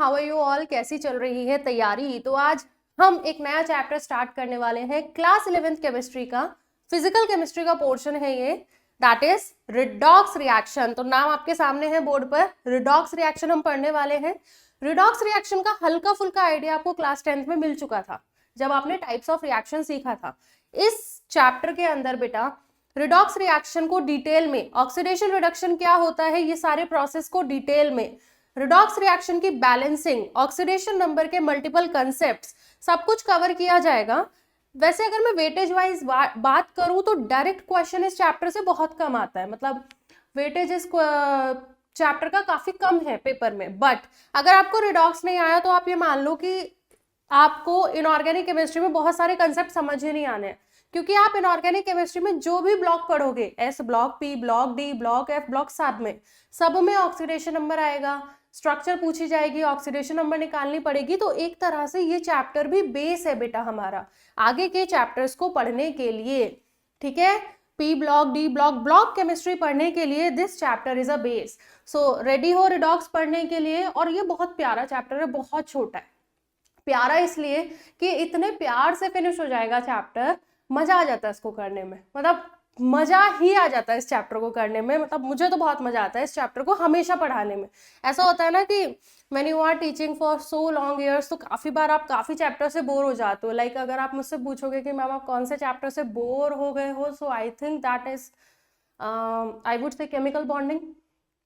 How are you all, कैसी चल रही है तैयारी। तो आज हम एक नया चैप्टर स्टार्ट करने वाले हैं क्लास 11th केमिस्ट्री का, फिजिकल केमिस्ट्री का पोर्शन है ये, दैट इज रिडॉक्स रिएक्शन। तो नाम आपके सामने है बोर्ड पर, रिडॉक्स रिएक्शन हम पढ़ने वाले हैं। रिडॉक्स रिएक्शन का हल्का फुल्का आइडिया आपको क्लास 10th में मिल चुका था जब आपने टाइप्स ऑफ रिएक्शन सीखा था। इस चैप्टर के अंदर बेटा रिडॉक्स रिएक्शन को डिटेल में, ऑक्सीडेशन रिडक्शन क्या होता है, ये सारे प्रोसेस को डिटेल में, रिडॉक्स रिएक्शन की बैलेंसिंग, ऑक्सीडेशन नंबर के मल्टीपल कंसेप्ट्स, सब कुछ कवर किया जाएगा। वैसे अगर मैं वेटेज वाइज बात करूं तो डायरेक्ट क्वेश्चन इस चैप्टर से बहुत कम आता है, मतलब वेटेज इस चैप्टर का काफी कम है पेपर में। बट अगर आपको रिडॉक्स नहीं आया तो आप ये मान लो कि आपको इनऑर्गेनिक केमिस्ट्री में बहुत सारे कंसेप्ट समझ ही नहीं आने हैं, क्योंकि आप इनऑर्गेनिक केमिस्ट्री में जो भी ब्लॉक पढ़ोगे, S block, P block, D block, F block, सब में ऑक्सीडेशन नंबर आएगा, स्ट्रक्चर पूछी जाएगी, ऑक्सीडेशन नंबर निकालनी पड़ेगी। तो एक तरह से ये चैप्टर भी बेस है बेटा हमारा आगे के चैप्टर्स को पढ़ने के लिए, ठीक है। P block, D block, block chemistry पढ़ने के लिए this chapter is a base. So ready हो रिडॉक्स पढ़ने के लिए। और ये बहुत प्यारा चैप्टर है, बहुत छोटा है। प्यारा इसलिए कि इतने प्यार से फिनिश हो जाएगा चैप्टर, मजा आ जाता है इसको करने में, मतलब मजा ही आ जाता है इस चैप्टर को करने में। मतलब मुझे तो बहुत मजा आता है इस चैप्टर को हमेशा पढ़ाने में। ऐसा होता है ना कि when you are teaching for so long years तो काफी बार आप काफी चैप्टर से बोर हो जाते हो। लाइक अगर आप मुझसे पूछोगे कि मैम आप कौन से चैप्टर से बोर हो गए हो, so I think that is I would say chemical bonding,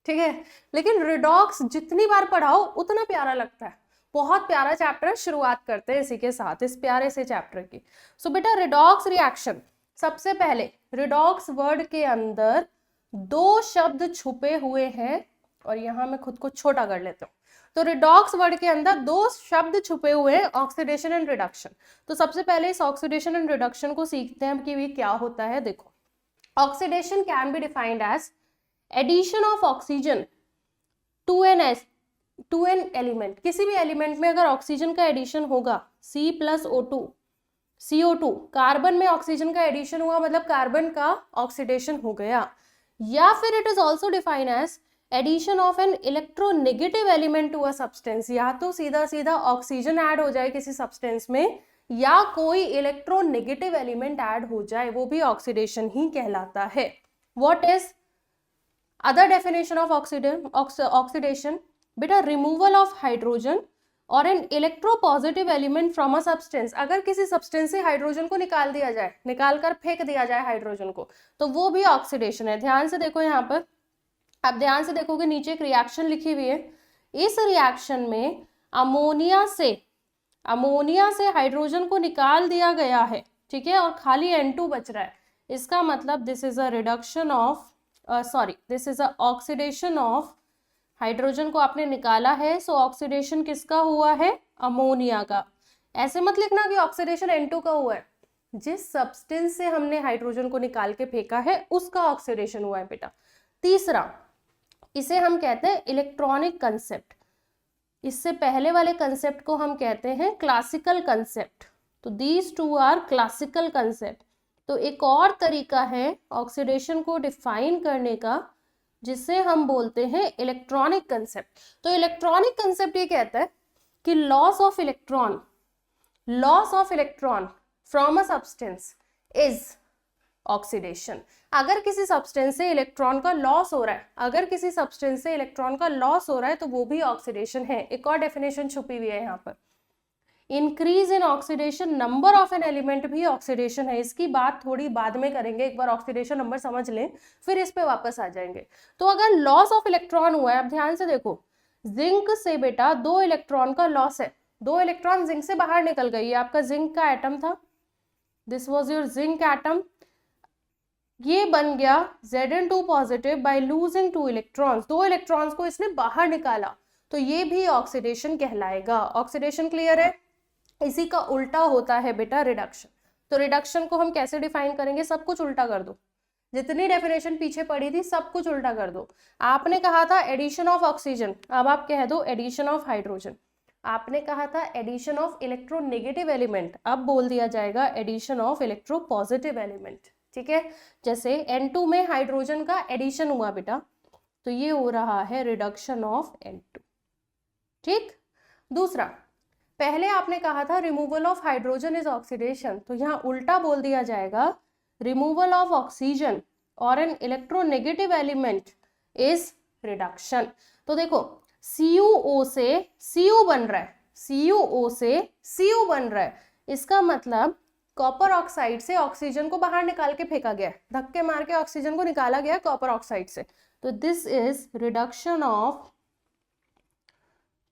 ठीक है। लेकिन रिडॉक्स जितनी बार पढ़ाओ उतना प्यारा लगता है, बहुत प्यारा चैप्टर। शुरुआत करते हैं इसी के साथ, इस प्यारे से चैप्टर की। सो बेटा रिडॉक्स रिएक्शन, सबसे पहले रिडॉक्स वर्ड के अंदर दो शब्द छुपे हुए हैं, और यहां मैं खुद को छोटा कर लेता हूं। तो रिडॉक्स वर्ड के अंदर दो शब्द छुपे हुए हैं, ऑक्सीडेशन एंड रिडक्शन। तो सबसे पहले इस ऑक्सीडेशन एंड रिडक्शन को सीखते हैं कि ये क्या होता है। देखो, oxidation can be defined as addition of oxygen to an element. किसी भी एलिमेंट में अगर ऑक्सीजन का एडिशन होगा, C+O2, CO2, कार्बन में ऑक्सीजन का एडिशन हुआ मतलब कार्बन का ऑक्सीडेशन हो गया। या फिर it is also defined as addition of an electronegative element to a substance. या तो सीधा सीधा ऑक्सीजन ऐड हो जाए किसी सब्सटेंस में, या कोई इलेक्ट्रोनेगेटिव एलिमेंट ऐड हो जाए, वो भी ऑक्सीडेशन ही कहलाता है। What is other definition of oxidation? बेटा रिमूवल ऑफ हाइड्रोजन और an electropositive element from a substance. अगर किसी सब्सटेंस से हाइड्रोजन को निकाल दिया जाए, निकाल कर फेंक दिया जाए हाइड्रोजन को, तो वो भी ऑक्सीडेशन है। ध्यान से देखो, यहाँ पर आप ध्यान से देखोगे नीचे एक रिएक्शन लिखी हुई है। इस रिएक्शन में अमोनिया से हाइड्रोजन को निकाल दिया गया है, ठीक है, और खाली N2 बच रहा है। इसका मतलब this is a reduction of this is a oxidation of, hydrogen को आपने निकाला है, सो ऑक्सीडेशन किसका हुआ है? अमोनिया का। ऐसे मत लिखना कि ऑक्सीडेशन N2 का हुआ है, जिस सब्सटेंस से हमने हाइड्रोजन को निकाल के फेंका है उसका ऑक्सीडेशन हुआ है बेटा। तीसरा, इसे हम कहते हैं इलेक्ट्रॉनिक कंसेप्ट। इससे पहले वाले कंसेप्ट को हम कहते हैं क्लासिकल कंसेप्ट। तो these two are classical concept. तो एक और तरीका है ऑक्सीडेशन को डिफाइन करने का, जिसे हम बोलते हैं इलेक्ट्रॉनिक कंसेप्ट। तो इलेक्ट्रॉनिक कंसेप्ट ये कहता है कि loss of electron from a substance is oxidation. अगर किसी सब्सटेंस से इलेक्ट्रॉन का लॉस हो रहा है तो वो भी ऑक्सीडेशन है। एक और डेफिनेशन छुपी हुई है यहाँ पर, increase in oxidation number of an element भी ऑक्सीडेशन है। इसकी बात थोड़ी बाद में करेंगे, एक बार ऑक्सीडेशन नंबर समझ लें फिर इस पे वापस आ जाएंगे। तो अगर लॉस ऑफ इलेक्ट्रॉन हुआ है, अब ध्यान से देखो, जिंक से बेटा 2 इलेक्ट्रॉन का लॉस है, 2 इलेक्ट्रॉन जिंक से बाहर निकल गई। ये आपका जिंक का एटम था, this was your zinc atom. ये बन गया Zn2 positive by losing 2 electrons. 2 electrons को इसने बाहर निकाला, तो ये भी ऑक्सीडेशन कहलाएगा। ऑक्सीडेशन क्लियर है? इसी का उल्टा होता है बेटा रिडक्शन। तो रिडक्शन को हम कैसे डिफाइन करेंगे? सब कुछ उल्टा कर दो, जितनी डेफिनेशन पीछे पड़ी थी सब कुछ उल्टा कर दो। आपने कहा था एडिशन ऑफ ऑक्सीजन, अब आप कह दो एडिशन ऑफ हाइड्रोजन। आपने कहा था एडिशन ऑफ इलेक्ट्रोनेगेटिव एलिमेंट, अब बोल दिया जाएगा एडिशन ऑफ इलेक्ट्रोपॉजिटिव एलिमेंट, ठीक है। जैसे N2 में हाइड्रोजन का एडिशन हुआ बेटा, तो ये हो रहा है रिडक्शन ऑफ N2, ठीक। दूसरा, पहले आपने कहा था removal of hydrogen is oxidation, तो यहाँ उल्टा बोल दिया जाएगा रिमूवल ऑफ ऑक्सीजन और an electronegative element is reduction. तो देखो CuO से Cu बन रहा है, CuO से Cu बन रहा है, इसका मतलब कॉपर ऑक्साइड से ऑक्सीजन को बाहर निकाल के फेंका गया, धक्के मार के ऑक्सीजन को निकाला गया कॉपर ऑक्साइड से, तो this is reduction of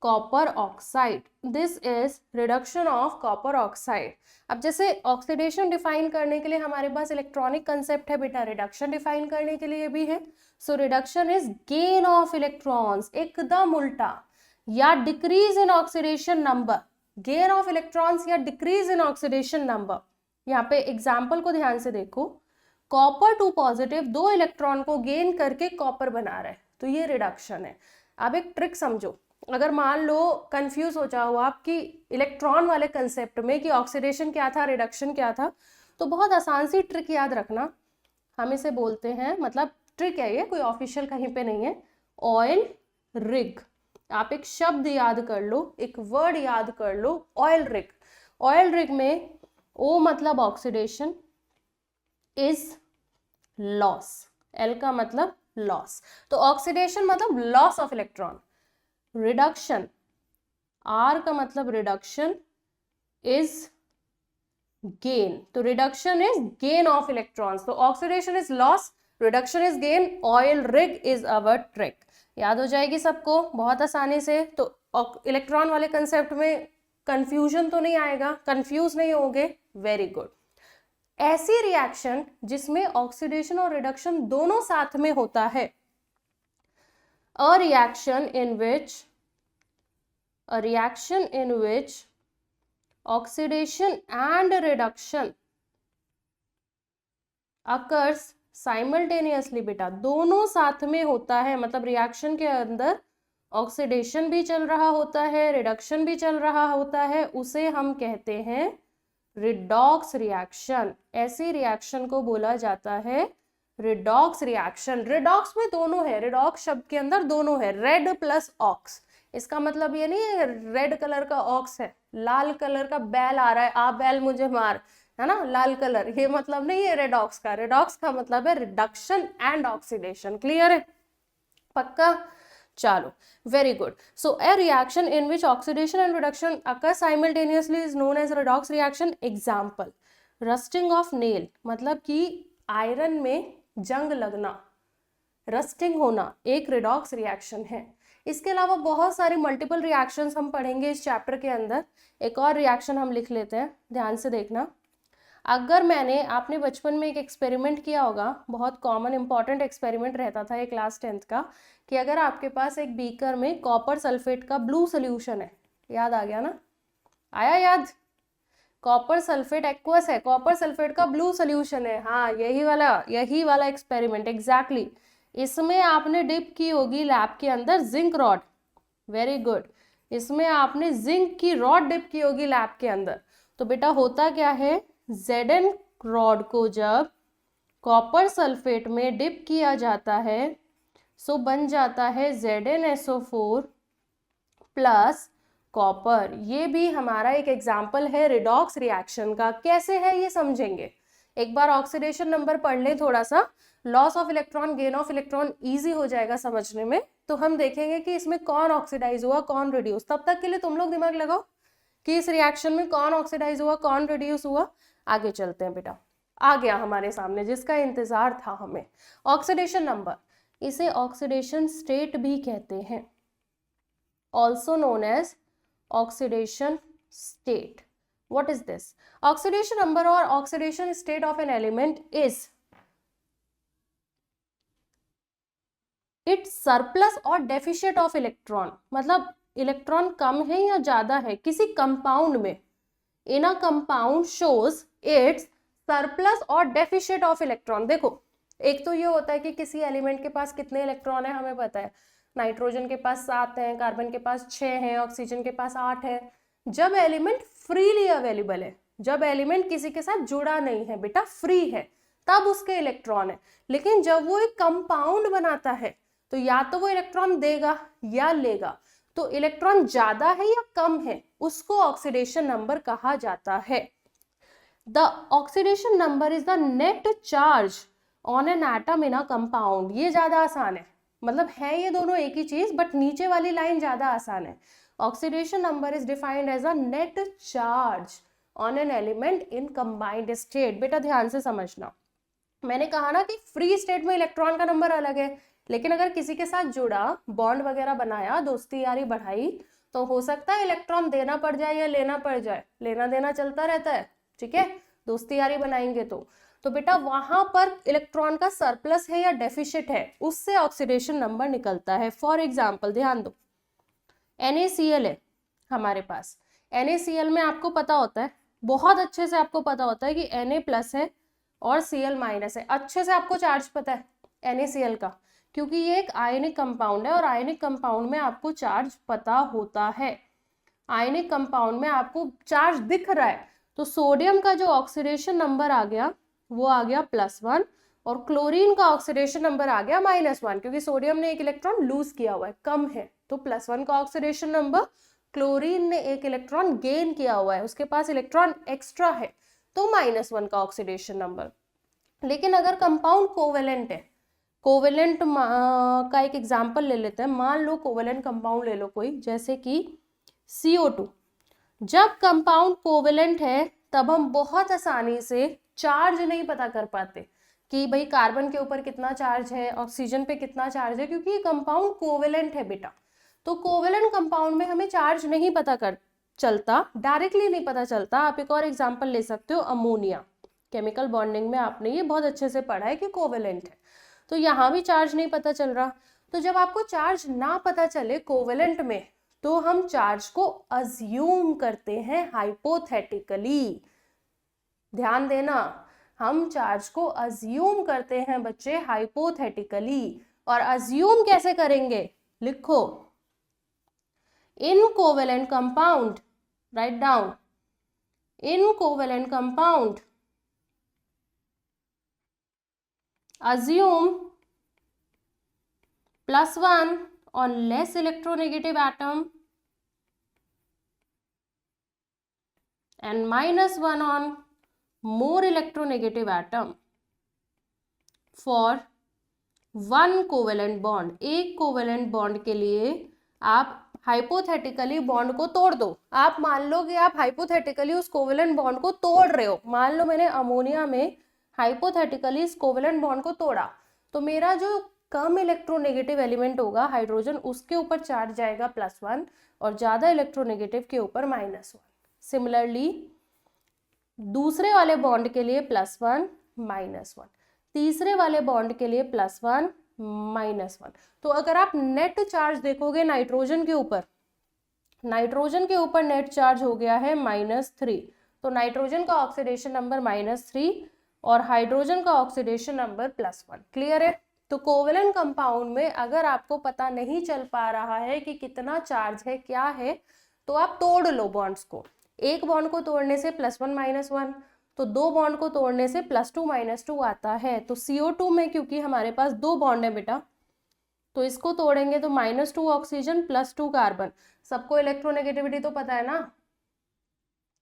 copper oxide, this is reduction of copper oxide. अब जैसे ऑक्सीडेशन डिफाइन करने के लिए हमारे पास इलेक्ट्रॉनिक कंसेप्ट है बेटा, रिडक्शन डिफाइन करने के लिए भी है। So reduction is gain of electrons, एकदम उल्टा, या decrease in oxidation number, gain of electrons या डिक्रीज इन ऑक्सीडेशन नंबर। यहाँ पे एग्जाम्पल को ध्यान से देखो, कॉपर 2 पॉजिटिव 2 इलेक्ट्रॉन को गेन करके कॉपर बना रहा है, तो ये रिडक्शन है। अब एक ट्रिक समझो, अगर मान लो कंफ्यूज हो जाओ आपकी इलेक्ट्रॉन वाले कंसेप्ट में कि ऑक्सीडेशन क्या था रिडक्शन क्या था, तो बहुत आसान सी ट्रिक याद रखना, हम इसे बोलते हैं, मतलब ट्रिक है ये, कोई ऑफिशियल कहीं पे नहीं है, ऑयल रिग। आप एक शब्द याद कर लो, एक वर्ड याद कर लो, ऑयल रिग। ऑयल रिग में O मतलब ऑक्सीडेशन, इज लॉस, L का मतलब लॉस, तो ऑक्सीडेशन मतलब loss of electron, reduction R का मतलब रिडक्शन, इज गेन, तो reduction is gain of electrons, तो oxidation is loss, reduction is gain, oil rig is our trick. याद हो जाएगी सबको बहुत आसानी से, तो इलेक्ट्रॉन वाले कंसेप्ट में कंफ्यूजन तो नहीं आएगा, कंफ्यूज नहीं होगे, वेरी गुड। ऐसी रिएक्शन जिसमें ऑक्सीडेशन और रिडक्शन दोनों साथ में होता है, a reaction in which oxidation and reduction occurs simultaneously, बेटा दोनों साथ में होता है, मतलब रिएक्शन के अंदर ऑक्सीडेशन भी चल रहा होता है, रिडक्शन भी चल रहा होता है, उसे हम कहते हैं रिडॉक्स रिएक्शन। ऐसी रिएक्शन को बोला जाता है रिडॉक्स रिएक्शन। रिडॉक्स में दोनों है, रिडॉक्स शब्द के अंदर दोनों है, रेड प्लस ऑक्स। इसका मतलब ये नहीं है रेड कलर का ऑक्स है, लाल कलर का बैल आ रहा है, आ बैल मुझे मार, है ना, लाल कलर, ये मतलब नहीं है रिडॉक्स का। रिडॉक्स का मतलब है रिडक्शन एंड ऑक्सीडेशन। क्लियर है, पक्का? चलो, very good. So a reaction in which oxidation and reduction occur simultaneously is known as redox reaction. Example, rusting of nail, मतलब कि आयरन में जंग लगना, रस्टिंग होना, एक रिडॉक्स रिएक्शन है। इसके अलावा बहुत सारी मल्टीपल रिएक्शंस हम पढ़ेंगे इस चैप्टर के अंदर। एक और रिएक्शन हम लिख लेते हैं, ध्यान से देखना। अगर आपने बचपन में एक एक्सपेरिमेंट किया होगा, बहुत कॉमन इंपॉर्टेंट एक्सपेरिमेंट रहता था ये क्लास 10th का, कि अगर आपके पास एक बीकर में कॉपर सल्फेट का ब्लू सोल्यूशन है, याद आ गया ना, आया याद? कॉपर सल्फेट एक्वस है, कॉपर सल्फेट का ब्लू सोल्यूशन है, हाँ यही वाला एक्सपेरिमेंट एग्जैक्टली। इसमें आपने डिप की होगी लैब के अंदर जिंक रॉड, वेरी गुड, इसमें आपने जिंक की रॉड डिप की होगी लैब के अंदर। तो बेटा होता क्या है, Zn रॉड को जब कॉपर सल्फेट में डिप किया जाता है, सो बन जाता है ZnSO4 प्लस कॉपर। ये भी हमारा एक एग्जाम्पल है रिडॉक्स रिएक्शन का। कैसे है ये समझेंगे, एक बार ऑक्सीडेशन नंबर पढ़ लें थोड़ा सा, loss of electron gain of electron easy हो जाएगा समझने में। तो हम देखेंगे कि इसमें कौन ऑक्सीडाइज हुआ कौन रिड्यूस। तब तक के लिए तुम लोग दिमाग लगाओ कि इस रिएक्शन में कौन ऑक्सीडाइज हुआ कौन रिड्यूस हुआ। आगे चलते हैं बेटा, आ गया हमारे सामने जिसका इंतजार था हमें, ऑक्सीडेशन नंबर। इसे ऑक्सीडेशन स्टेट भी कहते हैं, also known as oxidation state. What is this? Oxidation number और oxidation state of an element is its surplus or deficit of electron, मतलब इलेक्ट्रॉन कम है या ज्यादा है किसी कंपाउंड में, in a compound shows its surplus or deficit of electron. देखो एक तो ये होता है कि किसी एलिमेंट के पास कितने इलेक्ट्रॉन है हमें पता है, नाइट्रोजन के पास 7 हैं, कार्बन के पास 6 हैं, ऑक्सीजन के पास 8 है। जब एलिमेंट फ्रीली अवेलेबल है, जब एलिमेंट किसी के साथ जुड़ा नहीं है बेटा, फ्री है, तब उसके इलेक्ट्रॉन है। लेकिन जब वो एक कंपाउंड बनाता है तो या तो वो इलेक्ट्रॉन देगा या लेगा। तो इलेक्ट्रॉन ज्यादा है या कम है उसको ऑक्सीडेशन नंबर कहा जाता है। The oxidation number is the net charge on an atom in a compound. ये ज्यादा आसान है, मतलब है ये दोनों एक ही चीज, बट नीचे वाली लाइन ज्यादा आसान है। Oxidation number is defined as a net charge on an element in combined state. बेटा ध्यान से समझना, मैंने कहा ना कि फ्री स्टेट में इलेक्ट्रॉन का नंबर अलग है, लेकिन अगर किसी के साथ जुड़ा, बॉन्ड वगैरह बनाया, दोस्ती यारी बढ़ाई, तो हो सकता है इलेक्ट्रॉन देना पड़ जाए या लेना पड़ जाए, लेना देना चलता रहता है, ठीक है, दोस्ती यारी बनाएंगे तो बेटा वहां पर इलेक्ट्रॉन का सरप्लस है या डेफिशिट है, उससे ऑक्सीडेशन नंबर निकलता है। फॉर एग्जाम्पल ध्यान दो, NaCl है हमारे पास, NaCl में आपको पता होता है, बहुत अच्छे से आपको पता होता है कि Na+ है और Cl- है, अच्छे से आपको चार्ज पता है NaCl का, क्योंकि ये एक आयनिक कंपाउंड है और आयनिक कंपाउंड में आपको चार्ज पता होता है। आयनिक कंपाउंड में आपको चार्ज दिख रहा है, तो सोडियम का जो ऑक्सीडेशन नंबर आ गया वो आ गया +1 और क्लोरीन का ऑक्सीडेशन नंबर आ गया -1, क्योंकि सोडियम ने एक इलेक्ट्रॉन लूज किया हुआ है, कम है, तो +1 का ऑक्सीडेशन नंबर, क्लोरीन ने एक इलेक्ट्रॉन गेन किया हुआ है, उसके पास इलेक्ट्रॉन एक्स्ट्रा है, तो -1 का ऑक्सीडेशन नंबर। लेकिन अगर कंपाउंड कोवेलेंट है, कोवेलेंट का एक एग्जांपल ले लेते हैं, मान लो कोवेलेंट कंपाउंड ले लो कोई, जैसे कि CO2। जब कंपाउंड कोवेलेंट है तब हम बहुत आसानी से चार्ज नहीं पता कर पाते कि भाई कार्बन के ऊपर कितना चार्ज है, ऑक्सीजन पे कितना चार्ज है, क्योंकि ये कंपाउंड कोवेलेंट है बेटा। तो कोवेलेंट कंपाउंड में हमें चार्ज नहीं पता कर चलता, डायरेक्टली नहीं पता चलता। आप एक और एग्जांपल ले सकते हो, अमोनिया, केमिकल बॉन्डिंग में आपने ये बहुत अच्छे से पढ़ा है कि कोवेलेंट है, तो यहाँ भी चार्ज नहीं पता चल रहा। तो जब आपको चार्ज ना पता चले कोवेलेंट में, तो हम चार्ज को अज्यूम करते हैं हाइपोथेटिकली। ध्यान देना, हम चार्ज को अज्यूम करते हैं बच्चे हाइपोथेटिकली। और अज्यूम कैसे करेंगे, लिखो, in covalent compound, write down, in covalent compound assume +1 on less electronegative atom and -1 on more electronegative atom for one covalent bond। एक कोवेलेंट बॉन्ड के लिए आप हाइपोथेटिकली बॉन्ड को तोड़ दो। आप मान लो कि आप हाइपोथेटिकली उस कोवेलेंट बॉन्ड को तोड़ रहे हो, मान लो मैंने अमोनिया में हाइपोथेटिकली इस कोवेलेंट बॉन्ड को तोड़ा, तो मेरा जो कम इलेक्ट्रोनेगेटिव एलिमेंट होगा हाइड्रोजन, उसके ऊपर चार्ज जाएगा +1 और ज्यादा इलेक्ट्रोनेगेटिव के ऊपर -1। सिमिलरली दूसरे वाले बॉन्ड के लिए +1 -1, तीसरे वाले बॉन्ड के लिए +1 -1। तो अगर आप नेट चार्ज देखोगे नाइट्रोजन के ऊपर, नाइट्रोजन के ऊपर नेट चार्ज हो गया है -3, तो नाइट्रोजन का ऑक्सीडेशन नंबर -3 और हाइड्रोजन का ऑक्सीडेशन नंबर +1। क्लियर है? तो कोवेलेंट कंपाउंड में अगर आपको पता नहीं चल पा रहा है कि कितना चार्ज है, क्या है, तो आप तोड़ लो बॉन्ड्स को। एक बॉन्ड को तोड़ने से +1 -1, तो दो बॉन्ड को तोड़ने से +2 -2 आता है। तो CO2 में क्योंकि हमारे पास दो बॉन्ड है बेटा, तो इसको तोड़ेंगे तो -2 ऑक्सीजन +2 कार्बन। सबको इलेक्ट्रोनेगेटिविटी तो पता है ना,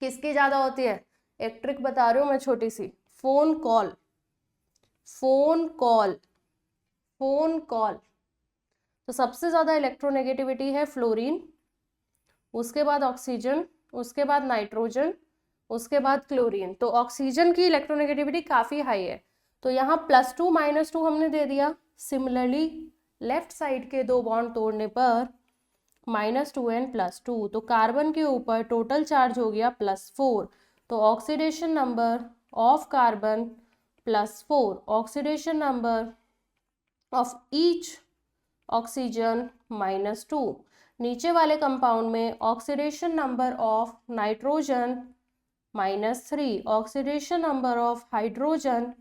किसकी ज्यादा होती है? एक ट्रिक बता रही हूँ मैं छोटी सी, phone call, phone call, phone call. तो सबसे ज्यादा इलेक्ट्रोनेगेटिविटी है फ्लोरीन, उसके बाद ऑक्सीजन, उसके बाद नाइट्रोजन, उसके बाद क्लोरीन। तो ऑक्सीजन की इलेक्ट्रोनेगेटिविटी काफी हाई है, तो यहाँ +2 -2 हमने दे दिया। सिमिलरली लेफ्ट साइड के दो बॉन्ड तोड़ने पर -2 एंड +2, तो कार्बन के ऊपर टोटल चार्ज हो गया +4, तो oxidation number of carbon +4, oxidation number of each oxygen -2। नीचे वाले कंपाउंड में oxidation number of nitrogen -3, oxidation number of hydrogen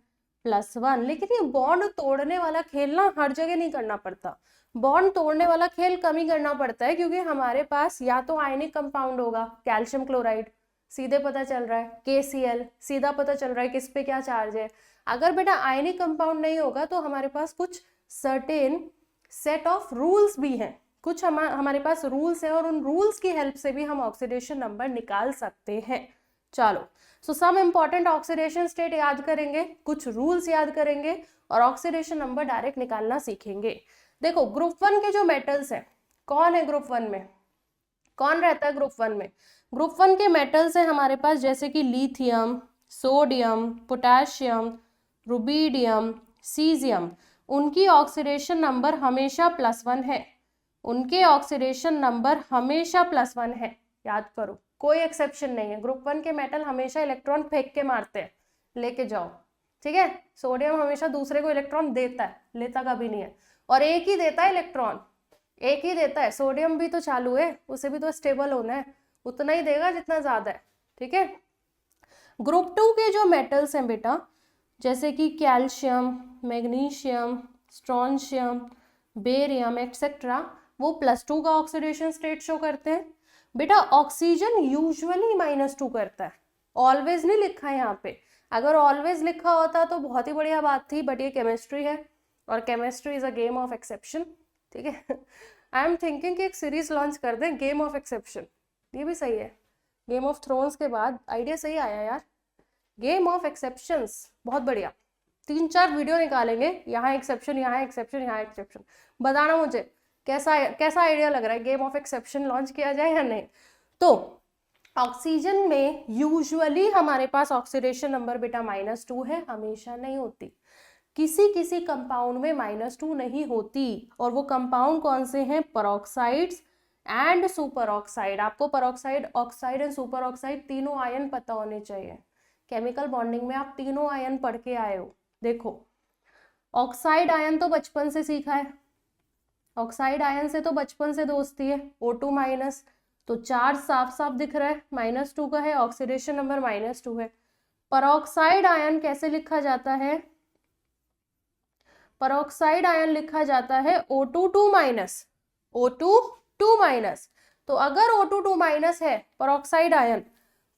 +1। लेकिन ये बॉन्ड तोड़ने वाला खेल ना हर जगह नहीं करना पड़ता, बॉन्ड तोड़ने वाला खेल कम ही करना पड़ता है, क्योंकि हमारे पास या तो आयनिक कंपाउंड होगा, कैल्शियम क्लोराइड, सीधे पता चल रहा है, KCl, सीधा पता चल रहा है किस पे क्या चार्ज है। अगर बेटा आयनिक कंपाउंड नहीं होगा तो हमारे पास कुछ सर्टेन सेट ऑफ रूल्स भी हैं कुछ हमारे पास रूल्स हैं और उन रूल्स की हेल्प से भी हम ऑक्सीडेशन नंबर निकाल सकते हैं। चलो, सो सम इंपॉर्टेंट ऑक्सीडेशन स्टेट याद करेंगे, कुछ रूल्स याद करेंगे और ऑक्सीडेशन नंबर डायरेक्ट निकालना सीखेंगे। देखो, ग्रुप 1 के जो मेटल्स हैं, कौन है ग्रुप 1 में, कौन रहता है ग्रुप 1 में? ग्रुप 1 के मेटल्स हैं हमारे पास जैसे कि lithium, sodium, potassium, rubidium, caesium. उनकी ऑक्सीडेशन नंबर हमेशा +1 है, उनके ऑक्सीडेशन नंबर हमेशा +1 है, याद करो, कोई एक्सेप्शन नहीं है। ग्रुप 1 के मेटल हमेशा इलेक्ट्रॉन फेंक के मारते हैं, लेके जाओ, ठीक है। सोडियम हमेशा दूसरे को इलेक्ट्रॉन देता है, लेता कभी नहीं है, और एक ही देता है इलेक्ट्रॉन, एक ही देता है। सोडियम भी तो चालू है, उसे भी तो स्टेबल होना है, उतना ही देगा जितना ज्यादा है, ठीक है। ग्रुप 2 के जो मेटल्स हैं बेटा, जैसे कि calcium, magnesium, strontium, barium etcetera, वो +2 का ऑक्सीडेशन स्टेट शो करते हैं। बेटा ऑक्सीजन यूजुअली -2 करता है, ऑलवेज नहीं लिखा है यहाँ पे। अगर ऑलवेज लिखा होता तो बहुत ही बढ़िया बात थी, बट ये केमिस्ट्री है और chemistry is a game of exception, ठीक है। आई एम थिंकिंग कि एक सीरीज लॉन्च कर दें, गेम ऑफ एक्सेप्शन, ये भी सही है। गेम ऑफ थ्रोन्स के बाद आइडिया सही आया यार, गेम ऑफ एक्सेप्शंस, बहुत बढ़िया। 3-4 वीडियो निकालेंगे, यहाँ एक्सेप्शन, यहाँ एक्सेप्शन, यहाँ एक्सेप्शन। बताना मुझे कैसा आइडिया लग रहा है, गेम ऑफ एक्सेप्शन लॉन्च किया जाए या नहीं। तो ऑक्सीजन में यूजुअली हमारे पास ऑक्सीडेशन नंबर बेटा -2 है, हमेशा नहीं होती। किसी किसी कंपाउंड में -2 नहीं होती, और वो कंपाउंड कौन से हैं? पेरोक्साइड्स एंड सुपर ऑक्साइड। आपको peroxide, oxide and super oxide तीनों आयन पता होने चाहिए। केमिकल बॉन्डिंग में आप तीनों आयन पढ़ के आए हो। देखो, ऑक्साइड आयन तो बचपन से सीखा है, ऑक्साइड आयन से तो बचपन से दोस्ती है, O2-, तो चार्ज साफ साफ दिख रहा है, -2 का है, ऑक्सीडेशन नंबर -2 है। पेरोक्साइड आयन कैसे लिखा जाता है? पेरोक्साइड आयन लिखा जाता है O2-, O2-। तो अगर O2-, है पेरोक्साइड आयन,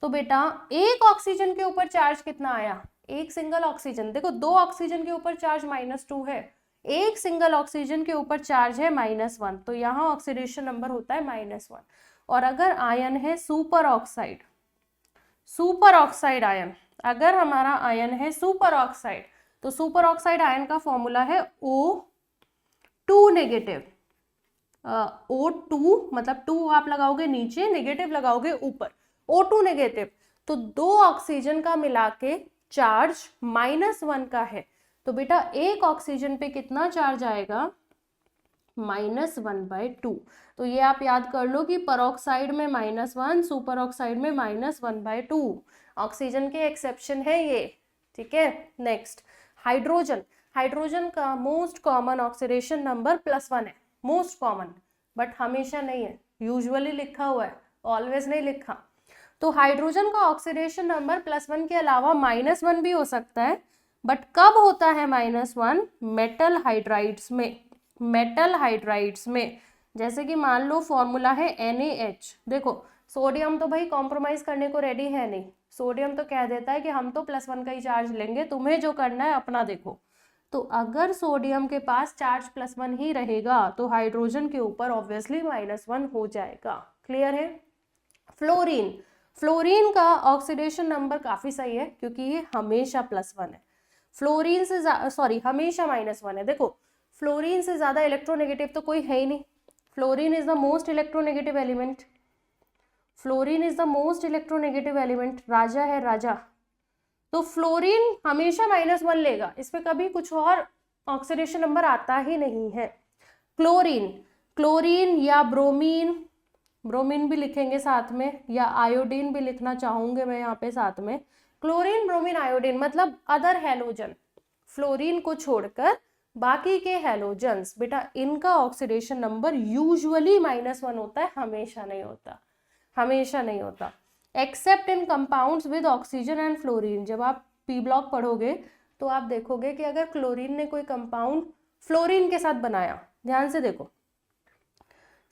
तो बेटा एक ऑक्सीजन के ऊपर चार्ज कितना आया? एक सिंगल ऑक्सीजन, देखो 2 ऑक्सीजन के ऊपर चार्ज -2 है, एक सिंगल ऑक्सीजन के ऊपर चार्ज है -1, तो यहाँ ऑक्सीडेशन नंबर होता है -1। और अगर आयन है super oxide, super oxide ion, अगर हमारा आयन है सुपर ऑक्साइड, तो सुपर ऑक्साइड आयन का फॉर्मूला है O2-। O2 मतलब 2 आप लगाओगे नीचे, नेगेटिव लगाओगे ऊपर, O2-। तो 2 ऑक्सीजन का मिला के चार्ज -1 का है, तो बेटा एक ऑक्सीजन पे कितना चार्ज आएगा? -1/2। तो ये आप याद कर लो कि पेरोक्साइड में -1, सुपर ऑक्साइड में -1/2। ऑक्सीजन के एक्सेप्शन है ये, ठीक है। Next, hydrogen. हाइड्रोजन का मोस्ट कॉमन ऑक्सीडेशन नंबर +1 है, मोस्ट कॉमन, बट हमेशा नहीं है, यूजुअली लिखा हुआ है, ऑलवेज नहीं लिखा। तो हाइड्रोजन का ऑक्सीडेशन नंबर +1 के अलावा -1 भी हो सकता है, बट कब होता है -1? मेटल हाइड्राइड्स में, मेटल हाइड्राइड्स में। जैसे कि मान लो फॉर्मूला है NaH, देखो सोडियम तो भाई कॉम्प्रोमाइज करने को रेडी है नहीं, सोडियम तो कह देता है कि हम तो +1 का ही चार्ज लेंगे, तुम्हें जो करना है अपना देखो। तो अगर सोडियम के पास चार्ज +1 ही रहेगा, तो हाइड्रोजन के ऊपर ऑब्वियसली -1 हो जाएगा। क्लियर है? फ्लोरीन, फ्लोरीन का ऑक्सीडेशन नंबर काफी सही है, क्योंकि ये हमेशा +1 है। फ्लोरीन से हमेशा -1 है। देखो, फ्लोरीन से ज्यादा इलेक्ट्रोनेगेटिव तो कोई है ही नहीं, fluorine is the most electronegative element, fluorine is the most electronegative element, राजा है राजा। तो फ्लोरीन हमेशा -1 लेगा, इस पे कभी कुछ और ऑक्सीडेशन नंबर आता ही नहीं है। क्लोरीन, क्लोरीन या ब्रोमीन, ब्रोमीन भी लिखेंगे साथ में, या आयोडीन भी लिखना चाहूंगे मैं यहाँ पे साथ में। क्लोरीन, ब्रोमीन, आयोडीन मतलब अदर हैलोजन, फ्लोरीन को छोड़कर बाकी के हैलोजन्स, बेटा इनका ऑक्सीडेशन नंबर यूजुअली -1 होता है, हमेशा नहीं होता, हमेशा नहीं होता, accept in compounds with oxygen and fluorine. जब आप पी ब्लॉक पढ़ोगे तो आप देखोगे कि अगर क्लोरीन ने कोई कंपाउंड फ्लोरीन के साथ बनाया, ध्यान से देखो,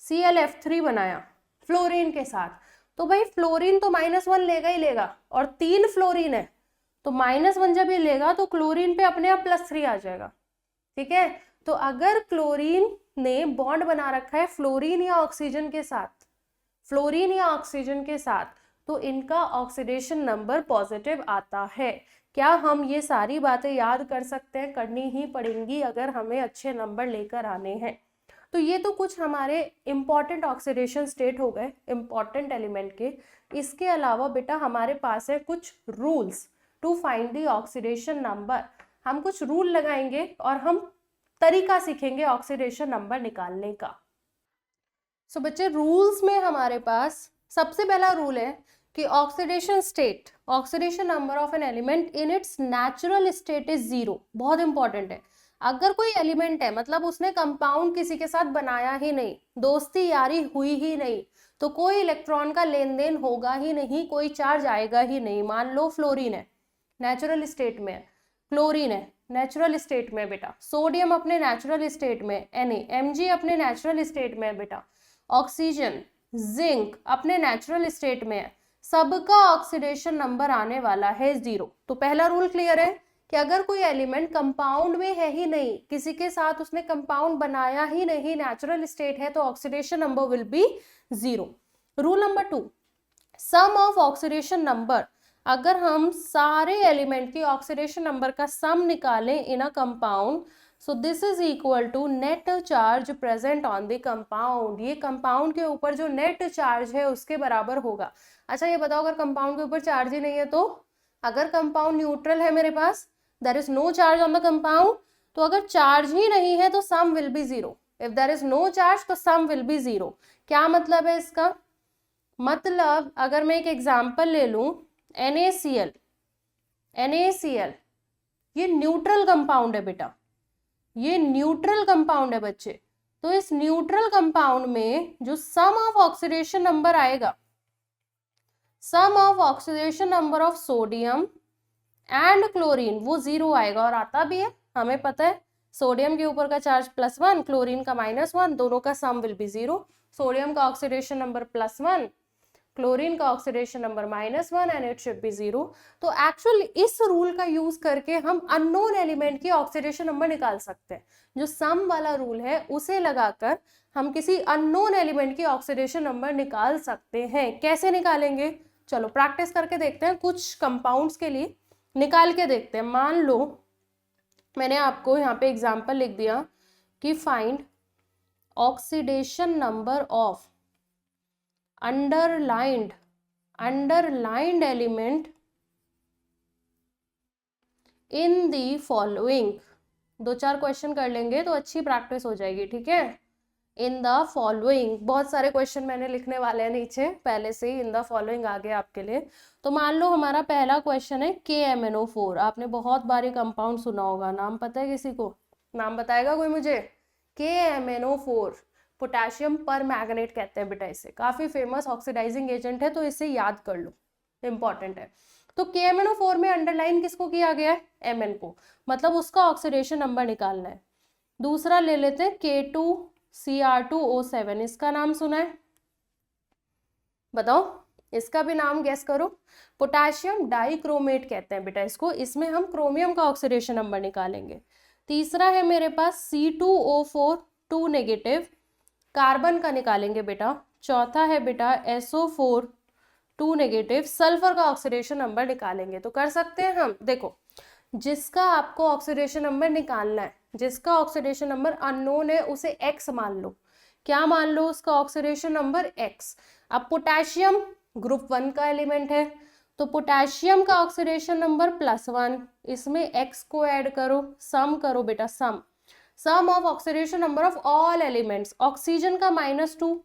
ClF3 बनाया फ्लोरीन के साथ, तो भाई फ्लोरीन तो -1 लेगा ही लेगा, और 3 फ्लोरीन है तो -1 जब ये लेगा तो क्लोरीन पे अपने आप +3 आ जाएगा, ठीक है। तो अगर क्लोरीन ने बॉन्ड बना रखा है फ्लोरीन या ऑक्सीजन के साथ, फ्लोरीन या ऑक्सीजन के साथ, तो इनका ऑक्सीडेशन नंबर पॉजिटिव आता है। क्या हम ये सारी बातें याद कर सकते हैं? करनी ही पड़ेंगी अगर हमें अच्छे नंबर लेकर आने हैं। तो ये तो कुछ हमारे इंपॉर्टेंट ऑक्सीडेशन स्टेट हो गए इंपॉर्टेंट एलिमेंट के। इसके अलावा बेटा हमारे पास है कुछ rules to find the oxidation number. हम कुछ रूल लगाएंगे और हम तरीका सीखेंगे ऑक्सीडेशन नंबर निकालने का। सो बच्चे रूल्स में हमारे पास सबसे पहला रूल है कि oxidation state, oxidation number of an element in its natural state is 0। बहुत इंपॉर्टेंट है। अगर कोई एलिमेंट है, मतलब उसने कंपाउंड किसी के साथ बनाया ही नहीं, दोस्ती यारी हुई ही नहीं, तो कोई इलेक्ट्रॉन का लेन देन होगा ही नहीं, कोई चार्ज आएगा ही नहीं। मान लो फ्लोरीन है, नेचुरल स्टेट में है, क्लोरीन है नेचुरल स्टेट में बेटा, सोडियम अपने नेचुरल स्टेट में, Mg अपने नेचुरल स्टेट में है बेटा, ऑक्सीजन, जिंक अपने नेचुरल स्टेट में है, सबका ऑक्सीडेशन नंबर आने वाला है 0। तो पहला रूल क्लियर है कि अगर कोई एलिमेंट कंपाउंड में है ही नहीं, किसी के साथ उसने कंपाउंड बनाया ही नहीं, नेचुरल स्टेट है, तो oxidation number will be 0। Rule number 2, sum of oxidation number. अगर हम सारे एलिमेंट की ऑक्सीडेशन नंबर का सम निकालें in a compound, so this is equal to net charge present on the compound. ये कंपाउंड के ऊपर जो नेट चार्ज है उसके बराबर होगा। अच्छा ये बताओ, अगर कंपाउंड के ऊपर चार्ज ही नहीं है तो? अगर कंपाउंड न्यूट्रल है मेरे पास, there is no charge on the compound, तो अगर चार्ज ही नहीं है तो sum will be 0। If there is no charge तो सम विल बी 0। क्या मतलब है इसका? मतलब अगर मैं एक एग्जांपल ले लूं, NaCl, NaCl ये न्यूट्रल कंपाउंड है बेटा, ये न्यूट्रल कंपाउंड है बच्चे। तो इस न्यूट्रल कंपाउंड में जो सम ऑफ ऑक्सीडेशन नंबर आएगा, sum of oxidation number of sodium and chlorine, वो 0 आएगा। और आता भी है, हमें पता है सोडियम के ऊपर का चार्ज +1, क्लोरीन का -1, दोनों का सम विल बी 0। सोडियम का ऑक्सीडेशन नंबर +1, क्लोरीन का oxidation number -1 and it should be 0। तो एक्चुअली इस रूल का यूज करके हम अननोन एलिमेंट की ऑक्सीडेशन नंबर निकाल सकते हैं। जो सम वाला रूल है उसे लगाकर हम किसी अननोन एलिमेंट की ऑक्सीडेशन नंबर निकाल सकते हैं। कैसे निकालेंगे? चलो प्रैक्टिस करके देखते हैं, कुछ कंपाउंड्स के लिए निकाल के देखते हैं। मान लो मैंने आपको यहाँ पे एग्जाम्पल लिख दिया कि find oxidation number of underlined element in the following। 2-4 question कर लेंगे तो अच्छी प्रैक्टिस हो जाएगी, ठीक है। इन द फॉलोइंग, बहुत सारे क्वेश्चन मैंने लिखने वाले हैं नीचे पहले से ही, इन द फॉलोइंग आ गया आपके लिए। तो मान लो हमारा पहला क्वेश्चन है KMnO4। आपने बहुत बार ये कंपाउंड सुना होगा, नाम पता है किसी को? नाम बताएगा कोई मुझे? KMnO4 पोटेशियम पर मैग्नेट कहते हैं बेटा इसे, काफी फेमस ऑक्सीडाइजिंग एजेंट है, तो इसे याद कर लो, इंपॉर्टेंट है। तो KMnO4 में अंडरलाइन किसको किया गया है? Mn को, मतलब उसका ऑक्सीडेशन नंबर निकालना है। दूसरा ले लेते हैं K2Cr2O7, इसका नाम सुना है? बताओ, इसका भी नाम गेस करो। पोटेशियम डाइक्रोमेट कहते हैं बेटा इसको, इसमें हम क्रोमियम का ऑक्सीडेशन नंबर निकालेंगे। तीसरा है मेरे पास C2O4 2 नेगेटिव, कार्बन का निकालेंगे बेटा। चौथा है बेटा SO4 2 नेगेटिव, सल्फर का ऑक्सीडेशन नंबर निकालेंगे। तो कर सकते हैं हम, देखो जिसका आपको ऑक्सीडेशन नंबर निकालना है, जिसका ऑक्सीडेशन नंबर अननोन है उसे X मान लो। क्या मान लो? उसका ऑक्सीडेशन नंबर X। अब पोटेशियम ग्रुप 1 का एलिमेंट है, तो पोटेशियम का ऑक्सीडेशन नंबर +1, इसमें X को ऐड करो, सम करो बेटा, sum of oxidation number of all elements. Oxygen का -2,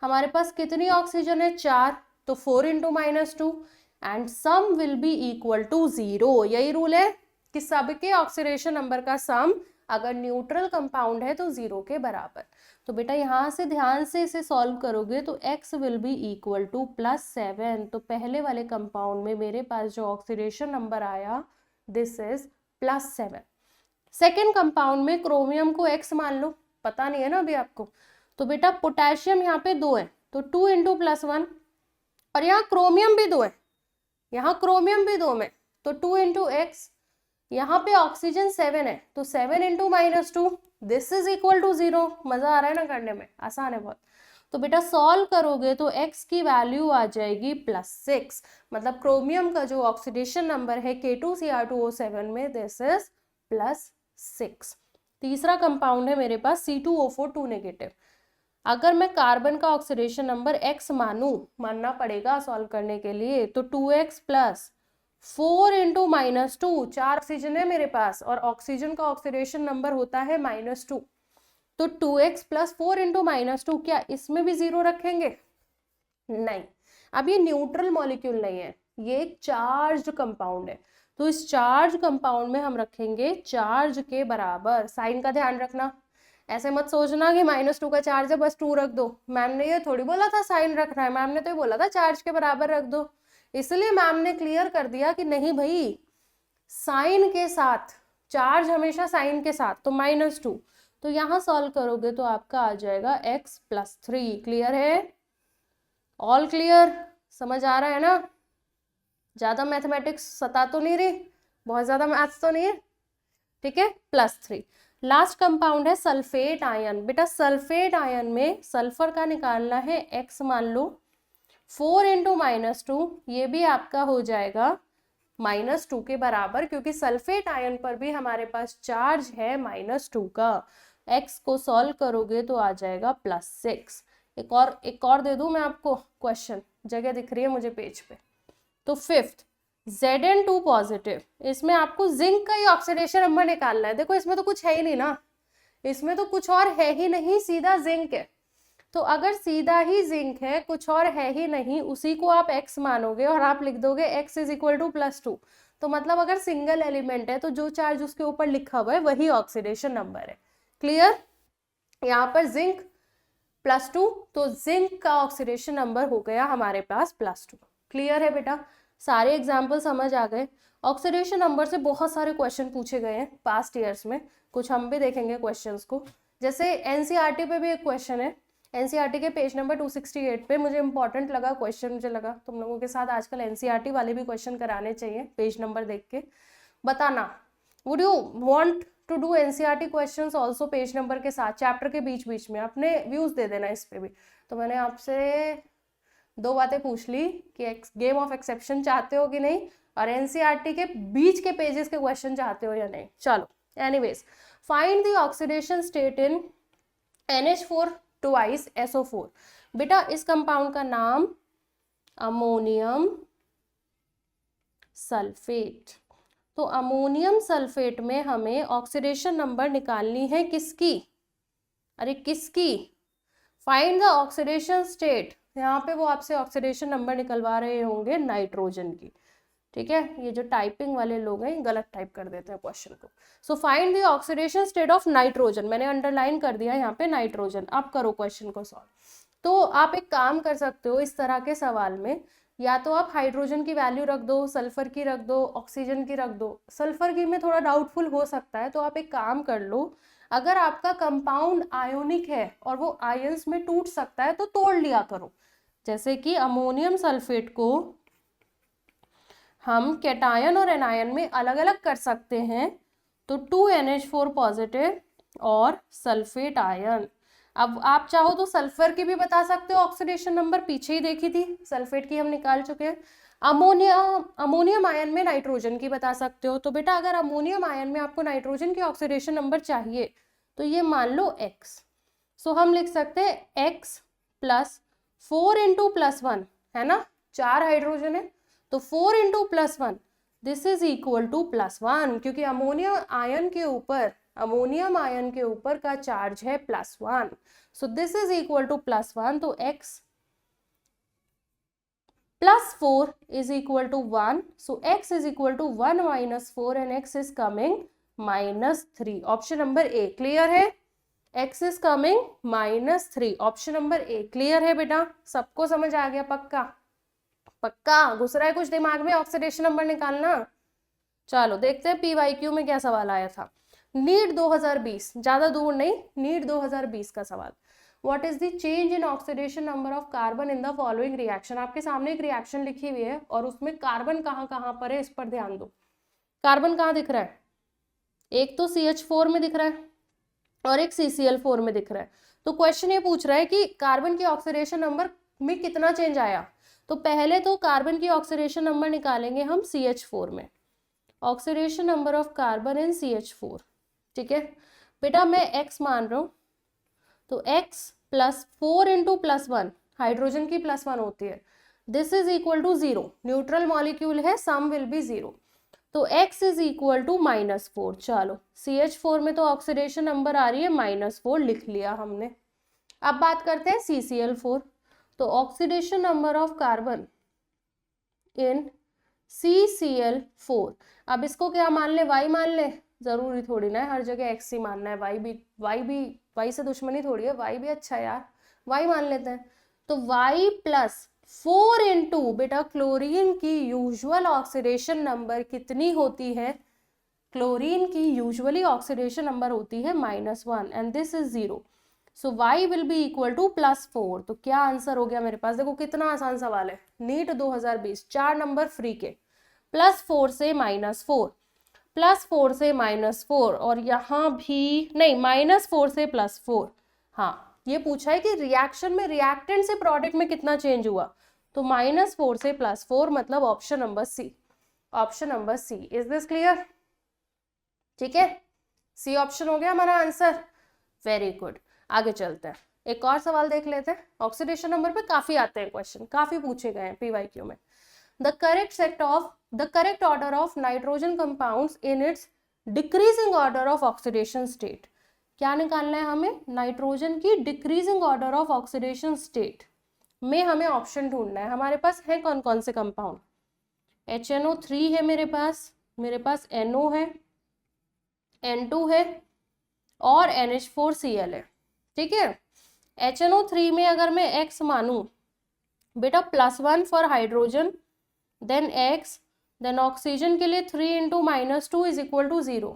हमारे पास कितनी ऑक्सीजन है? 4, तो 4 × -2 and sum will be equal to 0। यही रूल है कि सबके ऑक्सीडेशन नंबर का सम अगर न्यूट्रल कंपाउंड है तो 0 के बराबर। तो बेटा यहाँ से ध्यान से इसे सॉल्व करोगे तो x will be equal to +7। तो पहले वाले कंपाउंड में मेरे पास जो ऑक्सीडेशन नंबर आया दिस इज +7। सेकेंड कंपाउंड में क्रोमियम को X मान लो, पता नहीं है ना अभी आपको। तो बेटा पोटेशियम यहाँ पे 2 है, तो 2 × +1, और यहाँ क्रोमियम भी 2 है, यहाँ क्रोमियम भी 2 में, तो 2 × X। यहाँ पे ऑक्सीजन 7 है, तो 7 into -2 this is equal to 0। मजा आ रहा है ना करने में, आसान है बहुत। तो बेटा सॉल्व करोगे तो x की वैल्यू आ जाएगी +6, मतलब क्रोमियम का जो ऑक्सीडेशन नंबर है K2Cr2O7 में दिस इज +6। तीसरा कंपाउंड है मेरे पास C2O4 2 नेगेटिव। अगर मैं कार्बन का ऑक्सीडेशन नंबर x मानना पड़ेगा सॉल्व करने के लिए, तो 2x प्लस 4 इंटू -2, 4 ऑक्सीजन है मेरे पास और ऑक्सीजन का ऑक्सीडेशन नंबर होता है -2, तो 2x प्लस 4 इंटू -2, क्या इसमें भी 0 रखेंगे? नहीं, अब ये न्यूट्रल मॉलिक्यूल नहीं है, ये एक चार्ज कंपाउंड है, तो इस चार्ज कंपाउंड में हम रखेंगे चार्ज के बराबर। साइन का ध्यान रखना, ऐसे मत सोचना कि -2 का चार्ज है बस 2 रख दो। मैम ने ये थोड़ी बोला था साइन रखना है, मैम ने तो ये बोला था चार्ज के बराबर रख दो। इसलिए मैम ने क्लियर कर दिया कि नहीं भाई, साइन के साथ, चार्ज हमेशा साइन के साथ, तो -2। तो यहाँ सॉल्व करोगे तो आपका आ जाएगा x + 3। क्लियर है? All clear? समझ आ रहा है ना? ज्यादा मैथमेटिक्स सता तो नहीं रही, बहुत ज्यादा मैथ्स तो नहीं है, ठीक है। +3। लास्ट कंपाउंड है सल्फेट आयन। बेटा सल्फेट आयन में सल्फर का निकालना है, x मान लो, 4 इंटू -2, ये भी आपका हो जाएगा -2 के बराबर, क्योंकि सल्फेट आयन पर भी हमारे पास चार्ज है -2 का। x को सॉल्व करोगे तो आ जाएगा +6। एक और दे दूं मैं आपको क्वेश्चन, जगह दिख रही है मुझे पेज पे। तो 5th Zn2 पॉजिटिव, इसमें आपको जिंक का ही ऑक्सीडेशन नंबर निकालना है। देखो इसमें तो कुछ है ही नहीं ना, इसमें तो कुछ और है ही नहीं, सीधा जिंक है। तो अगर सीधा ही जिंक है, कुछ और है ही नहीं, उसी को आप x मानोगे और आप लिख दोगे x इज इक्वल टू +2। तो मतलब अगर सिंगल एलिमेंट है तो जो चार्ज उसके ऊपर लिखा हुआ है वही ऑक्सीडेशन नंबर है। क्लियर? यहाँ पर जिंक +2, तो जिंक का ऑक्सीडेशन नंबर हो गया हमारे पास +2। क्लियर है बेटा? सारे एग्जाम्पल समझ आ गए। ऑक्सीडेशन नंबर से बहुत सारे क्वेश्चन पूछे गए हैं पास्ट ईयर्स में, कुछ हम भी देखेंगे क्वेश्चंस को। जैसे एनसीईआरटी पे भी एक क्वेश्चन है, एनसीईआरटी के पेज नंबर 268 पे मुझे इंपॉर्टेंट लगा क्वेश्चन, मुझे लगा तुम लोगों के साथ आजकल एनसीईआरटी वाले भी क्वेश्चन कराने चाहिए, पेज नंबर देख के बताना। Would you want to do NCERT questions also page number के साथ, चैप्टर के बीच बीच में अपने व्यूज दे देना इस पे भी। तो मैंने आपसे 2 बातें पूछ ली कि गेम ऑफ एक्सेप्शन चाहते हो कि नहीं, और एनसीईआरटी के बीच के पेजेस के क्वेश्चन चाहते हो या नहीं। चलो anyways, find the oxidation state in NH4 twice SO4। बेटा इस कंपाउंड का नाम अमोनियम सल्फेट। तो अमोनियम सल्फेट में हमें ऑक्सीडेशन नंबर निकालनी है किसकी? अरे किसकी? Find the oxidation state. यहाँ पे वो आपसे ऑक्सीडेशन नंबर निकलवा रहे होंगे नाइट्रोजन की, ठीक है। ये जो टाइपिंग वाले लोग हैं गलत टाइप कर देते हैं क्वेश्चन को। So find the oxidation state of nitrogen, मैंने अंडरलाइन कर दिया यहाँ पे नाइट्रोजन। अब करो क्वेश्चन को सॉल्व। तो आप एक काम कर सकते हो इस तरह के सवाल में, या तो आप हाइड्रोजन की वैल्यू रख दो, सल्फर की रख दो, ऑक्सीजन की रख दो। सल्फर की में थोड़ा डाउटफुल हो सकता है, तो आप एक काम कर लो, अगर आपका कंपाउंड आयोनिक है और वो आयंस में टूट सकता है तो तोड़ लिया करो। जैसे कि अमोनियम सल्फेट को हम कैटायन और एनायन में अलग अलग कर सकते हैं, तो 2NH4 पॉजिटिव और सल्फेट आयन। अब आप चाहो तो सल्फर की भी बता सकते हो ऑक्सीडेशन नंबर, पीछे ही देखी थी, सल्फेट की हम निकाल चुके हैं। अमोनियम आयन में नाइट्रोजन की बता सकते हो। तो बेटा अगर अमोनियम आयन में आपको नाइट्रोजन की ऑक्सीडेशन नंबर चाहिए तो ये मान लो x। सो हम लिख सकते हैं x प्लस 4 इंटू +1, है ना, 4 हाइड्रोजन है तो 4 into +1 this is equal to +1, क्योंकि अमोनियम आयन के ऊपर का चार्ज है +1। So this is equal to +1, तो x plus 4 is equal to 1। So x is equal to 1 - 4 and x is coming -3। Option number A. Clear है? x is coming -3, option number A. Clear है बेटा? सबको समझ आ गया? पक्का पक्का? घुस रहा है कुछ दिमाग में ऑक्सीडेशन नंबर निकालना? चलो देखते हैं PYQ में क्या सवाल आया था। नीट 2020, ज्यादा दूर नहीं, नीट 2020 का सवाल। What is the change in oxidation number of carbon in the following reaction. आपके सामने एक रिएक्शन लिखी हुई है और उसमें कार्बन कहाँ कहाँ पर है, इस पर ध्यान दो। कार्बन कहाँ दिख रहा है? एक तो CH4 में दिख रहा है और एक CCl4 में दिख रहा है। तो क्वेश्चन ये पूछ रहा है कि कार्बन की ऑक्सीडेशन नंबर में कितना चेंज आया। तो पहले तो कार्बन की ऑक्सीडेशन नंबर निकालेंगे हम CH4 में, oxidation number of carbon in CH4, ठीक है बेटा। मैं x मान रहा हूँ, तो x plus 4 into plus 1, hydrogen की प्लस 1 होती है, this is equal to 0, neutral molecule है, सम विल बी 0, तो x इज इक्वल टू -4। चलो CH4 में तो ऑक्सीडेशन नंबर आ रही है -4, लिख लिया हमने। अब बात करते हैं CCl4, तो oxidation number of carbon in CCl4, अब इसको क्या मान ले, y मान ले, जरूरी थोड़ी ना है हर जगह x ही मानना है, y से दुश्मनी थोड़ी है, y भी अच्छा है यार, y मान लेते हैं। तो y प्लस 4 इंटू बेटा क्लोरीन की यूजुअल ऑक्सीडेशन नंबर कितनी होती है, क्लोरीन की यूजुअली ऑक्सीडेशन नंबर होती है -1 and this is 0, so y will be equal to +4। तो क्या आंसर हो गया मेरे पास, देखो कितना आसान सवाल है, नीट 2020, 4 नंबर फ्री के, +4 से -4, +4 से -4, और यहाँ भी नहीं, -4 से +4, हाँ ये पूछा है कि रिएक्शन में रिएक्टेंट से प्रोडक्ट में कितना चेंज हुआ, तो -4 से +4 मतलब option number C, option number C. Is this clear? ठीक है, सी ऑप्शन हो गया हमारा आंसर, वेरी गुड। आगे चलते हैं, एक और सवाल देख लेते हैं। ऑक्सीडेशन नंबर पे काफी आते हैं क्वेश्चन, काफी पूछे गए हैं PYQ में। The correct order of nitrogen compounds in its decreasing order of oxidation state, क्या निकालना है हमें, नाइट्रोजन की decreasing order of oxidation state में हमें ऑप्शन ढूंढना है। हमारे पास है कौन कौन से कंपाउंड, HNO3 है मेरे पास NO है, N2 है और NH4Cl है, ठीक है। HNO3 में अगर मैं x मानूं बेटा, +1 for hydrogen, then x, then oxygen के लिए 3 इंटू -2 इज इक्वल टू 0,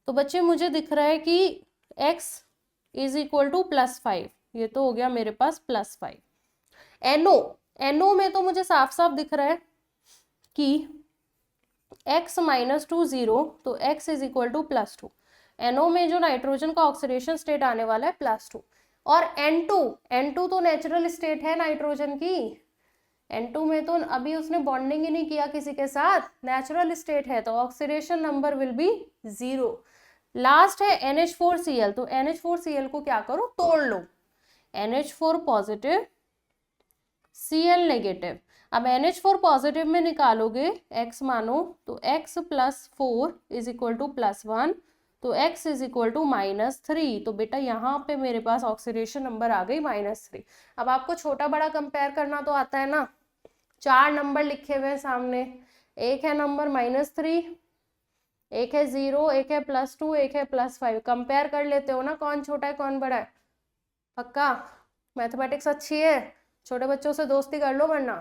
तो बच्चे मुझे दिख रहा है कि x इज इक्वल टू +5, ये तो हो गया मेरे पास +5। NO में तो मुझे साफ साफ दिख रहा है कि x -2 0, तो x is equal to +2। NO में जो नाइट्रोजन का ऑक्सीडेशन स्टेट आने वाला है +2, और N2 तो नेचुरल स्टेट है नाइट्रोजन की, N2 में तो अभी उसने बॉन्डिंग ही नहीं किया किसी के साथ, नेचुरल स्टेट है, तो oxidation number will be 0। Last है NH4Cl, तो NH4Cl को क्या करो, तोड़ लो, NH4 पॉजिटिव Cl नेगेटिव। अब NH4 पॉजिटिव में निकालोगे, x मानो, तो x plus 4 is equal to +1, तो x इज इक्वल टू -3, तो बेटा यहाँ पे मेरे पास ऑक्सीडेशन नंबर आ गई -3। अब आपको छोटा बड़ा कंपेयर करना तो आता है ना, 4 नंबर लिखे हुए हैं सामने, एक है नंबर -3, एक है 0, एक है +2, एक है +5, कंपेयर कर लेते हो ना कौन छोटा है कौन बड़ा है, पक्का मैथमेटिक्स अच्छी है, छोटे बच्चों से दोस्ती कर लो, वरना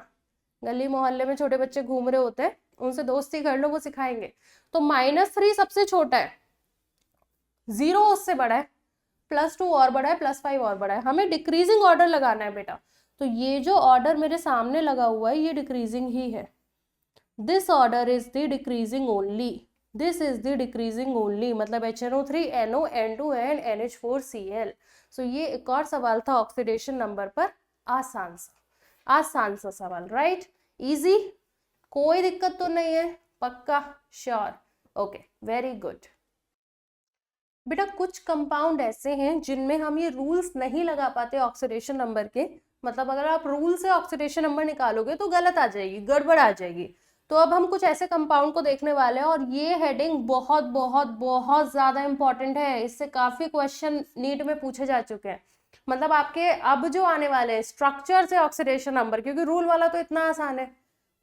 गली मोहल्ले में छोटे बच्चे घूम रहे होते हैं, उनसे दोस्ती कर लो, वो सिखाएंगे। तो -3 सबसे छोटा है, 0 उससे बड़ा है, +2 और बड़ा है, +5 और बड़ा है, हमें डिक्रीजिंग ऑर्डर लगाना है बेटा। तो ये जो ऑर्डर मेरे सामने लगा हुआ है ये डिक्रीजिंग ही है, this order is the decreasing only, this is the decreasing only, मतलब HNO3, NO, N2 and NH4Cl। सो ये एक और सवाल था ऑक्सीडेशन नंबर पर, आसान सा सवाल, राइट, इजी, कोई दिक्कत तो नहीं है, पक्का, श्योर, ओके, वेरी गुड। बेटा कुछ कंपाउंड ऐसे हैं जिनमें हम ये रूल्स नहीं लगा पाते ऑक्सीडेशन नंबर के, मतलब अगर आप रूल से ऑक्सीडेशन नंबर निकालोगे तो गलत आ जाएगी, गड़बड़ आ जाएगी। तो अब हम कुछ ऐसे कंपाउंड को देखने वाले हैं, और ये हेडिंग बहुत बहुत बहुत ज्यादा इंपॉर्टेंट है, इससे काफी क्वेश्चन नीट में पूछे जा चुके हैं, मतलब आपके अब जो आने वाले हैं स्ट्रक्चर से ऑक्सीडेशन नंबर, क्योंकि रूल वाला तो इतना आसान है,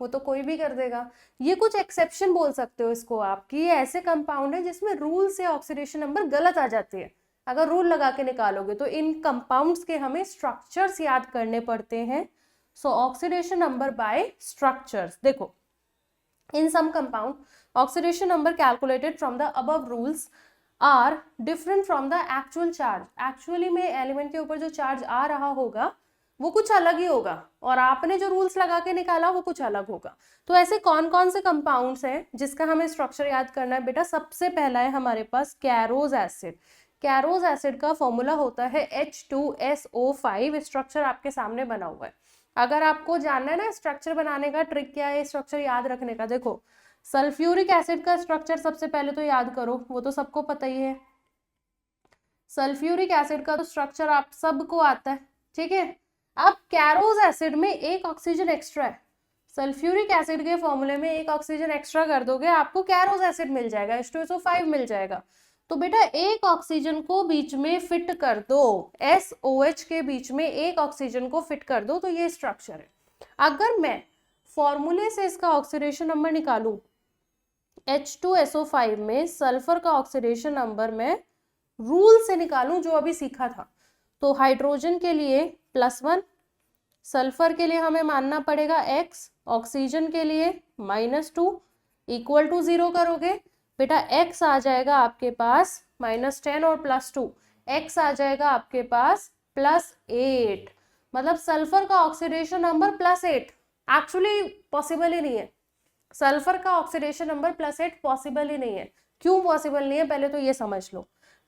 वो तो कोई भी कर देगा। ये कुछ एक्सेप्शन बोल सकते हो इसको आप, कि ये ऐसे कंपाउंड है जिसमें रूल से ऑक्सीडेशन नंबर गलत आ जाती है, अगर रूल लगा के निकालोगे तो इन कंपाउंड्स के हमें स्ट्रक्चर्स याद करने पड़ते हैं। So oxidation number by structures, देखो in some compound oxidation number calculated from the above rules are different from the actual charge, actually में एलिमेंट के ऊपर जो चार्ज आ रहा होगा वो कुछ अलग ही होगा और आपने जो रूल्स लगा के निकाला वो कुछ अलग होगा। तो ऐसे कौन कौन से कंपाउंड्स हैं जिसका हमें स्ट्रक्चर याद करना है बेटा? सबसे पहला है हमारे पास कैरोज एसिड। कैरोज एसिड का फॉर्मूला होता है H2SO5। स्ट्रक्चर आपके सामने बना हुआ है। अगर आपको जानना है ना स्ट्रक्चर बनाने का ट्रिक क्या है, स्ट्रक्चर याद रखने का, देखो सल्फ्यूरिक एसिड का स्ट्रक्चर सबसे पहले तो याद करो, वो तो सबको पता ही है। सल्फ्यूरिक एसिड का तो स्ट्रक्चर आप सबको आता है, ठीक है। अब कैरोज एसिड में एक ऑक्सीजन एक्स्ट्रा है, सल्फ्यूरिक एसिड के फॉर्मूले में एक ऑक्सीजन एक्स्ट्रा कर दोगे आपको कैरोज एसिड मिल जाएगा, H2SO5 मिल जाएगा। तो बेटा एक ऑक्सीजन को बीच में फिट कर दो, SOH के बीच में एक ऑक्सीजन को फिट कर दो, तो ये स्ट्रक्चर है। अगर मैं फॉर्मूले से इसका ऑक्सीडेशन नंबर निकालूं, H2SO5 में सल्फर का ऑक्सीडेशन नंबर मैं रूल से निकालूं जो अभी सीखा था, तो हाइड्रोजन के लिए +1, सल्फर के लिए हमें मानना पड़ेगा x, ऑक्सीजन के लिए -2 इक्वल टू 0 करोगे बेटा x आ जाएगा आपके पास -10 और +2, x आ जाएगा आपके पास +8। मतलब सल्फर का ऑक्सीडेशन नंबर +8 एक्चुअली पॉसिबल ही नहीं है। सल्फर का ऑक्सीडेशन नंबर +8 पॉसिबल ही नहीं है। क्यों पॉसिबल नहीं है पहले तो ये समझ लो।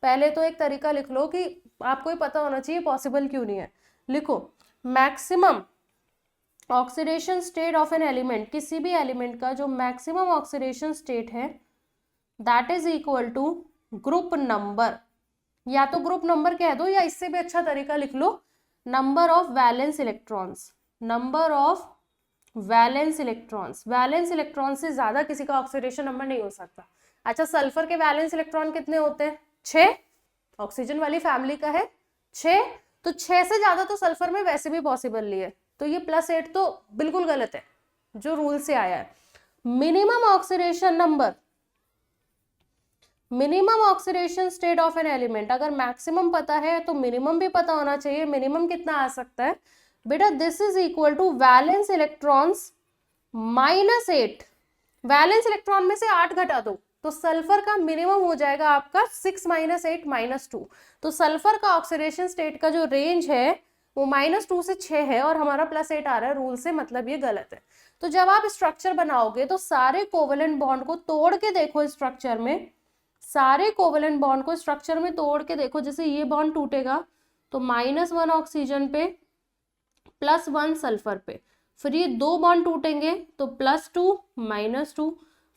पहले तो एक तरीका लिख लो कि आपको ही पता होना चाहिए पॉसिबल क्यों नहीं है। लिखो maximum oxidation state of an element, किसी भी एलिमेंट का जो मैक्सिमम ऑक्सीडेशन स्टेट है that is equal to group number, या तो ग्रुप नंबर कह दो या इससे भी अच्छा तरीका लिख लो number of valence electrons, number of valence electrons. Valence electron से ज्यादा किसी का ऑक्सीडेशन नंबर नहीं हो सकता। अच्छा सल्फर के वैलेंस इलेक्ट्रॉन कितने होते हैं? 6, ऑक्सीजन वाली फैमिली का है 6, तो 6 से ज्यादा तो सल्फर में वैसे भी पॉसिबल नहीं है, तो ये +8 तो बिल्कुल गलत है जो रूल से आया है। Minimum oxidation number, minimum oxidation state of an element, अगर मैक्सिमम पता है तो मिनिमम भी पता होना चाहिए। मिनिमम कितना आ सकता है बेटा? This is equal to valence electrons -8, valence electron में से 8 घटा दो तो सल्फर का मिनिमम हो जाएगा आपका 6 - 8 -2। तो सल्फर का ऑक्सीडेशन स्टेट का जो रेंज है वो -2 से 6 है और हमारा +8 आ रहा है रूल से, मतलब ये गलत है। तो जब आप स्ट्रक्चर बनाओगे तो सारे कोवेलेंट बॉन्ड को तोड़ के देखो स्ट्रक्चर में, सारे कोवेलेंट बॉन्ड को स्ट्रक्चर में तोड़ के देखो। जैसे ये बॉन्ड टूटेगा तो -1 ऑक्सीजन पे +1 सल्फर पे, फिर ये 2 बॉन्ड टूटेंगे तो +2 -2,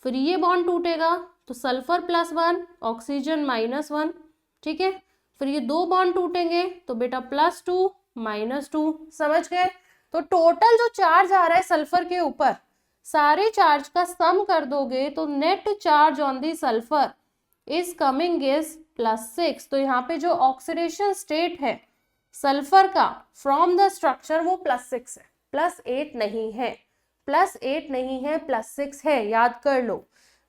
फिर ये बॉन्ड टूटेगा तो सल्फर +1 ऑक्सीजन -1, ठीक है। फिर ये 2 बॉन्ड टूटेंगे तो बेटा +2 -2, समझ गए? तो टोटल जो चार्ज आ रहा है सल्फर के ऊपर, सारे चार्ज का सम कर दोगे तो net charge on the sulphur is coming is +6। तो यहाँ पे जो ऑक्सीडेशन स्टेट है सल्फर का फ्रॉम द स्ट्रक्चर वो +6 है, +8 नहीं है, +8 नहीं है, +6 है, याद कर लो।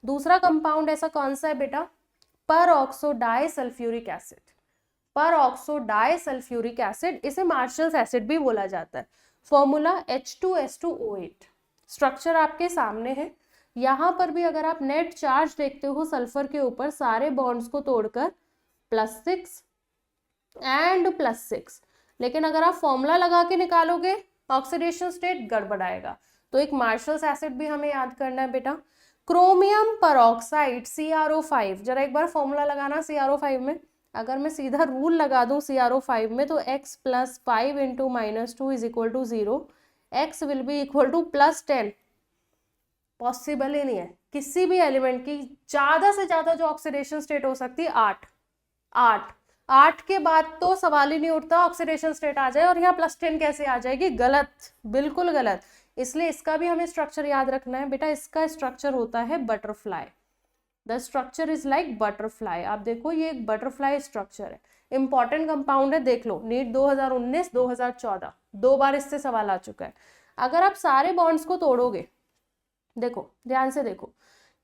दूसरा कंपाउंड ऐसा कौन सा है बेटा? Peroxo disulphuric acid. Peroxo disulphuric acid, इसे मार्शल्स एसिड भी बोला जाता है। Formula H2S2O8। स्ट्रक्चर आपके सामने है। यहां पर भी अगर आप नेट चार्ज देखते हो सल्फर के ऊपर सारे बॉन्ड्स को तोड़कर +6 एंड +6, लेकिन अगर आप फॉर्मूला लगा के निकालोगे ऑक्सीडेशन स्टेट गड़बड़ाएगा। तो एक मार्शल्स एसिड भी हमें याद करना है बेटा। क्रोमियम परऑक्साइड CrO5, जरा एक बार फॉर्मूला लगाना CrO5 में। अगर मैं सीधा रूल लगा दूं CrO5 में तो x + 5 × -2 = 0, x will be equal to +10। Possible ही नहीं है किसी भी एलिमेंट की ज्यादा से ज्यादा जो ऑक्सीडेशन स्टेट हो सकती है 8 के बाद तो सवाल ही नहीं उठता ऑक्सीडेशन स्टेट आ जाए और यहाँ +10 कैसे आ जाएगी? गलत, बिल्कुल गलत। इसलिए इसका भी हमें स्ट्रक्चर याद रखना है बेटा। इसका स्ट्रक्चर होता है butterfly. The structure is like butterfly. आप देखो ये एक बटरफ्लाई स्ट्रक्चर है, इंपॉर्टेंट कंपाउंड है, देख लो। नीट 2019 2014 2 बार इससे सवाल आ चुका है। अगर आप सारे बॉन्ड्स को तोड़ोगे, देखो ध्यान से देखो,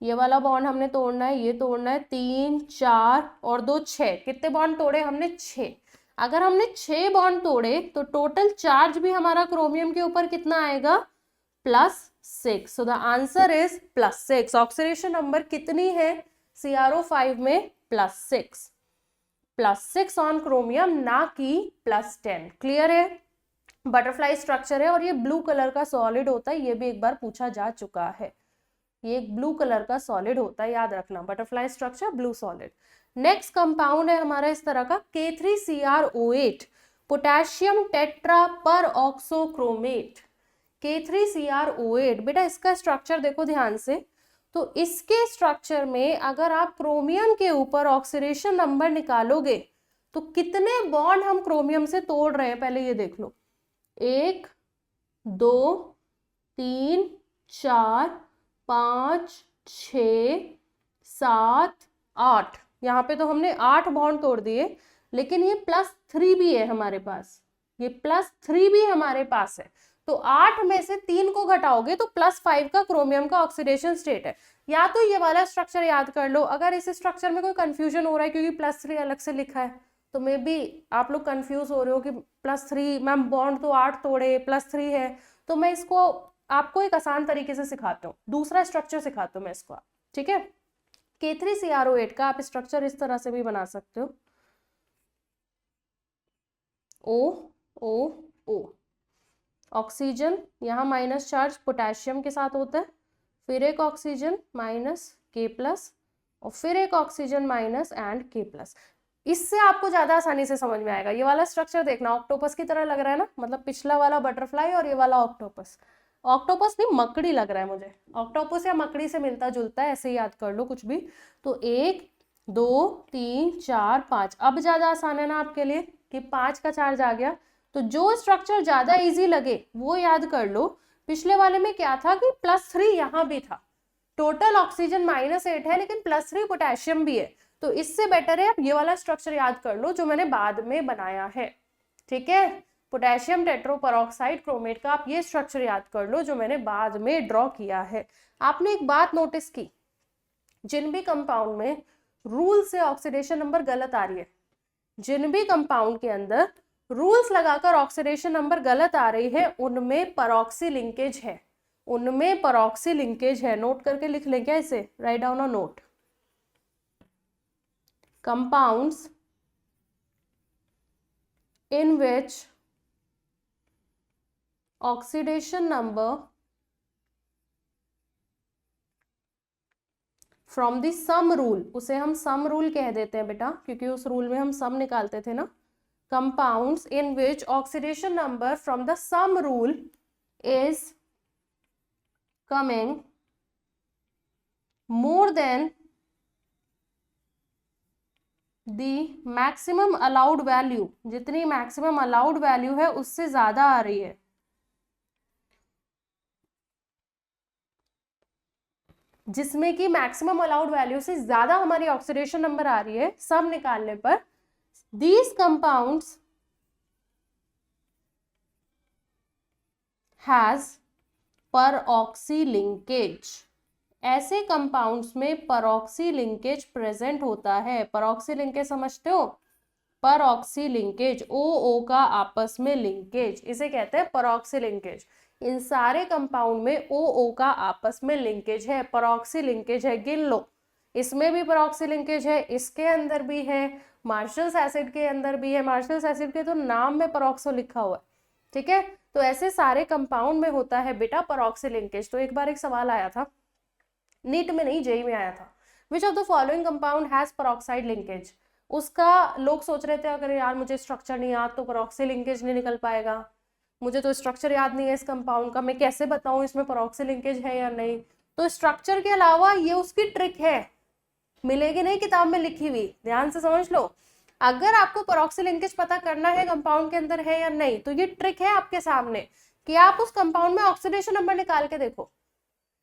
ये वाला बॉन्ड हमने तोड़ना है, ये तोड़ना है, 3 4 और 2 6, कितने बॉन्ड तोड़े हमने? 6। अगर हमने 6 बॉन्ड तोड़े तो टोटल चार्ज भी हमारा क्रोमियम के ऊपर कितना आएगा? +6। So the answer is +6। Oxidation number कितनी है CrO5 में? +6 ऑन क्रोमियम, ना कि +10। क्लियर है? बटरफ्लाई स्ट्रक्चर है और ये ब्लू कलर का सॉलिड होता है, ये भी एक बार पूछा जा चुका है। ये एक ब्लू कलर का सॉलिड होता है, याद रखना, butterfly structure blue solid. Next compound है हमारा इस तरह का K3CrO8 पोटेशियम टेट्रा पर ऑक्सोक्रोमेट। K3CrO8 बेटा इसका स्ट्रक्चर देखो ध्यान से, तो इसके स्ट्रक्चर में अगर आप क्रोमियम के ऊपर ऑक्सीडेशन नंबर निकालोगे तो कितने बॉन्ड हम क्रोमियम से तोड़ रहे हैं पहले ये देख लो। 1 2 3 4 5 6 7 8, यहाँ पे तो हमने 8 बॉन्ड तोड़ दिए, लेकिन ये +3 भी है हमारे पास, ये +3 भी हमारे पास है। तो 8 में से 3 को घटाओगे तो +5 का क्रोमियम का ऑक्सीडेशन स्टेट है। या तो ये वाला स्ट्रक्चर याद कर लो, अगर इस स्ट्रक्चर में कोई कंफ्यूजन हो रहा है क्योंकि +3 अलग से लिखा है तो मे बी आप लोग कंफ्यूज हो रहे हो कि +3 मैम बॉन्ड तो 8 तोड़े +3 है, तो मैं इसको आपको एक आसान तरीके से सिखाता हूँ, दूसरा स्ट्रक्चर सिखाता हूँ मैं इसको, ठीक है। K3CrO8 का आप स्ट्रक्चर इस तरह से भी बना सकते हो, O ऑक्सीजन, यहाँ माइनस चार्ज पोटेशियम के साथ होता है, फिर एक ऑक्सीजन -K+ और फिर एक ऑक्सीजन माइनस एंड K+। इससे आपको ज्यादा आसानी से समझ में आएगा। ये वाला स्ट्रक्चर देखना ऑक्टोपस की तरह लग रहा है ना, मतलब पिछला वाला बटरफ्लाई और ये वाला ऑक्टोपस, ऑक्टोपस नहीं मकड़ी लग रहा है मुझे, ऑक्टोपस या मकड़ी से मिलता जुलता है, ऐसे याद कर लो कुछ भी। तो 1 2 3 4 5, अब ज्यादा आसान है ना आपके लिए कि 5 का चार्ज आ गया, तो जो स्ट्रक्चर ज्यादा इजी लगे वो याद कर लो। पिछले वाले में क्या था कि +3 यहाँ भी था, टोटल ऑक्सीजन -8 है लेकिन +3 पोटेशियम भी है, तो इससे बेटर है आप ये वाला स्ट्रक्चर याद कर लो जो मैंने बाद में बनाया है, ठीक है। पोटेशियम टेट्रोपरऑक्साइड क्रोमेट का आप ये स्ट्रक्चर याद कर लो जो मैंने बाद में ड्रॉ किया है। आपने एक बात नोटिस की, जिन भी कंपाउंड में रूल से ऑक्सीडेशन नंबर गलत आ रही है, जिन भी कंपाउंड के अंदर रूल्स लगाकर ऑक्सीडेशन नंबर गलत आ रही है उनमें परऑक्सी लिंकेज है, उनमें परऑक्सी लिंकेज है। नोट करके लिख लें क्या इसे, write down a note. Compounds in which oxidation number from the sum rule, उसे हम sum rule कह देते हैं बेटा क्योंकि उस रूल में हम sum निकालते थे ना। compounds in which oxidation number from the sum rule is coming more than the maximum allowed value, जितनी मैक्सिमम अलाउड वैल्यू है उससे ज्यादा आ रही है, जिसमें कि मैक्सिमम अलाउड वैल्यू से ज्यादा हमारी ऑक्सीडेशन नंबर आ रही है सब निकालने पर, दीज कंपाउंड्स हैज परऑक्सी लिंकेज, ऐसे कंपाउंड्स में परऑक्सी लिंकेज प्रेजेंट होता है। परऑक्सी लिंकेज समझते हो, परऑक्सी लिंकेज, ओ का आपस में लिंकेज, इसे कहते हैं परऑक्सी लिंकेज। इन सारे कंपाउंड में ओ का आपस में लिंकेज है, परऑक्सी लिंकेज है, गिन लो। इसमें भी परऑक्सी लिंकेज है, इसके अंदर भी है, मार्शल्स एसिड के अंदर भी है, मार्शल्स एसिड के तो नाम में परऑक्सो लिखा हुआ है, ठीक है। तो ऐसे सारे कंपाउंड में होता है बेटा परऑक्सी लिंकेज। तो एक बार एक सवाल आया था, नीट में नहीं जेई में आया था, which of the following compound has peroxide linkage. उसका लोग सोच रहे थे अगर यार मुझे स्ट्रक्चर नहीं याद तो परऑक्सी लिंकेज नहीं निकल पाएगा, मुझे तो स्ट्रक्चर याद नहीं है इस कंपाउंड का, मैं कैसे बताऊं इसमें परऑक्सी लिंकेज है या नहीं। तो स्ट्रक्चर के अलावा ये उसकी ट्रिक है, मिलेगी नहीं किताब में लिखी हुई, ध्यान से समझ लो। अगर आपको परऑक्सी लिंकेज पता करना है कंपाउंड के अंदर है या नहीं तो ये ट्रिक है आपके सामने कि आप उस कंपाउंड में ऑक्सीडेशन नंबर निकाल के देखो,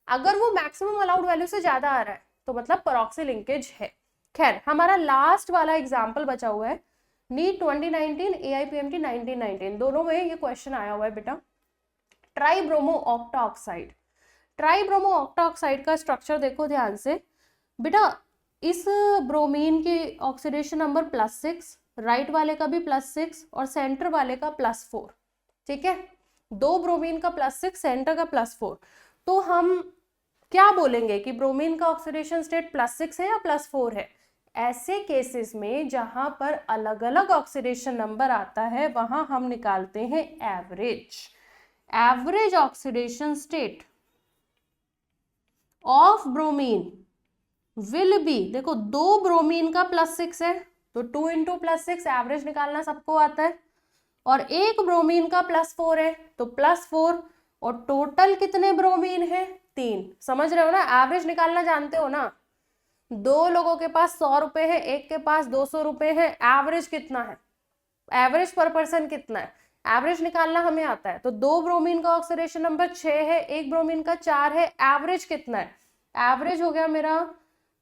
अगर वो मैक्सिमम अलाउड वैल्यू से ज्यादा आ रहा है तो मतलब परऑक्सी लिंकेज है। खैर हमारा लास्ट वाला एग्जाम्पल बचा हुआ है, नीट 2019 AIPMT 1919 दोनों में ये क्वेश्चन आया हुआ है बेटा। Tribromo octa oxide, tribromo octa oxide का स्ट्रक्चर देखो ध्यान से बेटा, इस ब्रोमीन की ऑक्सीडेशन नंबर +6, राइट वाले का भी +6 और सेंटर वाले का +4, ठीक है। दो ब्रोमीन का +6 सेंटर का +4, तो हम क्या बोलेंगे कि ब्रोमीन का ऑक्सीडेशन स्टेट +6 है या +4 है। ऐसे केसेस में जहां पर अलग अलग ऑक्सीडेशन नंबर आता है वहां हम निकालते हैं average oxidation state of bromine will be, देखो 2 ब्रोमीन का +6 है तो 2 इंटू +6 एवरेज निकालना सबको आता है, और 1 ब्रोमीन का +4 है तो +4, और टोटल कितने ब्रोमीन है 3। समझ रहे हो ना, एवरेज निकालना जानते हो ना। 2 लोगों के पास 100 रुपए है, एक के पास 200 रुपए है, एवरेज कितना है, एवरेज पर पर्सन कितना है, एवरेज निकालना हमें आता है। तो 2 ब्रोमीन का ऑक्सीडेशन नंबर 6 है, 1 ब्रोमीन का 4 है, एवरेज कितना है, एवरेज हो गया मेरा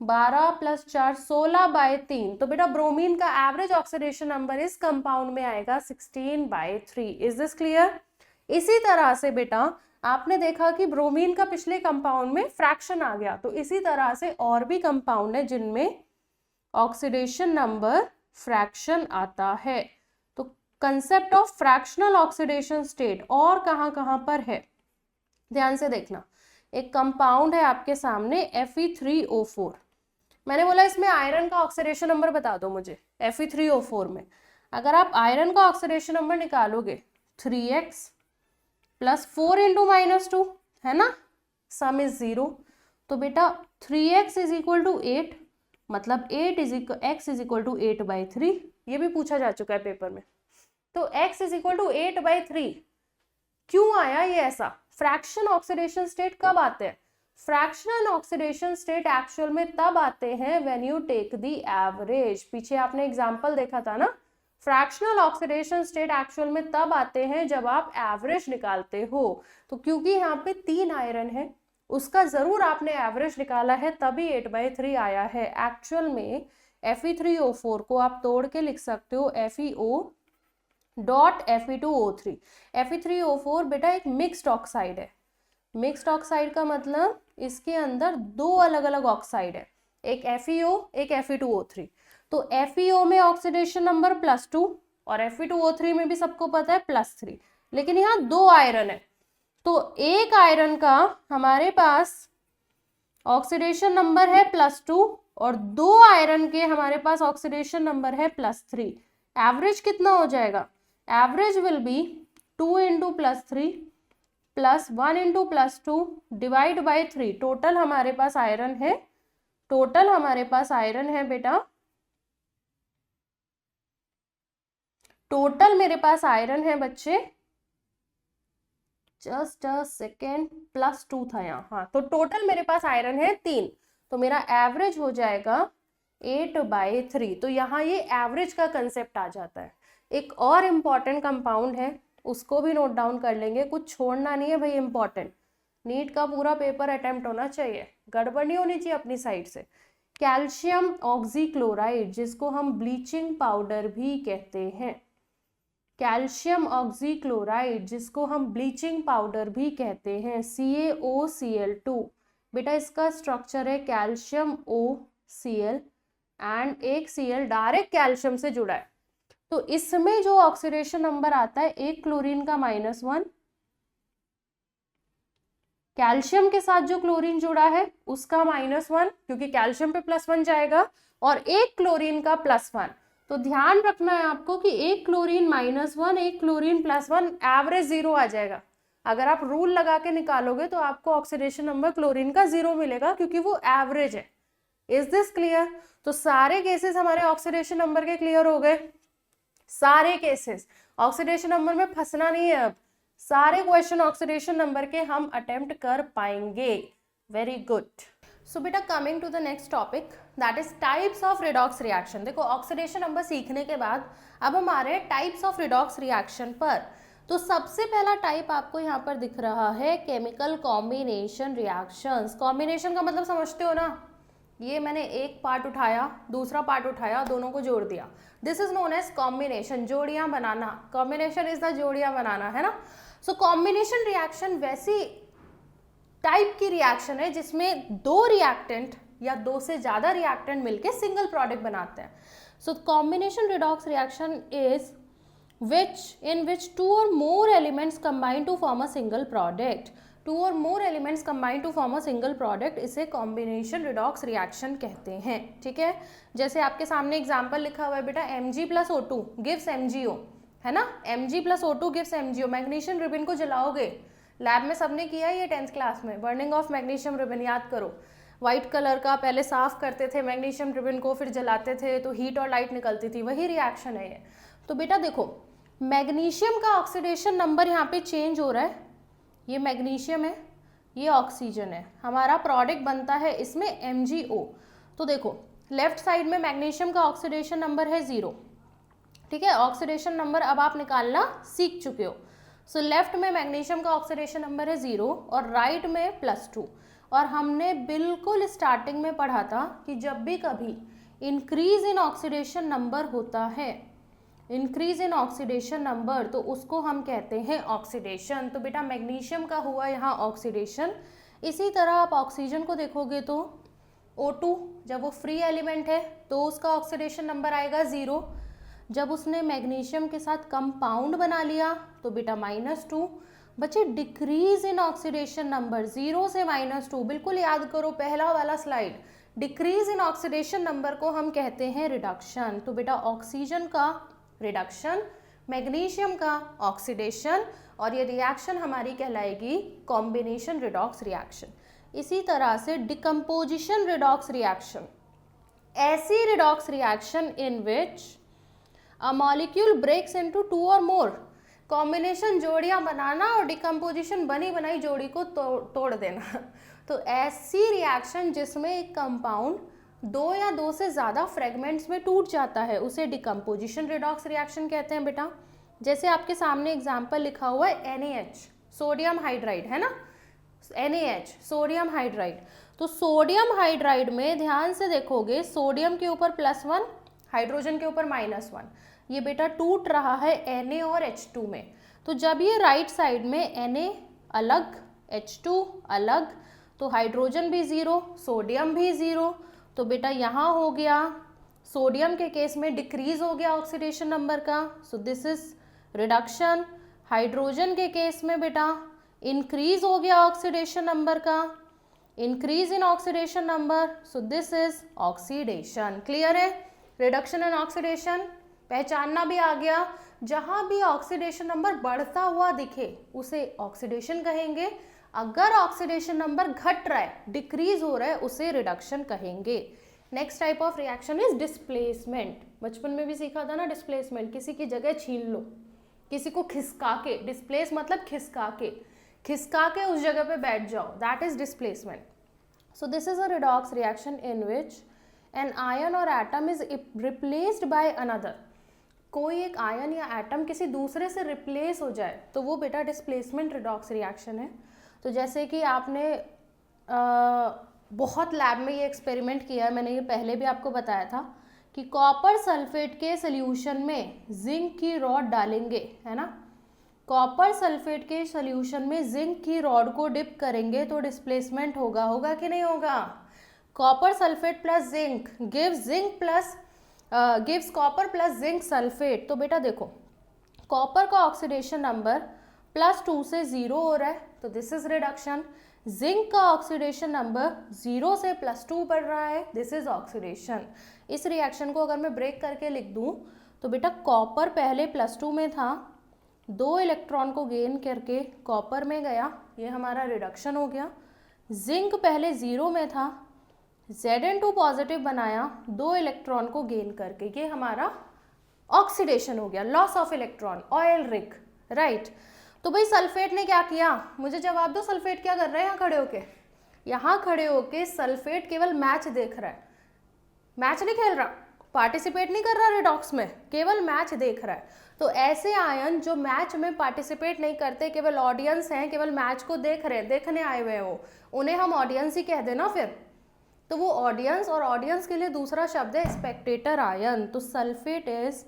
12 + 4 16/3। तो बेटा ब्रोमीन का एवरेज ऑक्सीडेशन नंबर इस कंपाउंड में आएगा 16/3। Is this clear? इसी तरह से बेटा आपने देखा कि ब्रोमीन का पिछले कंपाउंड में फ्रैक्शन आ गया, तो इसी तरह से और भी कंपाउंड है जिनमें ऑक्सीडेशन नंबर फ्रैक्शन आता है। तो concept of fractional oxidation state और कहां पर है, ध्यान से देखना। एक कंपाउंड है आपके सामने Fe3O4, मैंने बोला इसमें आयरन का ऑक्सीडेशन नंबर बता दो मुझे। Fe3O4 में अगर आप आयरन का ऑक्सीडेशन नंबर निकालोगे 3x + 4 × -2 है ना, सम इज 0, तो बेटा 3x = 8, मतलब x = 8/3। ये भी पूछा जा चुका है पेपर में। तो x = 8/3 क्यों आया ये ऐसा? फ्रैक्शन ऑक्सीडेशन स्टेट कब आते हैं? फ्रैक्शनल ऑक्सीडेशन स्टेट एक्चुअल में तब आते हैं when you take the average. पीछे आपने एग्जांपल देखा था ना, फ्रैक्शनल ऑक्सीडेशन स्टेट एक्चुअल में तब आते हैं जब आप एवरेज निकालते हो। तो क्योंकि यहाँ पे 3 आयरन है, उसका जरूर आपने एवरेज निकाला है, तभी 8/3 आया है। एक्चुअल में Fe3O4 को आप तोड़ के लिख सकते हो FeO.Fe2O3। Fe3O4 बेटा एक मिक्स्ड ऑक्साइड है। मिक्स्ड ऑक्साइड का मतलब इसके अंदर 2 अलग अलग ऑक्साइड है, एक FeO एक Fe2O3। तो FeO में ऑक्सीडेशन नंबर +2 और Fe2O3 में भी सबको पता है +3, लेकिन यहाँ 2 आयरन है, तो एक आयरन का हमारे पास ऑक्सीडेशन नंबर है +2 और 2 आयरन के हमारे पास ऑक्सीडेशन नंबर है +3। एवरेज कितना हो जाएगा? Average will be 2 × +3 + 1 × +2 / 3। टोटल हमारे पास आयरन है, टोटल हमारे पास आयरन है बेटा, टोटल मेरे पास आयरन है बच्चे, जस्ट अ सेकेंड, +2 था यहाँ, हाँ, तो टोटल मेरे पास आयरन है 3, तो मेरा एवरेज हो जाएगा 8/3। तो यहाँ ये एवरेज का कंसेप्ट आ जाता है। एक और इम्पॉर्टेंट कंपाउंड है, उसको भी नोट डाउन कर लेंगे, कुछ छोड़ना नहीं है भाई, इंपॉर्टेंट। नीट का पूरा पेपर अटेम्प्ट होना चाहिए, गड़बड़ नहीं होनी चाहिए अपनी साइड से। कैल्शियम ऑक्सीक्लोराइड, जिसको हम ब्लीचिंग पाउडर भी कहते हैं, कैल्शियम ऑक्सीक्लोराइड जिसको हम ब्लीचिंग पाउडर भी कहते हैं, CaOCl2। बेटा इसका स्ट्रक्चर है कैल्शियम OCl एंड एक Cl डायरेक्ट कैल्शियम से जुड़ा है। तो इसमें जो ऑक्सीडेशन नंबर आता है, एक क्लोरीन का -1, कैल्शियम के साथ जो क्लोरीन जुड़ा है उसका -1, क्योंकि कैल्शियम पे +1 जाएगा, और एक क्लोरीन का +1। तो ध्यान रखना है आपको कि एक क्लोरीन -1 एक क्लोरीन +1, एवरेज 0 आ जाएगा। अगर आप रूल लगा के निकालोगे तो आपको ऑक्सीडेशन नंबर क्लोरीन का 0 मिलेगा, क्योंकि वो एवरेज है। Is this clear? तो सारे केसेस हमारे ऑक्सीडेशन नंबर के क्लियर हो गए, सारे केसेस। ऑक्सीडेशन नंबर में फंसना नहीं है, अब सारे क्वेश्चन ऑक्सीडेशन नंबर के हम अटेम्प्ट कर पाएंगे। Very good. सो बेटा coming to the next topic, that is types of redox reaction. देखो ऑक्सीडेशन नंबर सीखने के बाद अब हमारे टाइप्स ऑफ रिडॉक्स रिएक्शन पर। तो सबसे पहला टाइप आपको यहाँ पर दिख रहा है केमिकल कॉम्बिनेशन रिएक्शंस। कॉम्बिनेशन का मतलब समझते हो ना, ये मैंने एक पार्ट उठाया, दूसरा पार्ट उठाया, दोनों को जोड़ दिया, this is known as combination, जोड़ियां बनाना। कॉम्बिनेशन इज द जोड़ियां बनाना, है ना। सो कॉम्बिनेशन रिएक्शन वैसी टाइप की रिएक्शन है जिसमें 2 रिएक्टेंट या 2 से ज्यादा रिएक्टेंट मिलके सिंगल प्रोडक्ट बनाते हैं। So combination redox reaction is in which 2 or more elements combine to form a single product. Two or more elements combine to form a single product, इसे combination redox reaction कहते हैं। ठीक है, जैसे आपके सामने एग्जाम्पल लिखा हुआ है बेटा, Mg+O2 गिव्स MgO, है ना, Mg+O2 gives MgO। Magnesium ribbon को जलाओगे, लैब में सबने किया है ये 10th क्लास में, बर्निंग ऑफ मैग्नीशियम रिबन, याद करो। व्हाइट कलर का पहले साफ करते थे मैग्नीशियम रिबन को, फिर जलाते थे तो हीट और लाइट निकलती थी, वही रिएक्शन है ये। तो बेटा देखो, मैग्नीशियम का ऑक्सीडेशन नंबर यहाँ पे चेंज हो रहा है, ये मैग्नीशियम है, ये ऑक्सीजन है, हमारा प्रोडक्ट बनता है इसमें MgO। तो देखो लेफ्ट साइड में मैग्नीशियम का ऑक्सीडेशन नंबर है 0, ठीक है, ऑक्सीडेशन नंबर अब आप निकालना सीख चुके हो। सो लेफ्ट में मैग्नीशियम का ऑक्सीडेशन नंबर है 0 और राइट में +2। और हमने बिल्कुल स्टार्टिंग में पढ़ा था कि जब भी कभी इंक्रीज इन ऑक्सीडेशन नंबर होता है, इंक्रीज इन ऑक्सीडेशन नंबर, तो उसको हम कहते हैं ऑक्सीडेशन। तो बेटा मैग्नीशियम का हुआ यहाँ ऑक्सीडेशन। इसी तरह आप ऑक्सीजन को देखोगे तो O2 जब वो फ्री एलिमेंट है तो उसका ऑक्सीडेशन नंबर आएगा 0। जब उसने मैग्नीशियम के साथ कंपाउंड बना लिया तो बेटा -2। बच्चे डिक्रीज इन ऑक्सीडेशन नंबर 0 से -2, बिल्कुल याद करो पहला वाला slide, decrease in oxidation number को हम कहते हैं रिडक्शन। तो बेटा ऑक्सीजन का रिडक्शन, मैग्नीशियम का ऑक्सीडेशन, और ये रिएक्शन हमारी कहलाएगी कॉम्बिनेशन रिडॉक्स रिएक्शन। इसी तरह से डिकम्पोजिशन रिडॉक्स रिएक्शन, ऐसी redox reaction in which a molecule breaks into 2 और मोर, कॉम्बिनेशन जोड़ियां बनाना और डिकम्पोजिशन बनी बनाई जोड़ी को तोड़ देना। तो ऐसी रिएक्शन जिसमें एक कंपाउंड 2 या 2 से ज़्यादा फ्रेगमेंट्स में टूट जाता है, उसे डिकम्पोजिशन रिडॉक्स रिएक्शन कहते हैं बेटा। जैसे आपके सामने एग्जाम्पल लिखा हुआ है NaH, सोडियम हाइड्राइड, है ना, NaH सोडियम हाइड्राइड। तो सोडियम हाइड्राइड में ध्यान से देखोगे, सोडियम के ऊपर +1, हाइड्रोजन के ऊपर -1, ये बेटा टूट रहा है Na और H2 में। तो जब ये राइट साइड में Na अलग, H2 अलग, तो हाइड्रोजन भी 0, सोडियम भी 0। तो बेटा यहाँ हो गया, सोडियम के केस में डिक्रीज हो गया ऑक्सीडेशन नंबर का, सो दिस इज रिडक्शन। हाइड्रोजन के केस में बेटा इंक्रीज हो गया ऑक्सीडेशन नंबर का, increase in oxidation number, so this is oxidation. Clear है, रिडक्शन एंड ऑक्सीडेशन पहचानना भी आ गया। जहाँ भी ऑक्सीडेशन नंबर बढ़ता हुआ दिखे उसे ऑक्सीडेशन कहेंगे, अगर ऑक्सीडेशन नंबर घट रहा है, डिक्रीज हो रहा है, उसे रिडक्शन कहेंगे। Next type of reaction is displacement. बचपन में भी सीखा था ना डिस्प्लेसमेंट, किसी की जगह छीन लो, किसी को खिसका के, डिस्प्लेस मतलब खिसका के उस जगह पे बैठ जाओ, that is displacement. So this is a redox reaction in which an ion or atom is replaced by another. कोई एक आयन या एटम किसी दूसरे से रिप्लेस हो जाए तो वो बेटा डिस्प्लेसमेंट रिडॉक्स रिएक्शन है। तो जैसे कि आपने बहुत लैब में ये एक्सपेरिमेंट किया है, मैंने ये पहले भी आपको बताया था कि कॉपर सल्फेट के सोल्यूशन में जिंक की रॉड डालेंगे, है ना, कॉपर सल्फेट के सोल्यूशन में जिंक की रॉड को डिप करेंगे तो डिस्प्लेसमेंट होगा कि नहीं होगा? Copper sulphate plus zinc gives copper plus zinc sulphate. तो बेटा देखो, कॉपर का ऑक्सीडेशन नंबर +2 से 0 हो रहा है, तो दिस इज रिडक्शन। जिंक का ऑक्सीडेशन नंबर 0 से +2 बढ़ रहा है, दिस इज ऑक्सीडेशन। इस रिएक्शन को अगर मैं ब्रेक करके लिख दूं तो बेटा कॉपर पहले +2 में था, 2 इलेक्ट्रॉन को गेन करके कॉपर में गया, ये हमारा रिडक्शन हो गया। जिंक पहले 0 में था, Zn2 पॉजिटिव बनाया 2 इलेक्ट्रॉन को गेन करके, ये हमारा ऑक्सीडेशन हो गया, loss of electron, oil rig, right. तो भाई सल्फेट ने क्या किया, मुझे जवाब दो, सल्फेट क्या कर रहा है? यहाँ खड़े होके सल्फेट केवल मैच देख रहा है, मैच नहीं खेल रहा, पार्टिसिपेट नहीं कर रहा रिडॉक्स में, केवल मैच देख रहा है। तो ऐसे आयन जो मैच में पार्टिसिपेट नहीं करते, केवल ऑडियंस हैं, केवल मैच को देख रहे हैं, देखने आए हुए हैं वो, उन्हें हम ऑडियंस ही कह देना फिर। तो वो ऑडियंस, और ऑडियंस के लिए दूसरा शब्द है स्पेक्टेटर आयन। तो sulphate is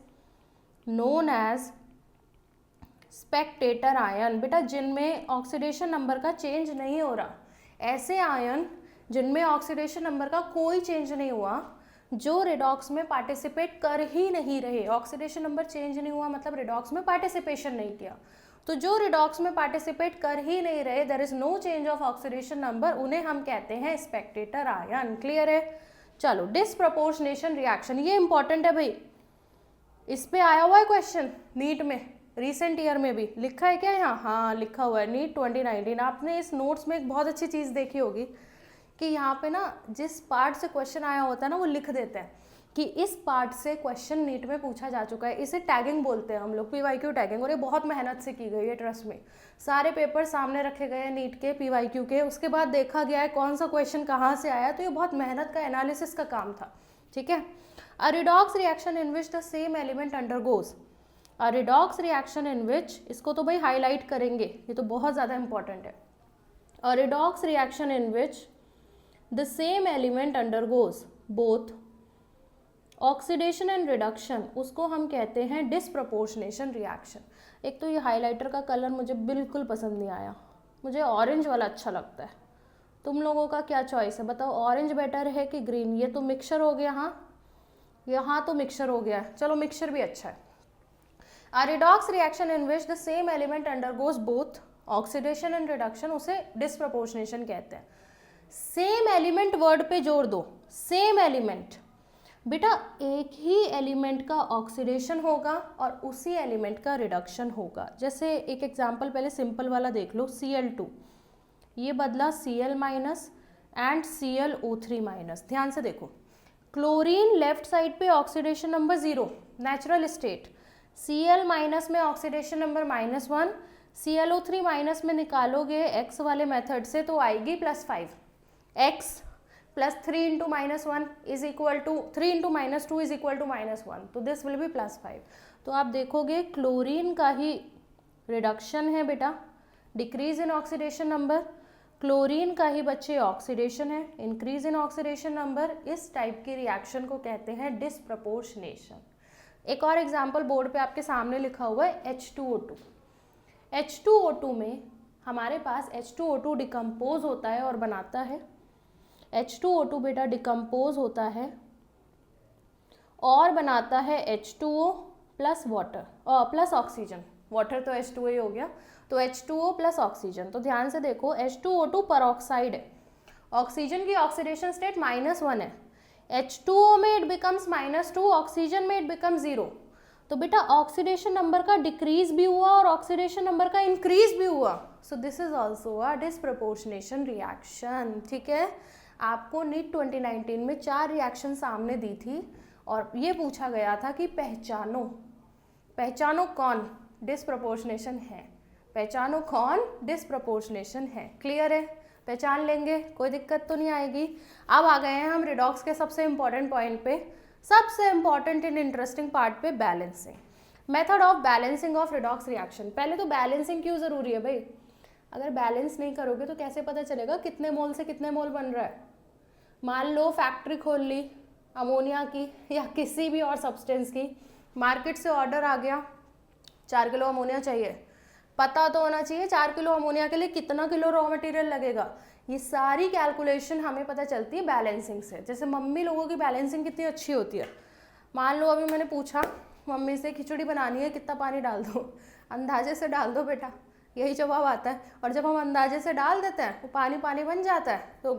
known as spectator ion. बेटा जिनमें ऑक्सीडेशन नंबर का चेंज नहीं हो रहा, ऐसे आयन जिनमें ऑक्सीडेशन नंबर का कोई चेंज नहीं हुआ, जो रिडॉक्स में पार्टिसिपेट कर ही नहीं रहे, ऑक्सीडेशन नंबर चेंज नहीं हुआ मतलब रिडॉक्स में पार्टिसिपेशन नहीं किया, तो जो रिडॉक्स में पार्टिसिपेट कर ही नहीं रहे, there is no change of oxidation number, उन्हें हम कहते हैं स्पेक्टेटर आयन। क्लियर है? चलो, डिसप्रपोर्शनेशन रिएक्शन, ये इंपॉर्टेंट है भाई, इस पे आया हुआ है क्वेश्चन नीट में, रिसेंट ईयर में भी लिखा है क्या यहाँ? हाँ लिखा हुआ है, नीट 2019। आपने इस नोट्स में एक बहुत अच्छी चीज़ देखी होगी कि यहाँ पे ना जिस पार्ट से क्वेश्चन आया होता है ना, वो लिख देते हैं कि इस पार्ट से क्वेश्चन नीट में पूछा जा चुका है। इसे टैगिंग बोलते हैं हम लोग, PYQ टैगिंग, और ये बहुत मेहनत से की गई है, ट्रस्ट में। सारे पेपर सामने रखे गए हैं नीट के, PYQ के, उसके बाद देखा गया है कौन सा क्वेश्चन कहाँ से आया, तो ये बहुत मेहनत का एनालिसिस का काम था। ठीक है? A redox reaction in which the same element undergoes, a redox reaction in which, इसको तो भाई हाईलाइट करेंगे, ये तो बहुत ज़्यादा इंपॉर्टेंट है। A redox reaction in which the same element undergoes both oxidation and reduction, उसको हम कहते हैं डिसप्रपोर्शनेशन रिएक्शन। एक तो ये हाइलाइटर का कलर मुझे बिल्कुल पसंद नहीं आया, मुझे ऑरेंज वाला अच्छा लगता है। तुम लोगों का क्या चॉइस है बताओ, ऑरेंज बेटर है कि ग्रीन? ये तो मिक्सचर हो गया, हाँ यहाँ तो मिक्सचर हो गया है, चलो मिक्सचर भी अच्छा है। A redox reaction in which the same element undergoes both oxidation and reduction, उसे डिसप्रपोर्शनेशन कहते हैं। सेम एलिमेंट वर्ड पे जोड़ दो, सेम एलिमेंट, बेटा एक ही एलिमेंट का ऑक्सीडेशन होगा और उसी एलिमेंट का रिडक्शन होगा। जैसे एक एग्जांपल पहले सिंपल वाला देख लो, Cl2, ये बदला Cl minus and ClO3 minus. ध्यान से देखो, क्लोरीन लेफ्ट साइड पे oxidation number 0, natural state, Cl minus में ऑक्सीडेशन नंबर -1, ClO3 माइनस में निकालोगे x वाले मेथड से तो आएगी +5, x plus 3 into -1 is equal to 3 into -2 is equal to -1, तो दिस विल बी +5। तो आप देखोगे क्लोरीन का ही रिडक्शन है बेटा, decrease in oxidation number, chlorine का ही बच्चे ऑक्सीडेशन है, इंक्रीज इन ऑक्सीडेशन नंबर। इस टाइप की रिएक्शन को कहते हैं डिसप्रपोर्शनेशन। एक और एग्जाम्पल बोर्ड पे आपके सामने लिखा हुआ है H2O2। H2O2 में हमारे पास H2O2 डिकम्पोज होता है और बनाता है, H2O2 बेटा डिकम्पोज होता है और बनाता है H2O plus water plus oxygen, water तो H2O ही हो गया, तो H2O प्लस ऑक्सीजन। तो ध्यान से देखो, H2O2 परऑक्साइड है, ऑक्सीजन की ऑक्सीडेशन स्टेट -1 है, H2O में इट बिकम्स -2, ऑक्सीजन में इट बिकम्स 0। तो बेटा ऑक्सीडेशन नंबर का डिक्रीज भी हुआ और ऑक्सीडेशन नंबर का इंक्रीज भी हुआ, सो this is also a disproportionation reaction. ठीक है? आपको नीट 2019 में 4 रिएक्शन सामने दी थी और ये पूछा गया था कि पहचानो, पहचानो कौन डिसप्रपोर्शनेशन है, पहचानो कौन डिसप्रपोर्शनेशन है। क्लियर है? पहचान लेंगे, कोई दिक्कत तो नहीं आएगी। अब आ गए हैं हम रिडॉक्स के सबसे इंपॉर्टेंट पॉइंट पे, सबसे इंपॉर्टेंट एंड इंटरेस्टिंग पार्ट पे, balancing. Method of balancing of redox reaction. पहले तो बैलेंसिंग क्यों ज़रूरी है भाई? अगर बैलेंस नहीं करोगे तो कैसे पता चलेगा कितने मोल से कितने मोल बन रहा है? मान लो फैक्ट्री खोल ली अमोनिया की या किसी भी और सब्सटेंस की, मार्केट से ऑर्डर आ गया 4 किलो अमोनिया चाहिए, पता तो होना चाहिए 4 किलो अमोनिया के लिए कितना किलो रॉ मटेरियल लगेगा। ये सारी कैलकुलेशन हमें पता चलती है बैलेंसिंग से। जैसे मम्मी लोगों की बैलेंसिंग कितनी अच्छी होती है, मान लो अभी मैंने पूछा मम्मी से खिचड़ी बनानी है, कितना पानी डाल दो? अंदाजे से डाल दो बेटा, यही जवाब आता है। और जब हम अंदाजे से डाल देते हैं वो पानी पानी बन जाता है, तो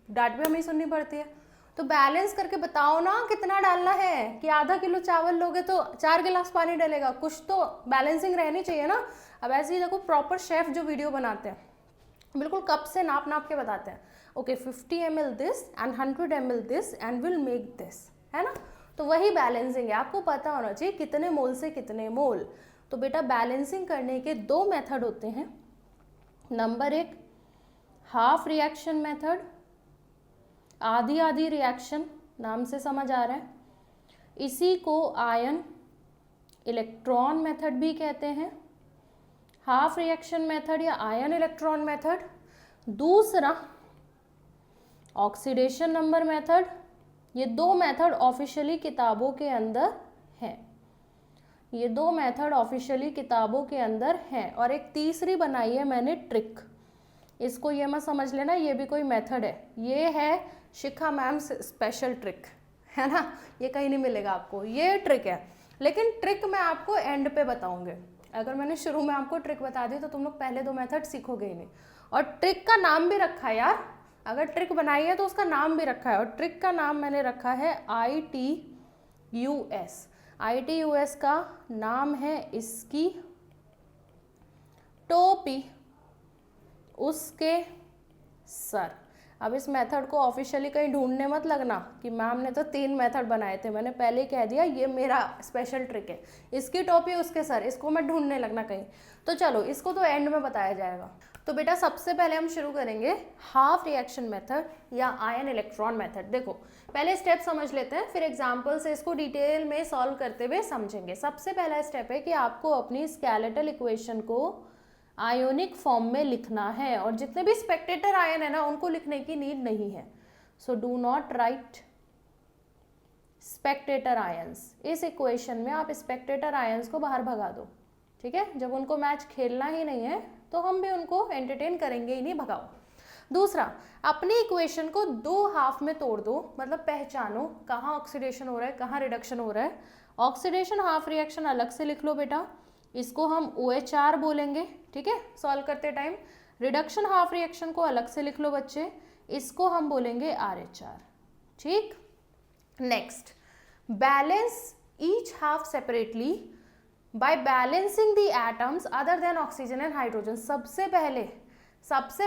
डांट भी हमें सुननी पड़ती है। तो बैलेंस करके बताओ ना कितना डालना है, कि आधा किलो चावल लोगे तो 4 गिलास पानी डलेगा, कुछ तो बैलेंसिंग रहनी चाहिए ना। अब ऐसे ही देखो प्रॉपर शेफ जो वीडियो बनाते हैं बिल्कुल कप से नाप नाप के बताते हैं, okay 50 ml this and 100 ml this and will make this, है ना। तो वही बैलेंसिंग है, आपको पता होना चाहिए कितने मोल से कितने मोल। तो बेटा बैलेंसिंग करने के 2 मेथड होते हैं। नंबर 1 हाफ रिएक्शन मेथड, आधी आधी रिएक्शन, नाम से समझ आ रहा है। इसी को आयन इलेक्ट्रॉन मेथड भी कहते हैं, हाफ रिएक्शन मेथड या आयन इलेक्ट्रॉन मेथड। दूसरा ऑक्सीडेशन नंबर मेथड। ये 2 मेथड ऑफिशियली किताबों के अंदर हैं, ये 2 मेथड ऑफिशियली किताबों के अंदर हैं। और एक तीसरी बनाई है मैंने ट्रिक, इसको ये मत समझ लेना ये भी कोई मेथड है, ये है शिखा मैम स्पेशल ट्रिक, है ना, ये कहीं नहीं मिलेगा आपको, ये ट्रिक है। लेकिन ट्रिक मैं आपको एंड पे बताऊंगे, अगर मैंने शुरू में आपको ट्रिक बता दी तो तुम लोग पहले 2 मेथड सीखोगे ही नहीं। और ट्रिक का नाम भी रखा है यार, अगर ट्रिक बनाई है तो उसका नाम भी रखा है, और ट्रिक का नाम मैंने रखा है ITUS। ITUS का नाम है इसकी टोपी, उसके सर। अब इस मेथड को ऑफिशियली कहीं ढूंढने मत लगना कि मैम ने तो 3 मेथड बनाए थे, मैंने पहले ही कह दिया ये मेरा स्पेशल ट्रिक है, इसकी टोपी उसके सर, इसको मत ढूंढने लगना कहीं। तो चलो इसको तो एंड में बताया जाएगा। तो बेटा सबसे पहले हम शुरू करेंगे हाफ रिएक्शन मेथड या आयन इलेक्ट्रॉन मेथड। देखो पहले स्टेप समझ लेते हैं, फिर एग्जाम्पल से इसको डिटेल में सॉल्व करते हुए समझेंगे। सबसे पहला स्टेप है कि आपको अपनी स्केलेटल इक्वेशन को आयोनिक फॉर्म में लिखना है, और जितने भी स्पेक्टेटर आयन है ना उनको लिखने की नीड नहीं है। So do not right Spectator ions. इस इक्वेशन में आप स्पेक्टेटर आयंस को बाहर भगा दो, ठीक है। जब उनको मैच खेलना ही नहीं है तो हम भी उनको एंटरटेन करेंगे ही नहीं, भगाओ। दूसरा, अपनी इक्वेशन को 2 हाफ में तोड़ दो, मतलब पहचानो कहाँ ऑक्सीडेशन हो रहा है कहाँ रिडक्शन हो रहा है। ऑक्सीडेशन हाफ रिएक्शन अलग से लिख लो बेटा, इसको हम OHR बोलेंगे, ठीक है, सॉल्व करते टाइम। रिडक्शन हाफ रिएक्शन को अलग से लिख लो बच्चे, इसको हम बोलेंगे RHR, ठीक। Next, balance each half separately by balancing the atoms other than oxygen and hydrogen. सबसे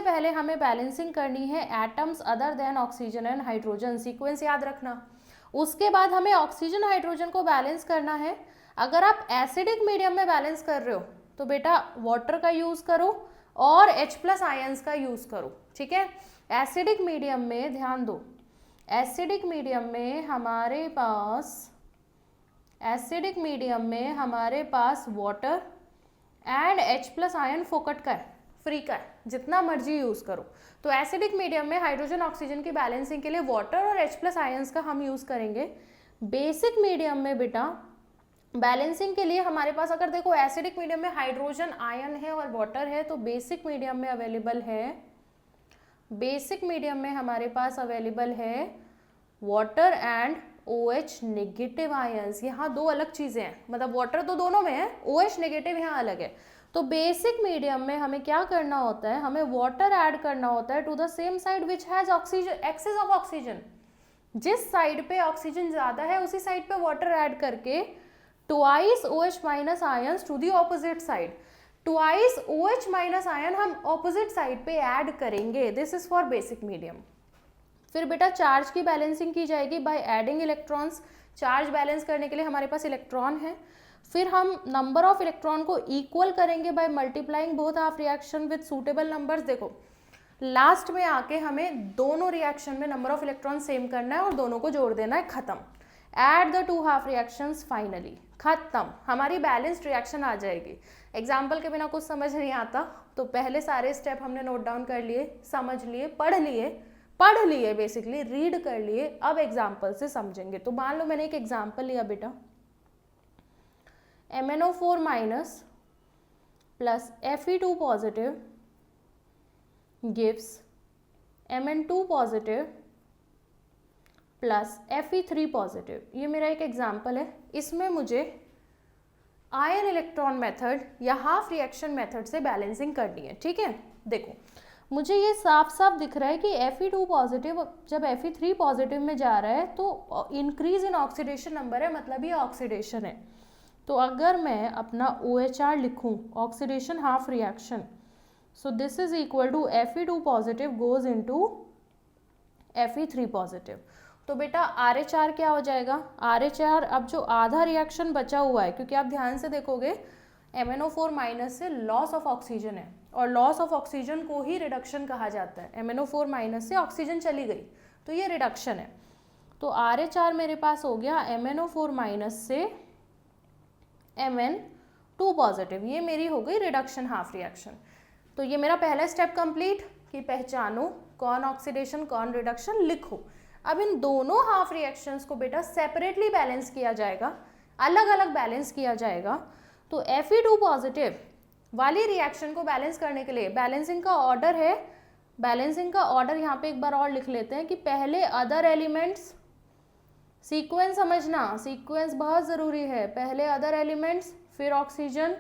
पहले हमें बैलेंसिंग करनी है atoms other than oxygen and hydrogen, sequence याद रखना। उसके बाद हमें ऑक्सीजन हाइड्रोजन को बैलेंस करना है। अगर आप एसिडिक मीडियम में बैलेंस कर रहे हो तो बेटा वाटर का यूज करो और H+ आयंस का यूज करो, ठीक है। एसिडिक मीडियम में ध्यान दो, एसिडिक मीडियम में हमारे पास वाटर एंड H+ आयन फोकट का है, फ्री का है, जितना मर्जी यूज करो। तो एसिडिक मीडियम में हाइड्रोजन ऑक्सीजन की बैलेंसिंग के लिए वाटर और H+ आयंस का हम यूज करेंगे। बेसिक मीडियम में बेटा बैलेंसिंग के लिए हमारे पास, अगर देखो एसिडिक मीडियम में हाइड्रोजन आयन है और वाटर है, तो बेसिक मीडियम में हमारे पास अवेलेबल है water and OH negative ions. यहाँ 2 अलग चीजें हैं, मतलब वाटर तो दोनों में है, OH नेगेटिव यहाँ अलग है। तो बेसिक मीडियम में हमें क्या करना होता है, हमें वाटर ऐड करना होता है to the same side which has oxygen, excess of oxygen. जिस साइड पे ऑक्सीजन ज्यादा है उसी साइड पे वाटर ऐड करके twice OH- ions to the opposite side. Twice OH- ion हम ऑपोजिट साइड पे ऐड करेंगे। This is for basic medium. फिर बेटा चार्ज की बैलेंसिंग की जाएगी by adding electrons. Charge balance करने के लिए हमारे पास इलेक्ट्रॉन है। फिर हम नंबर ऑफ इलेक्ट्रॉन को इक्वल करेंगे by multiplying both half reaction with suitable numbers. देखो लास्ट में आके हमें दोनों रिएक्शन में नंबर ऑफ इलेक्ट्रॉन सेम करना है और दोनों को जोड़ देना है, खत्म। Add the 2 half reactions, finally खत्म, हमारी बैलेंस्ड रिएक्शन आ जाएगी। एग्जाम्पल के बिना कुछ समझ नहीं आता तो पहले सारे स्टेप हमने नोट डाउन कर लिए, समझ लिए, पढ़ लिए, बेसिकली रीड कर लिए। अब एग्जाम्पल से समझेंगे। तो मान लो मैंने एक एग्जाम्पल लिया बेटा, MnO4- plus Fe2 positive gives Mn2 positive plus Fe3 positive. ये मेरा एक एग्जाम्पल है। इसमें मुझे आयन इलेक्ट्रॉन मेथड या हाफ रिएक्शन मेथड से बैलेंसिंग करनी है, ठीक है। देखो मुझे ये साफ साफ दिख रहा है कि Fe2 पॉजिटिव जब Fe3 पॉजिटिव में जा रहा है तो इंक्रीज इन ऑक्सीडेशन नंबर है, मतलब ये ऑक्सीडेशन है। तो अगर मैं अपना OHR लिखूं, oxidation half reaction, so this is equal to Fe2 positive goes into Fe3 positive. तो बेटा RH क्या हो जाएगा, RH अब जो आधा रिएक्शन बचा हुआ है, क्योंकि आप ध्यान से देखोगे MnO4- से लॉस ऑफ ऑक्सीजन है और लॉस ऑफ ऑक्सीजन को ही रिडक्शन कहा जाता है। MnO4- से ऑक्सीजन चली गई तो ये रिडक्शन है। तो RH मेरे पास हो गया MnO4- से Mn2 पॉजिटिव, ये मेरी हो गई रिडक्शन हाफ रिएक्शन। तो ये मेरा पहला स्टेप कंप्लीट कि पहचानो कौन ऑक्सीडेशन कौन रिडक्शन, लिखो। अब इन दोनों हाफ रिएक्शंस को बेटा सेपरेटली बैलेंस किया जाएगा, अलग अलग बैलेंस किया जाएगा। तो Fe2 पॉजिटिव वाली रिएक्शन को बैलेंस करने के लिए बैलेंसिंग का ऑर्डर है, बैलेंसिंग का ऑर्डर यहाँ पे एक बार और लिख लेते हैं कि पहले अदर एलिमेंट्स, सीक्वेंस समझना, सीक्वेंस बहुत ज़रूरी है, पहले अदर एलिमेंट्स, फिर ऑक्सीजन,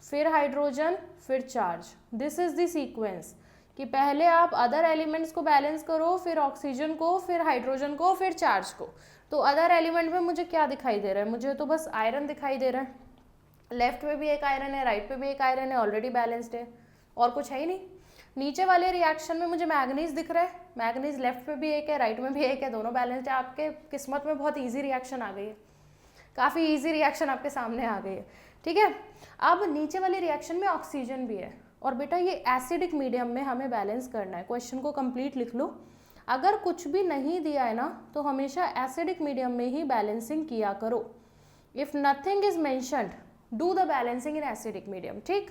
फिर हाइड्रोजन, फिर charge. This is the sequence कि पहले आप अदर एलिमेंट्स को बैलेंस करो, फिर ऑक्सीजन को, फिर हाइड्रोजन को, फिर चार्ज को। तो अदर एलिमेंट में मुझे क्या दिखाई दे रहा है? मुझे तो बस आयरन दिखाई दे रहा है। लेफ्ट में भी एक आयरन है, राइट पे भी एक आयरन है, ऑलरेडी बैलेंस्ड है, और कुछ है ही नहीं। नीचे वाले रिएक्शन में मुझे मैग्नीज दिख रहा है, मैग्नीज लेफ्ट में भी एक है, राइट में भी एक है, दोनों बैलेंस्ड है। आपके किस्मत में बहुत ईजी रिएक्शन आ गई है, काफ़ी ईजी रिएक्शन आपके सामने आ गई है, ठीक है। अब नीचे वाले रिएक्शन में ऑक्सीजन भी है, और बेटा ये एसिडिक मीडियम में हमें बैलेंस करना है। क्वेश्चन को कंप्लीट लिख लो। अगर कुछ भी नहीं दिया है ना तो हमेशा एसिडिक मीडियम में ही बैलेंसिंग किया करो। If nothing is mentioned, do the balancing in acidic medium, ठीक।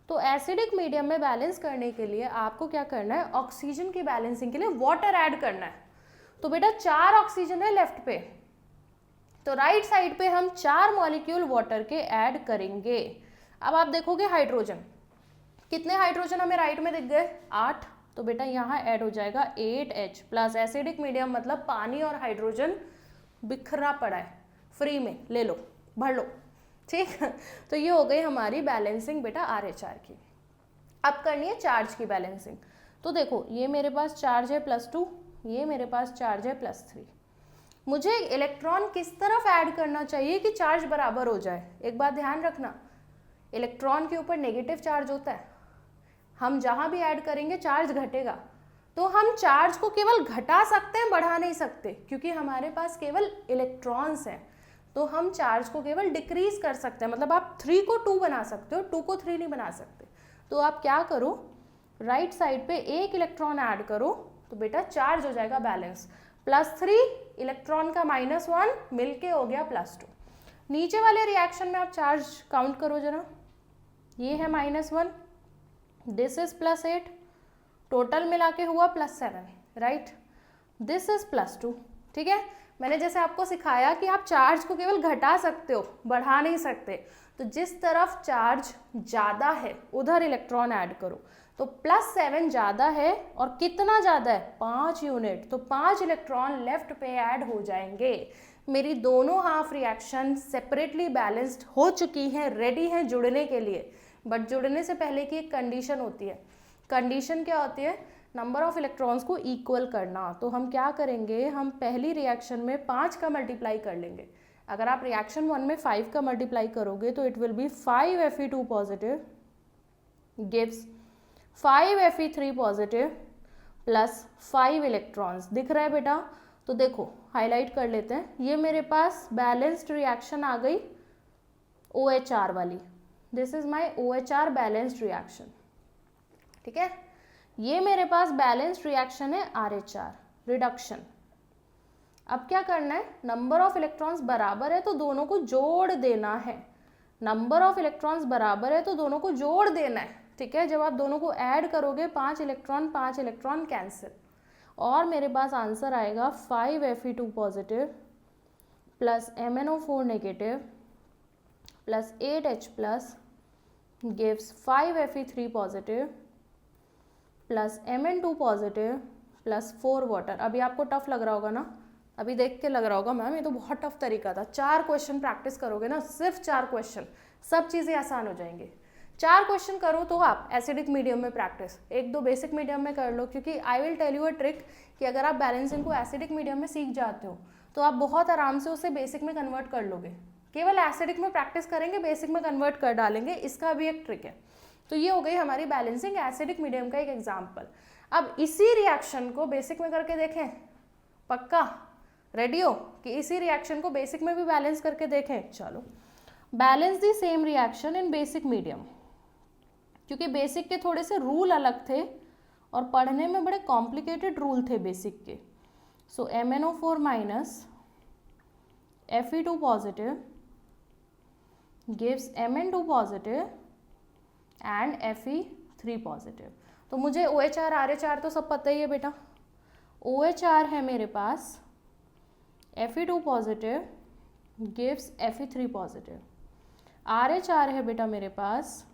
तो एसिडिक मीडियम में बैलेंस करने के लिए आपको क्या करना है? ऑक्सीजन की बैलेंसिंग के लिए वाटर ऐड करना है। तो बेटा 4 ऑक्सीजन है लेफ्ट पे, तो राइट साइड पे हम 4 मॉलिक्यूल वाटर के ऐड करेंगे। अब आप देखोगे हाइड्रोजन, कितने हाइड्रोजन हमें राइट में दिख गए? 8। तो बेटा यहाँ ऐड हो जाएगा 8H प्लस। एसिडिक मीडियम मतलब पानी और हाइड्रोजन बिखरा पड़ा है, फ्री में ले लो, भर लो, ठीक। तो ये हो गई हमारी बैलेंसिंग बेटा RHR की। अब करनी है चार्ज की बैलेंसिंग। तो देखो ये मेरे पास चार्ज है +2, ये मेरे पास चार्ज है +3। मुझे इलेक्ट्रॉन किस तरफ ऐड करना चाहिए कि चार्ज बराबर हो जाए? एक बात ध्यान रखना, इलेक्ट्रॉन के ऊपर नेगेटिव चार्ज होता है, हम जहाँ भी ऐड करेंगे चार्ज घटेगा। तो हम चार्ज को केवल घटा सकते हैं, बढ़ा नहीं सकते, क्योंकि हमारे पास केवल इलेक्ट्रॉन्स हैं। तो हम चार्ज को केवल डिक्रीज कर सकते हैं, मतलब आप 3 को 2 बना सकते हो, 2 को 3 नहीं बना सकते। तो आप क्या करो, राइट साइड पे 1 इलेक्ट्रॉन ऐड करो, तो बेटा चार्ज हो जाएगा बैलेंस। +3 इलेक्ट्रॉन का -1 मिलके हो गया +2। नीचे वाले रिएक्शन में आप चार्ज काउंट करो जरा, ये है -1, दिस इज +8, टोटल मिला के हुआ +7, राइट। दिस इज +2, ठीक है। मैंने जैसे आपको सिखाया कि आप चार्ज को केवल घटा सकते हो, बढ़ा नहीं सकते। तो जिस तरफ चार्ज ज़्यादा है उधर इलेक्ट्रॉन ऐड करो। तो +7 ज़्यादा है, और कितना ज़्यादा है? 5 यूनिट। तो 5 इलेक्ट्रॉन लेफ्ट पे ऐड हो जाएंगे। मेरी दोनों हाफ रिएक्शन सेपरेटली बैलेंस्ड हो चुकी हैं, रेडी हैं जुड़ने के लिए। बट जुड़ने से पहले की एक कंडीशन होती है। कंडीशन क्या होती है? नंबर ऑफ इलेक्ट्रॉन्स को इक्वल करना। तो हम क्या करेंगे, हम पहली रिएक्शन में 5 का मल्टीप्लाई कर लेंगे। अगर आप रिएक्शन 1 में 5 का मल्टीप्लाई करोगे तो it will be 5 Fe2 positive gives 5 Fe3 positive plus 5 electrons. दिख रहा है बेटा? तो देखो हाईलाइट कर लेते हैं, ये मेरे पास बैलेंस्ड रिएक्शन आ गई OHR वाली। This is my OHR balanced reaction, ठीक है। ये मेरे पास बैलेंस्ड रिएक्शन है RHR रिडक्शन। अब क्या करना है, नंबर ऑफ इलेक्ट्रॉन्स बराबर है तो दोनों को जोड़ देना है। नंबर ऑफ इलेक्ट्रॉन्स बराबर है तो दोनों को जोड़ देना है, ठीक है। जब आप दोनों को ऐड करोगे 5 इलेक्ट्रॉन कैंसिल, और मेरे पास आंसर आएगा 5 Fe2 positive plus MnO4 negative plus 8H plus gives 5 Fe3 positive plus Mn2 positive plus 4 water. अभी आपको टफ लग रहा होगा ना, अभी देख के लग रहा होगा मैम ये तो बहुत टफ तरीका था। 4 क्वेश्चन प्रैक्टिस करोगे ना, सिर्फ 4 क्वेश्चन, सब चीज़ें आसान हो जाएंगी। 4 क्वेश्चन करो तो आप एसिडिक मीडियम में प्रैक्टिस, 1-2 बेसिक मीडियम में कर लो, क्योंकि I will tell you a trick कि अगर आप बैलेंसिंग को एसिडिक मीडियम में सीख जाते हो तो आप बहुत आराम से उसे बेसिक में कन्वर्ट कर लोगे। केवल एसिडिक में प्रैक्टिस करेंगे, बेसिक में कन्वर्ट कर डालेंगे, इसका भी एक ट्रिक है। तो ये हो गई हमारी बैलेंसिंग एसिडिक मीडियम का एक एग्जाम्पल। अब इसी रिएक्शन को बेसिक में करके देखें, पक्का रेडी हो कि इसी रिएक्शन को बेसिक में भी बैलेंस करके देखें? चलो, balance the same reaction in basic medium, क्योंकि बेसिक के थोड़े से रूल अलग थे और पढ़ने में बड़े कॉम्प्लिकेटेड रूल थे बेसिक के। सो MnO4 minus Fe2 positive gives Mn2 positive and Fe3 positive. तो मुझे OHR RHR तो सब पता ही है बेटा। OHR है मेरे पास Fe2 positive gives Fe3 positive. RHR है बेटा मेरे पास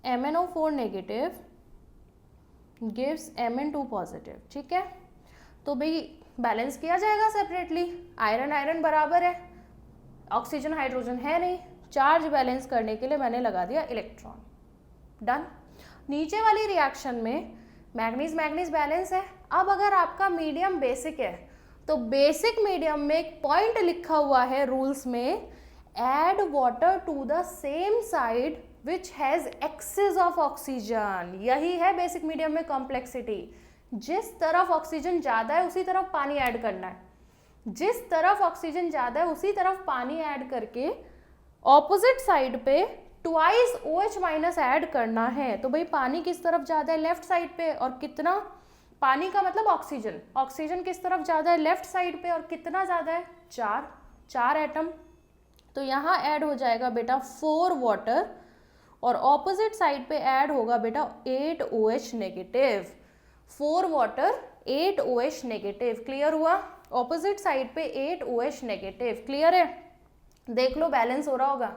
MnO4 negative gives Mn2 positive, ठीक है। तो भाई बैलेंस किया जाएगा सेपरेटली, आयरन आयरन बराबर है, ऑक्सीजन हाइड्रोजन है नहीं, चार्ज बैलेंस करने के लिए मैंने लगा दिया इलेक्ट्रॉन। डन। नीचे वाली रिएक्शन में मैग्नीज मैग्नीज बैलेंस है। अब अगर आपका मीडियम बेसिक है तो बेसिक मीडियम में एक पॉइंट लिखा हुआ है रूल्स में, add water to the same side which has excess of oxygen. यही है बेसिक मीडियम में कॉम्प्लेक्सिटी। जिस तरफ ऑक्सीजन ज़्यादा है उसी तरफ पानी ऐड करना है, जिस तरफ ऑक्सीजन ज़्यादा है उसी तरफ पानी ऐड करके ऑपोजिट साइड पे ट्वाइस OH माइनस ऐड करना है। तो भाई पानी किस तरफ ज़्यादा है, लेफ्ट साइड पे, और कितना, पानी का मतलब ऑक्सीजन, ऑक्सीजन किस तरफ ज़्यादा है, लेफ्ट साइड पे, और कितना ज़्यादा है, 4 एटम। तो यहाँ ऐड हो जाएगा बेटा 4 वाटर, और ऑपोजिट साइड पे ऐड होगा बेटा 8 OH negative. 4 water 8 OH negative. Clear हुआ? ऑपोजिट साइड पे 8 OH नेगेटिव। क्लियर है? देख लो बैलेंस हो रहा होगा,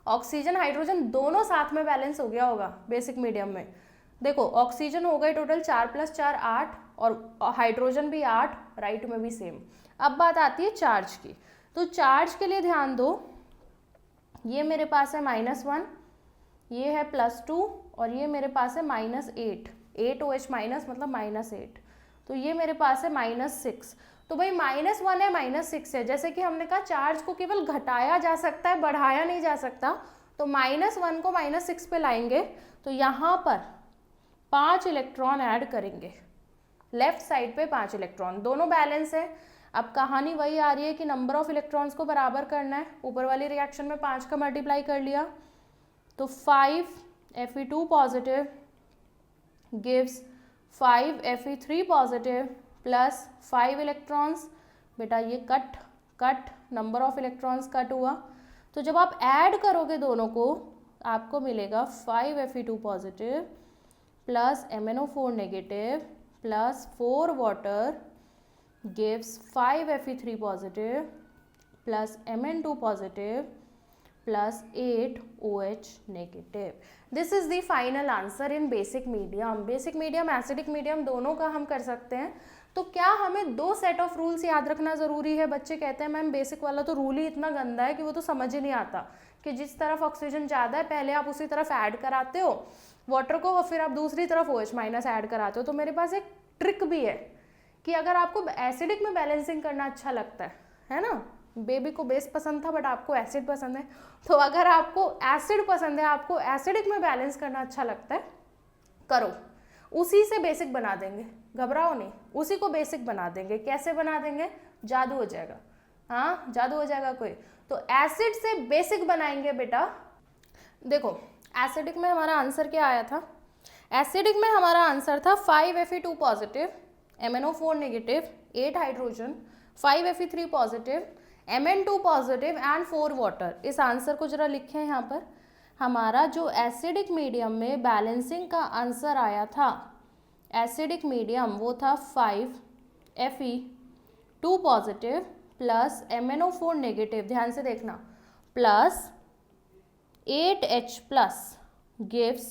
ऑक्सीजन हाइड्रोजन दोनों साथ में बैलेंस हो गया होगा बेसिक मीडियम में। देखो ऑक्सीजन हो गए टोटल 4 + 4 8, और हाइड्रोजन भी 8, राइट में भी सेम। अब बात आती है चार्ज की। तो चार्ज के लिए ध्यान दो, ये मेरे पास है -1, ये है +2, और ये मेरे पास है -8। 8 OH माइनस मतलब -8, तो ये मेरे पास है -6। तो भाई -1 है -6 है, जैसे कि हमने कहा चार्ज को केवल घटाया जा सकता है, बढ़ाया नहीं जा सकता। तो -1 को -6 पे लाएंगे तो यहाँ पर 5 इलेक्ट्रॉन ऐड करेंगे, लेफ्ट साइड पे 5 इलेक्ट्रॉन, दोनों बैलेंस है। अब कहानी वही आ रही है कि नंबर ऑफ इलेक्ट्रॉन्स को बराबर करना है। ऊपर वाली रिएक्शन में 5 का मल्टीप्लाई कर लिया तो 5 Fe2 positive gives 5 Fe3 positive plus 5 electrons. बेटा ये cut number of electrons cut हुआ, तो जब आप ऐड करोगे दोनों को आपको मिलेगा 5 Fe2 positive plus MnO4 negative plus 4 water gives 5 Fe3 positive plus Mn2 positive plus 8 OH negative. This is the final answer in basic medium. Basic medium acidic medium दोनों का हम कर सकते हैं। तो क्या हमें 2 सेट ऑफ रूल्स याद रखना ज़रूरी है? बच्चे कहते हैं मैम बेसिक वाला तो रूल ही इतना गंदा है कि वो तो समझ ही नहीं आता कि जिस तरफ ऑक्सीजन ज़्यादा है पहले आप उसी तरफ ऐड कराते हो वाटर को, और फिर आप दूसरी तरफ OH माइनस ऐड कराते हो। तो मेरे पास एक ट्रिक भी है कि अगर आपको एसिडिक में बैलेंसिंग करना अच्छा लगता है ना, बेबी को बेस पसंद था बट आपको एसिड पसंद है, तो अगर आपको एसिड पसंद है, आपको एसिडिक में बैलेंस करना अच्छा लगता है, करो, उसी से बेसिक बना देंगे, घबराओ नहीं, उसी को बेसिक बना देंगे। कैसे बना देंगे? जादू हो जाएगा। हाँ जादू हो जाएगा कोई। तो एसिड से बेसिक बनाएंगे बेटा। देखो एसिडिक में हमारा आंसर क्या आया था? एसिडिक में हमारा आंसर था 5 Fe2 positive, MnO4 negative, 8 hydrogen, 5 Fe3 positive, Mn2 positive and 4 water. इस आंसर को जरा लिखें यहाँ पर। हमारा जो एसिडिक मीडियम में बैलेंसिंग का आंसर आया था, एसिडिक मीडियम वो था 5 Fe2 positive plus MnO4 negative, ध्यान से देखना, plus 8H plus gives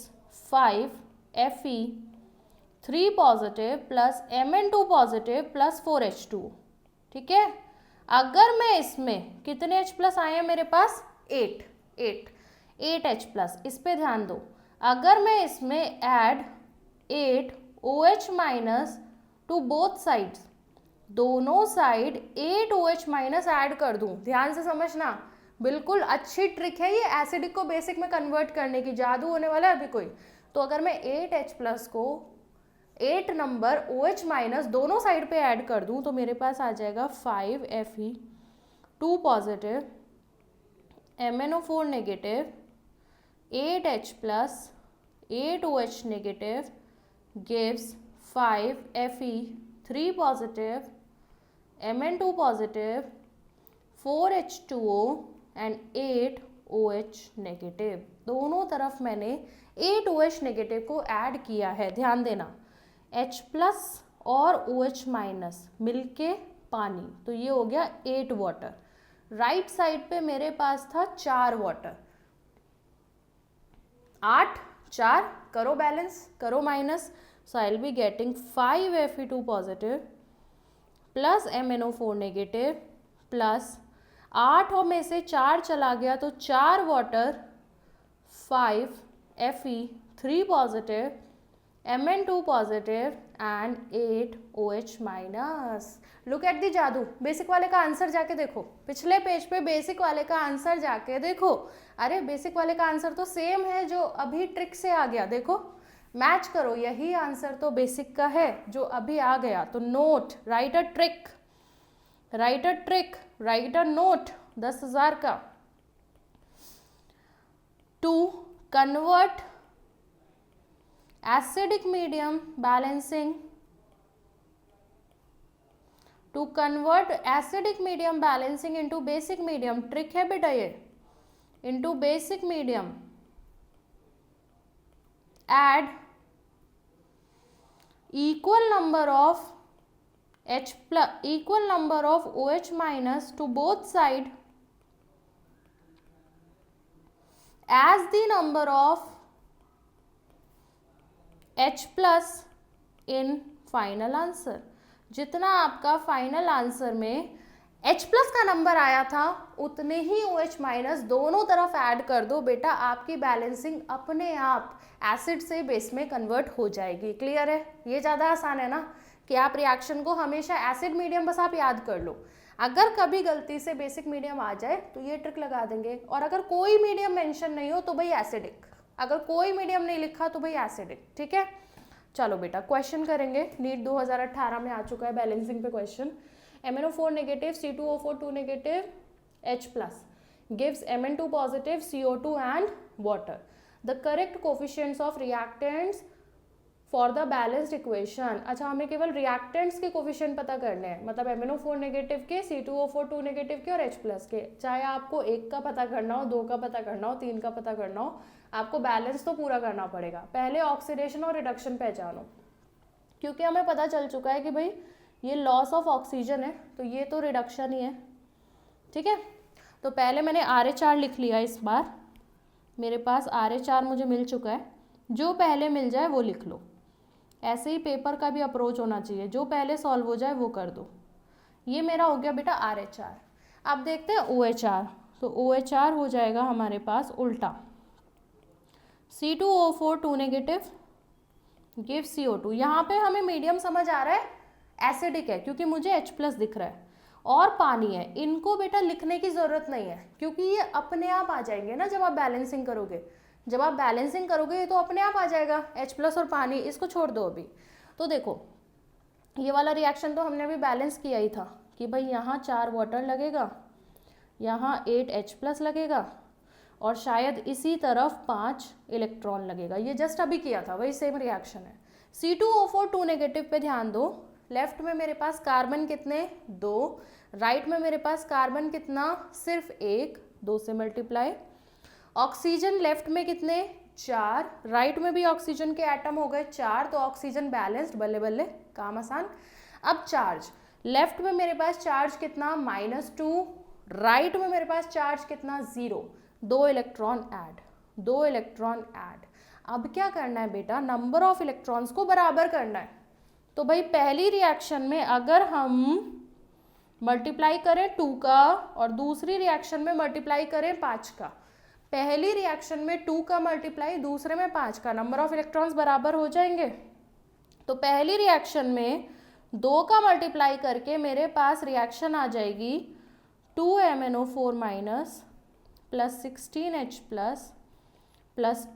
5 Fe3 positive plus Mn2 positive plus 4H2। ठीक है, अगर मैं इसमें कितने H प्लस आए हैं मेरे पास? 8 H प्लस। इस पे ध्यान दो, अगर मैं इसमें add 8 OH minus two both sides, दोनों साइड 8 OH माइनस ऐड कर दूं, ध्यान से समझना, बिल्कुल अच्छी ट्रिक है ये एसिडिक को बेसिक में कन्वर्ट करने की, जादू होने वाला है अभी कोई। तो अगर मैं 8H प्लस को 8 नंबर OH माइनस दोनों साइड पे ऐड कर दूं तो मेरे पास आ जाएगा 5 Fe2 positive, MnO4 negative, 8H plus 8 OH negative gives 5 Fe3 positive, Mn2 positive, 4H2O and 8 OH negative. दोनों तरफ मैंने 8 OH नेगेटिव को ऐड किया है, ध्यान देना, H प्लस और OH माइनस मिलके पानी, तो ये हो गया 8 वाटर। राइट साइड पे मेरे पास था 4 वाटर, 8 4, करो बैलेंस, करो minus, so I will be getting 5 Fe2 positive plus MnO4 negative plus, 8 में से 4 चला गया तो 4 water, 5 Fe, 3 positive, Mn2 positive and 8 OH minus. Look at the जादू। बेसिक वाले का आंसर जाके देखो, पिछले पेज पे बेसिक वाले का आंसर जाके देखो। अरे बेसिक वाले का आंसर तो सेम है जो अभी ट्रिक से आ गया, देखो मैच करो, यही आंसर तो बेसिक का है जो अभी आ गया। तो note, write a trick, write a trick, write a note 10,000 का। To convert acidic medium balancing, to convert acidic medium balancing into basic medium, trick है बेटा ये, into basic medium, add equal number of H plus equal number of OH minus to both side as the number of H plus in final answer। जितना आपका final answer में H plus का number आया था उतने ही OH minus दोनों तरफ add कर दो बेटा, आपकी बैलेंसिंग अपने आप एसिड से बेस में कन्वर्ट हो जाएगी। क्लियर है? ये ज़्यादा आसान है ना कि आप रिएक्शन को हमेशा एसिड मीडियम बस आप याद कर लो। अगर कभी गलती से बेसिक मीडियम आ जाए तो ये ट्रिक लगा देंगे, और अगर कोई मीडियम मेंशन नहीं हो तो भाई एसिडिक, अगर कोई मीडियम नहीं लिखा तो भाई एसिडिक। ठीक है, चलो बेटा क्वेश्चन करेंगे। नीट 2018 में आ चुका है बैलेंसिंग पे question. MnO4 negative, C2O4 2 negative, H plus gives Mn2 positive, CO2 and water. The correct coefficients of reactants for the balanced equation। अच्छा, हमें केवल reactants के कोफिशिएंट पता करने हैं, मतलब MnO4 नेगेटिव के, C2O4 2 नेगेटिव के और H प्लस के। चाहे आपको 1 का पता करना हो, 2 का पता करना हो, 3 का पता करना हो, आपको बैलेंस तो पूरा करना पड़ेगा। पहले ऑक्सीडेशन और रिडक्शन पहचानो, क्योंकि हमें पता चल चुका है कि भाई ये लॉस ऑफ ऑक्सीजन है तो ये तो रिडक्शन ही है। ठीक है, तो पहले मैंने RH4 लिख लिया, इस बार मेरे पास RH4 मुझे मिल चुका है, जो पहले मिल जाए वो लिख लो। ऐसे ही पेपर का भी अप्रोच होना चाहिए, जो पहले सॉल्व हो जाए वो कर दो। ये मेरा हो गया बेटा RH4। अब देखते हैं OHR, तो OHR हो जाएगा हमारे पास उल्टा, C2O4 2 नेगेटिव गिव CO2। यहाँ पे हमें मीडियम समझ आ रहा है, एसिडिक है क्योंकि मुझे H प्लस दिख रहा है, और पानी है। इनको बेटा लिखने की ज़रूरत नहीं है क्योंकि ये अपने आप आ जाएंगे ना जब आप बैलेंसिंग करोगे। जब आप बैलेंसिंग करोगे ये तो अपने आप आ जाएगा, H प्लस और पानी, इसको छोड़ दो अभी। तो देखो ये वाला रिएक्शन तो हमने अभी बैलेंस किया ही था कि भाई यहाँ 4 वाटर लगेगा, यहाँ 8 H प्लस लगेगा, और शायद इसी तरफ 5 इलेक्ट्रॉन लगेगा। ये जस्ट अभी किया था, वही सेम रिएक्शन है। C2O4 2 नेगेटिव पे ध्यान दो। लेफ्ट में मेरे पास कार्बन कितने, 2, राइट में मेरे पास कार्बन कितना, सिर्फ 1, 2 से मल्टीप्लाई। ऑक्सीजन लेफ्ट में कितने, 4, राइट में भी ऑक्सीजन के एटम हो गए 4, तो ऑक्सीजन बैलेंस्ड, बल्ले बल्ले काम आसान। अब चार्ज, लेफ्ट में मेरे पास चार्ज कितना, -2, राइट में मेरे पास चार्ज कितना, 0, 2 इलेक्ट्रॉन ऐड, 2 इलेक्ट्रॉन ऐड। अब क्या करना है बेटा, नंबर ऑफ इलेक्ट्रॉन्स को बराबर करना है। तो भाई पहली रिएक्शन में अगर हम मल्टीप्लाई करें 2 का और दूसरी रिएक्शन में मल्टीप्लाई करें 5 का, पहली रिएक्शन में 2 का मल्टीप्लाई, दूसरे में 5 का, नंबर ऑफ इलेक्ट्रॉन्स बराबर हो जाएंगे। तो पहली रिएक्शन में 2 का मल्टीप्लाई करके मेरे पास रिएक्शन आ जाएगी 2MnO4 minus plus 16H plus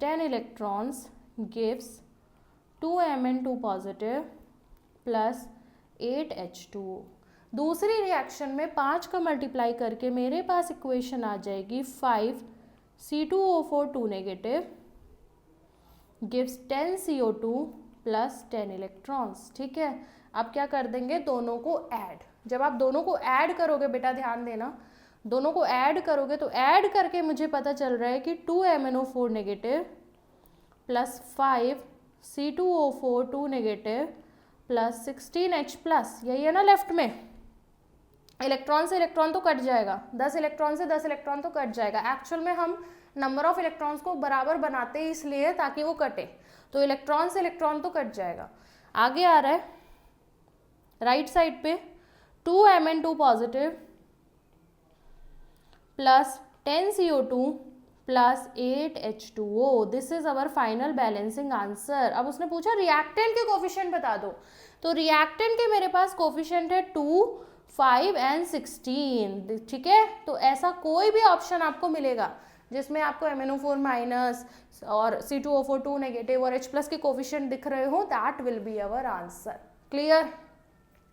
10 electrons gives 2Mn2 positive plus 8H2O। दूसरी रिएक्शन में 5 का मल्टीप्लाई करके मेरे पास इक्वेशन आ जाएगी 5 C2O4 2 negative gives 10 CO2 plus 10 electrons. ठीक है, अब क्या कर देंगे, दोनों को ऐड। जब आप दोनों को ऐड करोगे बेटा, ध्यान देना, दोनों को ऐड करोगे तो ऐड करके मुझे पता चल रहा है कि 2MnO4 negative plus 5 C2O4 2 negative plus 16H plus, यही है ना लेफ्ट में। इलेक्ट्रॉन से इलेक्ट्रॉन तो कट जाएगा, 10 इलेक्ट्रॉन से 10 इलेक्ट्रॉन तो कट जाएगा। एक्चुअल में हम नंबर ऑफ इलेक्ट्रॉन्स को बराबर बनाते हैं इसलिए ताकि वो कटे, तो इलेक्ट्रॉन से इलेक्ट्रॉन तो कट जाएगा। आगे आ रहा है राइट साइड पे 2Mn2 positive plus 10 CO2 plus 8 H2O। This is our final balancing answer. अब उसने पूछा रिएक्टेंट के कोफिशिएंट बता दो, तो रिएक्टेंट के मेरे पास कोफिशिएंट है 2, 5 एंड 16। ठीक है, तो ऐसा कोई भी ऑप्शन आपको मिलेगा जिसमें आपको MnO4 माइनस और C2O4 2 नेगेटिव और H प्लस के कोफिशिएंट दिख रहे हो, that will be our answer. Clear?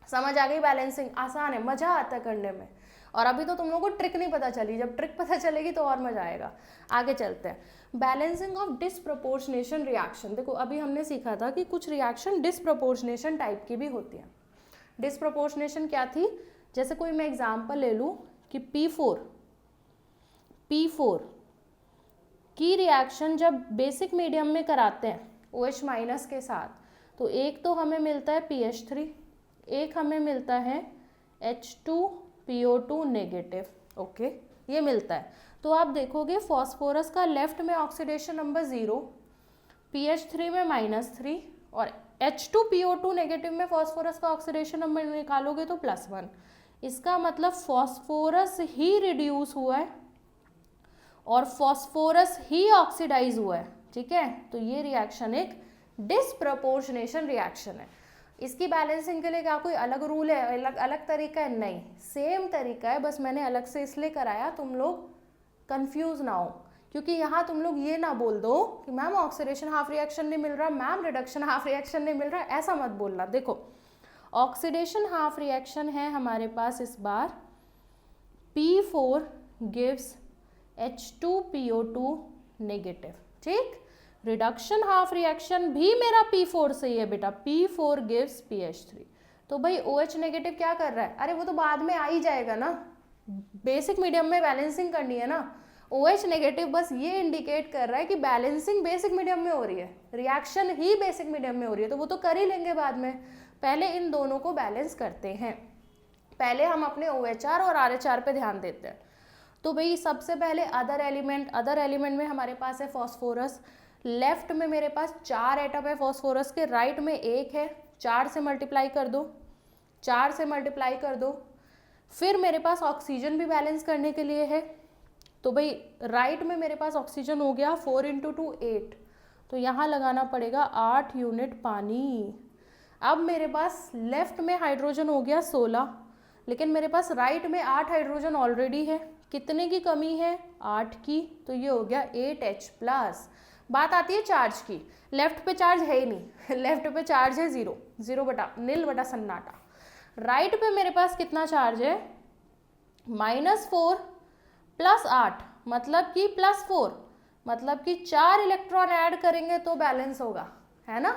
समझ आ गई? बैलेंसिंग आसान है, मजा आता है करने में। और अभी तो तुम लोगों को ट्रिक नहीं पता चली, जब ट्रिक पता चलेगी तो और मजा आएगा। आगे चलते हैं। Balancing of disproportionation reaction. देखो अभी हमने सीखा था कि कुछ रिएक्शन डिसप्रपोर्शनेशन टाइप की भी होती है। डिसप्रपोर्शनेशन क्या थी? जैसे कोई मैं एग्जांपल ले लूँ कि P4 की रिएक्शन जब बेसिक मीडियम में कराते हैं OH माइनस के साथ, तो एक तो हमें मिलता है PH3, एक हमें मिलता है H2PO2 नेगेटिव। ओके, ये मिलता है। तो आप देखोगे फॉस्फोरस का लेफ्ट में ऑक्सीडेशन नंबर 0, PH3 में -3 और H2PO2 नेगेटिव में फॉस्फोरस का ऑक्सीडेशन नंबर निकालोगे तो +1। इसका मतलब फॉस्फोरस ही रिड्यूस हुआ है और फॉस्फोरस ही ऑक्सीडाइज हुआ है। ठीक है, तो ये रिएक्शन एक डिसप्रपोर्शनेशन रिएक्शन है। इसकी बैलेंसिंग के लिए क्या कोई अलग रूल है, अलग तरीका है? नहीं, सेम तरीका है, बस मैंने अलग से इसलिए कराया तुम लोग कंफ्यूज ना हो, क्योंकि यहाँ तुम लोग ये ना बोल दो कि मैम ऑक्सीडेशन हाफ रिएक्शन नहीं मिल रहा, मैम रिडक्शन हाफ रिएक्शन नहीं मिल रहा, ऐसा मत बोलना। देखो ऑक्सीडेशन हाफ रिएक्शन है हमारे पास इस बार P4 गिव्स H2PO2 नेगेटिव। ठीक, रिडक्शन हाफ रिएक्शन भी मेरा P4 से ही है बेटा, P4 गिव्स PH3। तो भाई OH नेगेटिव क्या कर रहा है? अरे वो तो बाद में आ ही जाएगा ना, बेसिक मीडियम में बैलेंसिंग करनी है ना। OH नेगेटिव बस ये इंडिकेट कर रहा है कि बैलेंसिंग बेसिक मीडियम में हो रही है, रिएक्शन ही बेसिक मीडियम में हो रही है, तो वो तो कर ही लेंगे बाद में। पहले इन दोनों को बैलेंस करते हैं, पहले हम अपने OHR और RH पे ध्यान देते हैं। तो भाई सबसे पहले अदर एलिमेंट में हमारे पास है फॉस्फोरस। लेफ्ट में मेरे पास 4 एटम है फॉस्फोरस के, राइट में 1 है, 4 से मल्टीप्लाई कर दो। फिर मेरे पास ऑक्सीजन भी बैलेंस करने के लिए है, तो भाई राइट में मेरे पास ऑक्सीजन हो गया 4 × 2 8, तो यहाँ लगाना पड़ेगा 8 यूनिट पानी। अब मेरे पास लेफ्ट में हाइड्रोजन हो गया 16, लेकिन मेरे पास राइट में 8 हाइड्रोजन ऑलरेडी है। कितने की कमी है? 8 की, तो ये हो गया 8H+। बात आती है चार्ज की, लेफ्ट पे चार्ज है ही नहीं, लेफ्ट पे चार्ज है 0 बटा सन्नाटा। राइट पे मेरे पास कितना चार्ज है? -4 + 8, मतलब कि +4, मतलब कि 4 इलेक्ट्रॉन ऐड करेंगे तो बैलेंस होगा, है ना।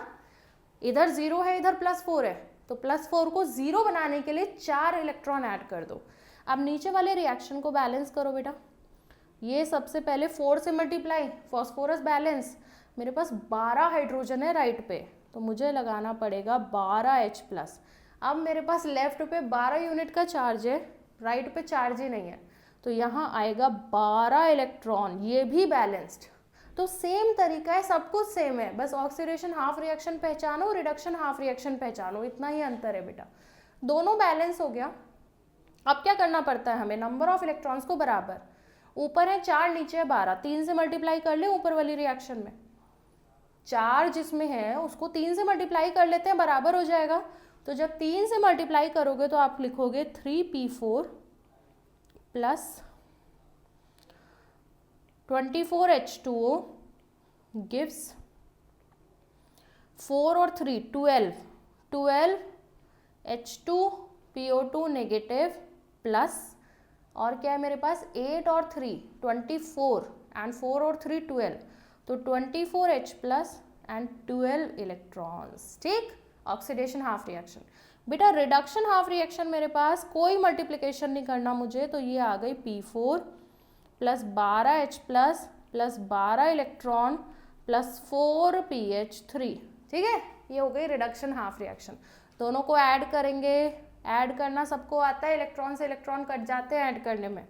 इधर 0 है, इधर +4 है, तो +4 को 0 बनाने के लिए 4 इलेक्ट्रॉन ऐड कर दो। अब नीचे वाले रिएक्शन को बैलेंस करो बेटा। ये सबसे पहले 4 से मल्टीप्लाई, फॉस्फोरस बैलेंस, मेरे पास 12 हाइड्रोजन है राइट पे, तो मुझे लगाना पड़ेगा 12H+। अब मेरे पास लेफ्ट पे 12 यूनिट का चार्ज है, राइट पे चार्ज ही नहीं है, तो यहाँ आएगा 12 इलेक्ट्रॉन, ये भी बैलेंस्ड। तो सेम तरीका है, सब कुछ सेम है, बस ऑक्सीडेशन हाफ रिएक्शन पहचानो, रिडक्शन हाफ रिएक्शन पहचानो, इतना ही अंतर है बेटा। दोनों बैलेंस हो गया। अब क्या करना पड़ता है हमें? नंबर ऑफ इलेक्ट्रॉन्स को बराबर, ऊपर है 4 नीचे है 12, 3 से मल्टीप्लाई कर ले ऊपर वाली रिएक्शन में, 4 जिसमें है उसको 3 से मल्टीप्लाई कर लेते हैं, बराबर हो जाएगा। तो जब 3 से मल्टीप्लाई करोगे तो आप लिखोगे 3P4 + 24H2O गिव्स 4 और 3 12 H2PO2 नेगेटिव प्लस, और क्या है मेरे पास 8 और 3 24 एंड 4 और 3 12, तो 24H+ एंड 12 इलेक्ट्रॉन्स। ठीक, ऑक्सीडेशन हाफ रिएक्शन। बेटा रिडक्शन हाफ रिएक्शन मेरे पास कोई मल्टीप्लिकेशन नहीं करना मुझे, तो ये आ गई P4 + 12H+ + 12 इलेक्ट्रॉन + 4PH3। ठीक है, ये हो गई रिडक्शन हाफ रिएक्शन। दोनों को ऐड करेंगे, ऐड करना सबको आता है, इलेक्ट्रॉन से इलेक्ट्रॉन कट जाते हैं ऐड करने में,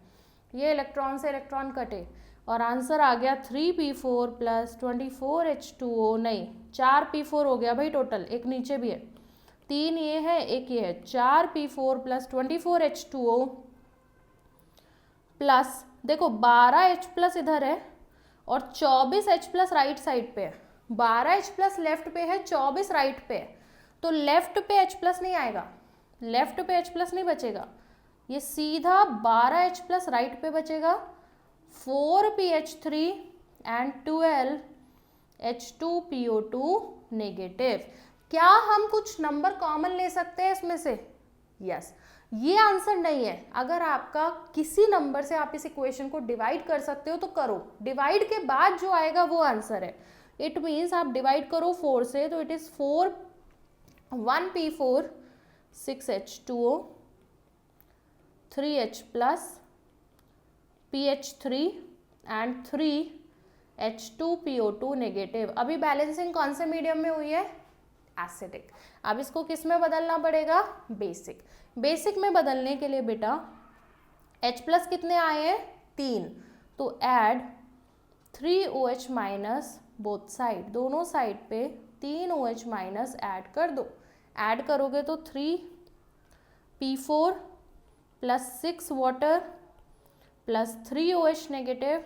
ये इलेक्ट्रॉन से इलेक्ट्रॉन कटे और आंसर आ गया 3P4 + 24H2O, नहीं 4P4 हो गया भाई टोटल, एक नीचे भी है, 3 ये है एक ये है, 4P4 + 24H2O प्लस देखो 12H+ इधर है और 24H+ राइट साइड पे है, 12H+ लेफ्ट पे है, 24 राइट पे है, तो लेफ्ट पे H+ नहीं आएगा, लेफ्ट पे H+ नहीं बचेगा, ये सीधा 12H+ राइट पे बचेगा, 4PH3 एंड 12H2PO2 नेगेटिव। क्या हम कुछ नंबर कॉमन ले सकते हैं इसमें से? यस। ये आंसर नहीं है। अगर आपका किसी नंबर से आप इस इक्वेशन को डिवाइड कर सकते हो तो करो, डिवाइड के बाद जो आएगा वो आंसर है। इट मीन्स आप डिवाइड करो 4 से, तो it is 4 1P4 6H2O 3H+ PH3 and 3H2PO2 negative. अभी बैलेंसिंग कौन से मीडियम में हुई है? एसिडिक। अब इसको किस में बदलना पड़ेगा? बेसिक। बेसिक में बदलने के लिए बेटा H+ कितने आए हैं? 3, तो ऐड 3OH- बोथ साइड, दोनों साइड पे 3OH- ऐड कर दो। ऐड करोगे तो 3P4 + 6 water + 3OH negative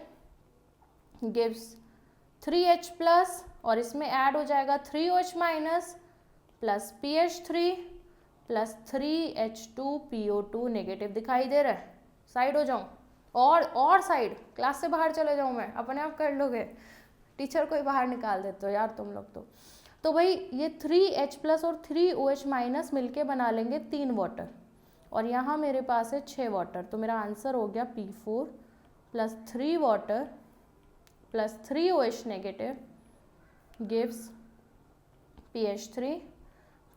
gives 3H+, और इसमें ऐड हो जाएगा 3OH- + PH3 + 3H2PO2 नेगेटिव। दिखाई दे रहा है? साइड हो जाऊं और साइड, क्लास से बाहर चले जाऊं मैं? अपने आप कर लोगे? टीचर को ही बाहर निकाल देते हो यार तुम लोग तो भाई ये 3H+ और 3OH- मिलके बना लेंगे 3 वाटर, और यहाँ मेरे पास है 6 वाटर, तो मेरा आंसर हो गया P4 + 3 water + 3OH negative gives PH3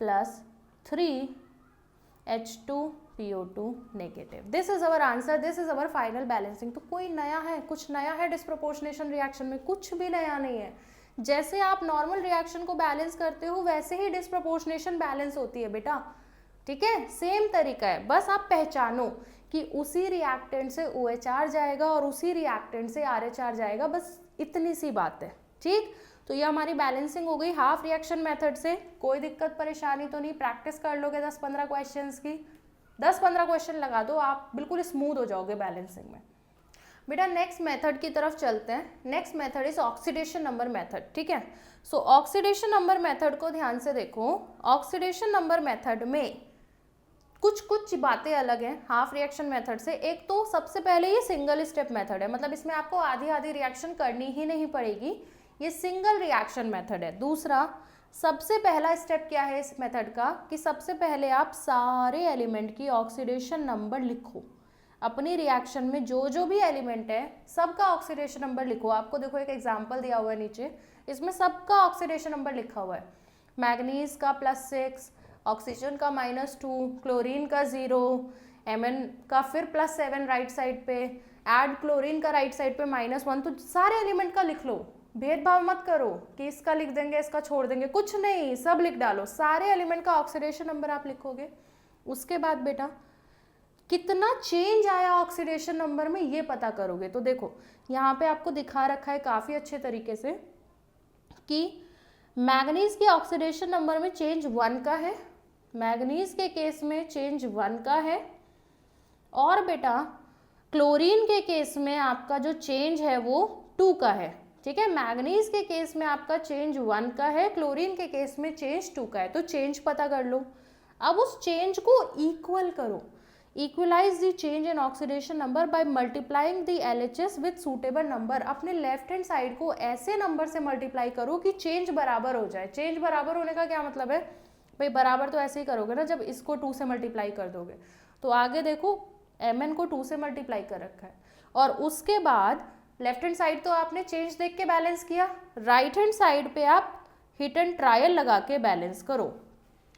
+ 3H2PO2 negative. This is our answer, this is our final balancing. तो कोई नया है? कुछ नया है डिस्प्रोपोर्शनेशन रिएक्शन में? कुछ भी नया नहीं है। जैसे आप नॉर्मल रिएक्शन को बैलेंस करते हो वैसे ही डिस्प्रोपोर्शनेशन बैलेंस होती है बेटा, ठीक है? सेम तरीका है, बस आप पहचानो कि उसी रिएक्टेंट से OHR जाएगा और उसी रिएक्टेंट से RH जाएगा, बस इतनी सी बात है, ठीक? तो ये हमारी बैलेंसिंग हो गई हाफ रिएक्शन मेथड से। कोई दिक्कत परेशानी तो नहीं? प्रैक्टिस कर लोगे 10-15 क्वेश्चंस की, 10-15 क्वेश्चन लगा दो, आप बिल्कुल स्मूथ हो जाओगे बैलेंसिंग में। बेटा नेक्स्ट मेथड की तरफ चलते हैं। Next method is oxidation number method, ठीक है? सो ऑक्सीडेशन नंबर मेथड को ध्यान से देखो। ऑक्सीडेशन नंबर मेथड में कुछ बातें अलग हैं हाफ रिएक्शन मेथड से। एक तो सबसे पहले ये सिंगल स्टेप मेथड है, मतलब इसमें आपको आधी आधी रिएक्शन करनी ही नहीं पड़ेगी, ये सिंगल रिएक्शन मेथड है। दूसरा, सबसे पहला स्टेप क्या है इस मेथड का कि सबसे पहले आप सारे एलिमेंट की ऑक्सीडेशन नंबर लिखो। अपनी रिएक्शन में जो जो भी एलिमेंट है सबका ऑक्सीडेशन नंबर लिखो। आपको देखो एक एग्जांपल दिया हुआ है नीचे, इसमें सबका ऑक्सीडेशन नंबर लिखा हुआ है। मैग्नीज का +6, ऑक्सीजन का -2, क्लोरीन का 0, Mn का फिर +7 राइट साइड पे, ऐड क्लोरीन का राइट साइड पे -1। तो सारे एलिमेंट का लिख लो, भेदभाव मत करो कि इसका लिख देंगे इसका छोड़ देंगे, कुछ नहीं, सब लिख डालो। सारे एलिमेंट का ऑक्सीडेशन नंबर आप लिखोगे। उसके बाद बेटा कितना चेंज आया ऑक्सीडेशन नंबर में ये पता करोगे। तो देखो यहाँ पे आपको दिखा रखा है काफ़ी अच्छे तरीके से कि मैग्नीज के ऑक्सीडेशन नंबर में चेंज 1 का है, मैग्नीज के केस में चेंज 1 का है, और बेटा क्लोरीन के केस में आपका जो चेंज है वो 2 का है, ठीक है? मैग्नीज के केस में आपका चेंज 1 का है, क्लोरीन के केस में चेंज 2 का है। तो चेंज पता कर लो। अब उस चेंज को इक्वल करो, equalise the change in oxidation number by multiplying the LHS with suitable number. अपने लेफ्ट हैंड साइड को ऐसे नंबर से मल्टीप्लाई करो कि चेंज बराबर हो जाए। चेंज बराबर होने का क्या मतलब है भाई? बराबर तो ऐसे ही करोगे ना जब इसको 2 से मल्टीप्लाई कर दोगे। तो आगे देखो Mn को 2 से मल्टीप्लाई कर रखा है, और उसके बाद लेफ्ट हैंड साइड तो आपने चेंज देख के बैलेंस किया, राइट हैंड साइड पे आप हिट एंड ट्रायल लगा के बैलेंस करो।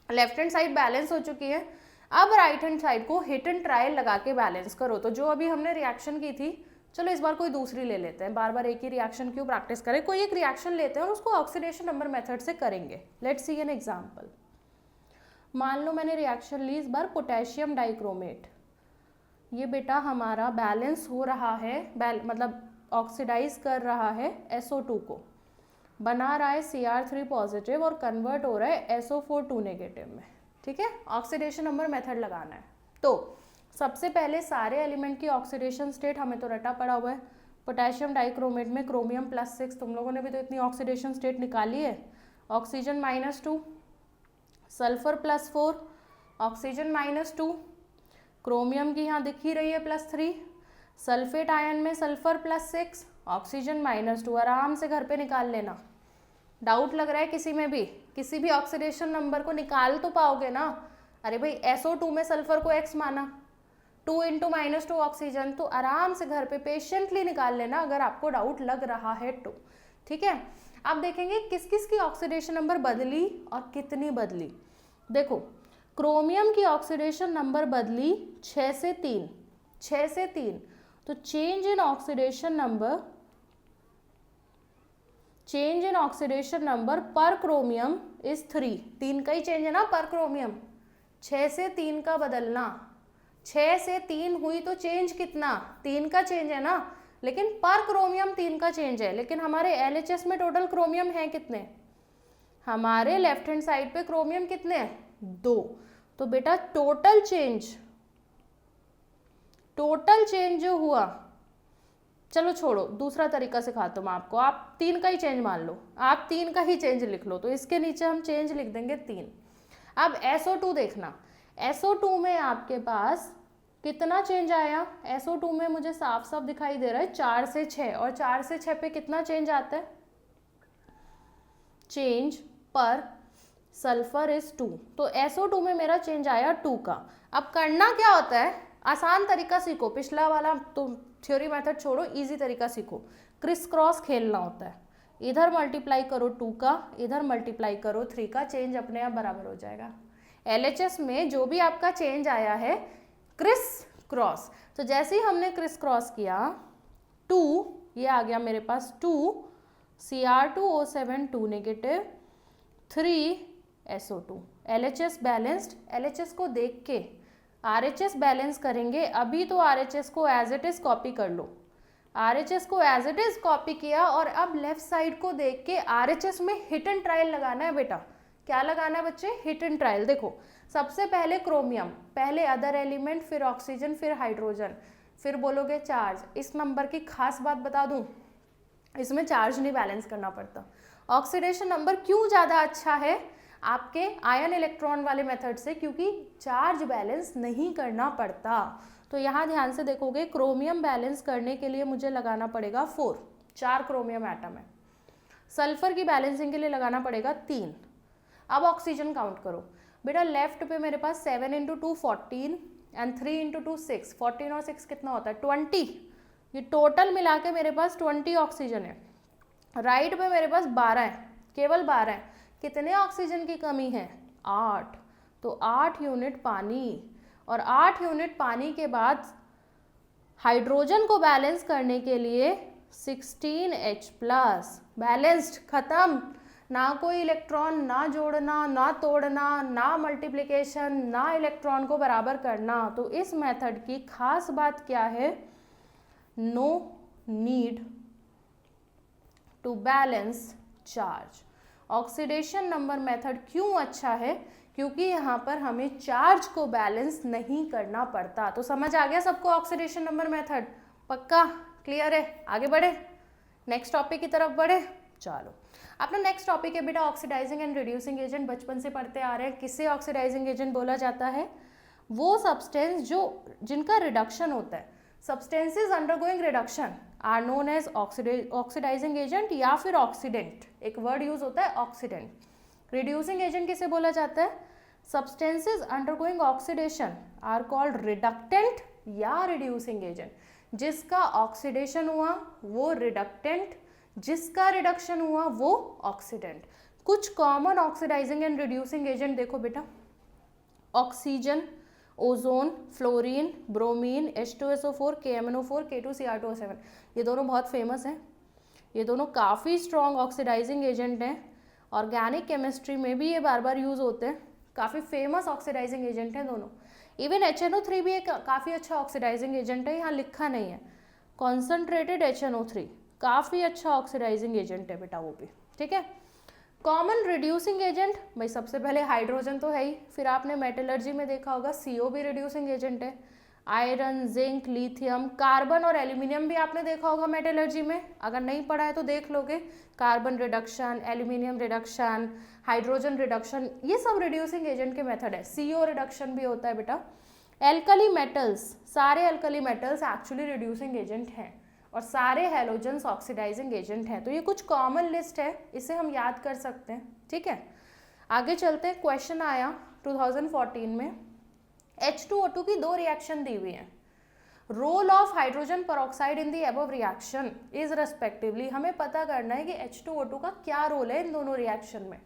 लेफ्ट हैंड साइड बैलेंस हो चुकी है, अब राइट हैंड साइड को हिट एंड ट्रायल लगा के बैलेंस करो। तो जो अभी हमने रिएक्शन की थी, चलो इस बार कोई दूसरी ले लेते हैं, बार बार एक ही रिएक्शन क्यों प्रैक्टिस करें, कोई एक रिएक्शन लेते हैं और उसको ऑक्सीडेशन नंबर मेथड से करेंगे। Let's see an example. मान लो मैंने रिएक्शन ली इस बार पोटेशियम डाइक्रोमेट, ये बेटा हमारा बैलेंस हो रहा है, मतलब ऑक्सीडाइज कर रहा है SO2 को, बना रहा है Cr3 पॉजिटिव और कन्वर्ट हो रहा है SO4 2 नेगेटिव में, ठीक है? ऑक्सीडेशन नंबर मेथड लगाना है। तो सबसे पहले सारे एलिमेंट की ऑक्सीडेशन स्टेट हमें तो रटा पड़ा हुआ है। पोटेशियम डाइक्रोमेट में क्रोमियम +6, तुम लोगों ने भी तो इतनी ऑक्सीडेशन स्टेट निकाली है। ऑक्सीजन -2, सल्फर +4, ऑक्सीजन -2, क्रोमियम की यहाँ दिख ही रही है +3, सल्फेट आयन में सल्फर +6, ऑक्सीजन -2। आराम से घर पे निकाल लेना। डाउट लग रहा है किसी में भी? किसी भी ऑक्सीडेशन नंबर को निकाल तो पाओगे ना? अरे भाई SO2 में सल्फर को X माना, 2 × -2 ऑक्सीजन, तो आराम से घर पे पेशेंटली निकाल लेना अगर आपको डाउट लग रहा है तो। ठीक है, अब देखेंगे किस किस की ऑक्सीडेशन नंबर बदली और कितनी बदली। देखो, क्रोमियम की ऑक्सीडेशन नंबर बदली 6 से 3, 6 से 3, तो change in oxidation number per chromium is 3। 3 का ही चेंज है ना पर क्रोमियम, 6 से 3 का बदलना। 6 से 3 हुई तो चेंज कितना? 3 का चेंज है ना, लेकिन पर क्रोमियम 3 का चेंज है। लेकिन हमारे LHS में टोटल क्रोमियम है कितने? हमारे लेफ्ट हैंड साइड पे क्रोमियम कितने हैं? 2। तो बेटा टोटल चेंज जो हुआ, चलो छोड़ो, दूसरा तरीका सिखाता हूँ मैं आपको। आप 3 का ही चेंज मान लो, आप 3 का ही चेंज लिख लो, तो इसके नीचे हम चेंज लिख देंगे 3। अब SO2 देखना, SO2 में आपके पास कितना चेंज आया? SO2 में मुझे साफ साफ दिखाई दे रहा है 4 से 6, और 4 से 6 पे कितना चेंज आता है? चेंज पर सल्फर इज 2, तो SO2 में मेरा चेंज आया 2 का। अब करना क्या होता है? आसान तरीका सीखो, पिछला वाला तो थ्योरी मेथड छोड़ो, इजी तरीका सीखो। क्रिस क्रॉस खेलना होता है, इधर मल्टीप्लाई करो 2 का, इधर मल्टीप्लाई करो 3 का, चेंज अपने आप बराबर हो जाएगा। LHS में जो भी आपका चेंज आया है क्रिस क्रॉस, तो जैसे ही हमने क्रिस क्रॉस किया 2, ये आ गया मेरे पास 2 Cr2O7 2 negative, 3 SO2। LHS balanced. LHS को देख के RHS बैलेंस करेंगे। अभी तो RHS को एज इट इज कॉपी कर लो, RHS को एज इट इज कॉपी किया, और अब लेफ्ट साइड को देख के RHS में हिट एंड ट्रायल लगाना है बेटा। क्या लगाना है बच्चे? Hit and trial. देखो, सबसे पहले क्रोमियम, पहले अदर एलिमेंट, फिर ऑक्सीजन, फिर हाइड्रोजन, फिर बोलोगे चार्ज। इस नंबर की खास बात बता दूं, इसमें चार्ज नहीं बैलेंस करना पड़ता। ऑक्सीडेशन नंबर क्यों ज़्यादा अच्छा है आपके आयन इलेक्ट्रॉन वाले मेथड से? क्योंकि चार्ज बैलेंस नहीं करना पड़ता। तो यहाँ ध्यान से देखोगे, क्रोमियम बैलेंस करने के लिए मुझे लगाना पड़ेगा 4 क्रोमियम एटम है। सल्फर की बैलेंसिंग के लिए लगाना पड़ेगा 3। अब ऑक्सीजन काउंट करो बेटा। लेफ्ट पे मेरे पास 7 × 2 14 एंड 3 × 2 6, 14 और 6 कितना होता है? 20। ये टोटल मिला के मेरे पास 20 ऑक्सीजन है। राइट पे मेरे पास 12 है, केवल 12 है। कितने ऑक्सीजन की कमी है? 8। तो 8 यूनिट पानी, और 8 यूनिट पानी के बाद हाइड्रोजन को बैलेंस करने के लिए 16H+। बैलेंस्ड, खत्म। ना कोई इलेक्ट्रॉन, ना जोड़ना, ना तोड़ना, ना मल्टीप्लिकेशन, ना इलेक्ट्रॉन को बराबर करना। तो इस मेथड की खास बात क्या है? No need to balance charge. Oxidation number method क्यों अच्छा है? क्योंकि यहाँ पर हमें चार्ज को बैलेंस नहीं करना पड़ता। तो समझ आ गया सबको ऑक्सीडेशन नंबर मेथड? पक्का क्लियर है? आगे बढ़े, नेक्स्ट टॉपिक की तरफ बढ़े। चलो, अपना नेक्स्ट टॉपिक है बेटा ऑक्सीडाइजिंग एंड रिड्यूसिंग एजेंट। बचपन से पढ़ते आ रहे हैं। किससे ऑक्सीडाइजिंग एजेंट बोला जाता है? वो सब्सटेंस जिनका रिडक्शन होता है। Substances undergoing reduction are known as oxidising agent या फिर ऑक्सीडेंट। एक वर्ड यूज होता है ऑक्सीडेंट। रिड्यूसिंग एजेंट किसे बोला जाता है? Substances undergoing oxidation are called reductant या रिड्यूसिंग एजेंट। जिसका ऑक्सीडेशन हुआ वो रिडक्टेंट, जिसका रिडक्शन हुआ वो ऑक्सीडेंट। कुछ common oxidising and reducing agent देखो बेटा। Oxygen, ozone, fluorine, bromine, H2SO4, KMNO4, K2Cr2O7, ये दोनों बहुत फेमस हैं। ये दोनों काफ़ी स्ट्रॉन्ग ऑक्सीडाइजिंग एजेंट हैं। ऑर्गेनिक केमिस्ट्री में भी ये बार बार यूज़ होते हैं। काफ़ी फेमस ऑक्सीडाइजिंग एजेंट हैं दोनों। इवन HNO3 भी एक काफ़ी अच्छा ऑक्सीडाइजिंग एजेंट है, यहाँ लिखा नहीं है। कॉन्सनट्रेटेड HNO3 काफ़ी अच्छा ऑक्सीडाइजिंग एजेंट है बेटा वो भी, ठीक है। कॉमन रिड्यूसिंग एजेंट, भाई सबसे पहले हाइड्रोजन तो है ही, फिर आपने मेटलर्जी में देखा होगा CO भी रिड्यूसिंग एजेंट है। आयरन, जिंक, लिथियम, कार्बन और एल्यूमिनियम भी आपने देखा होगा मेटलर्जी में, अगर नहीं पढ़ा है तो देख लोगे। Carbon reduction, aluminium reduction, hydrogen reduction, ये सब रिड्यूसिंग एजेंट के मेथड है। CO रिडक्शन भी होता है बेटा। एल्कली मेटल्स, सारे alkali metals actually reducing agent हैं और सारे हैलोजेंस ऑक्सीडाइजिंग एजेंट हैं। तो ये कुछ कॉमन लिस्ट है, इसे हम याद कर सकते हैं, ठीक है। आगे चलते हैं, क्वेश्चन आया 2014 में, H2O2 की 2 रिएक्शन दी हुई है। Role of hydrogen peroxide in the above reaction is respectively, हमें पता करना है कि H2O2 का क्या रोल है इन दोनों रिएक्शन में।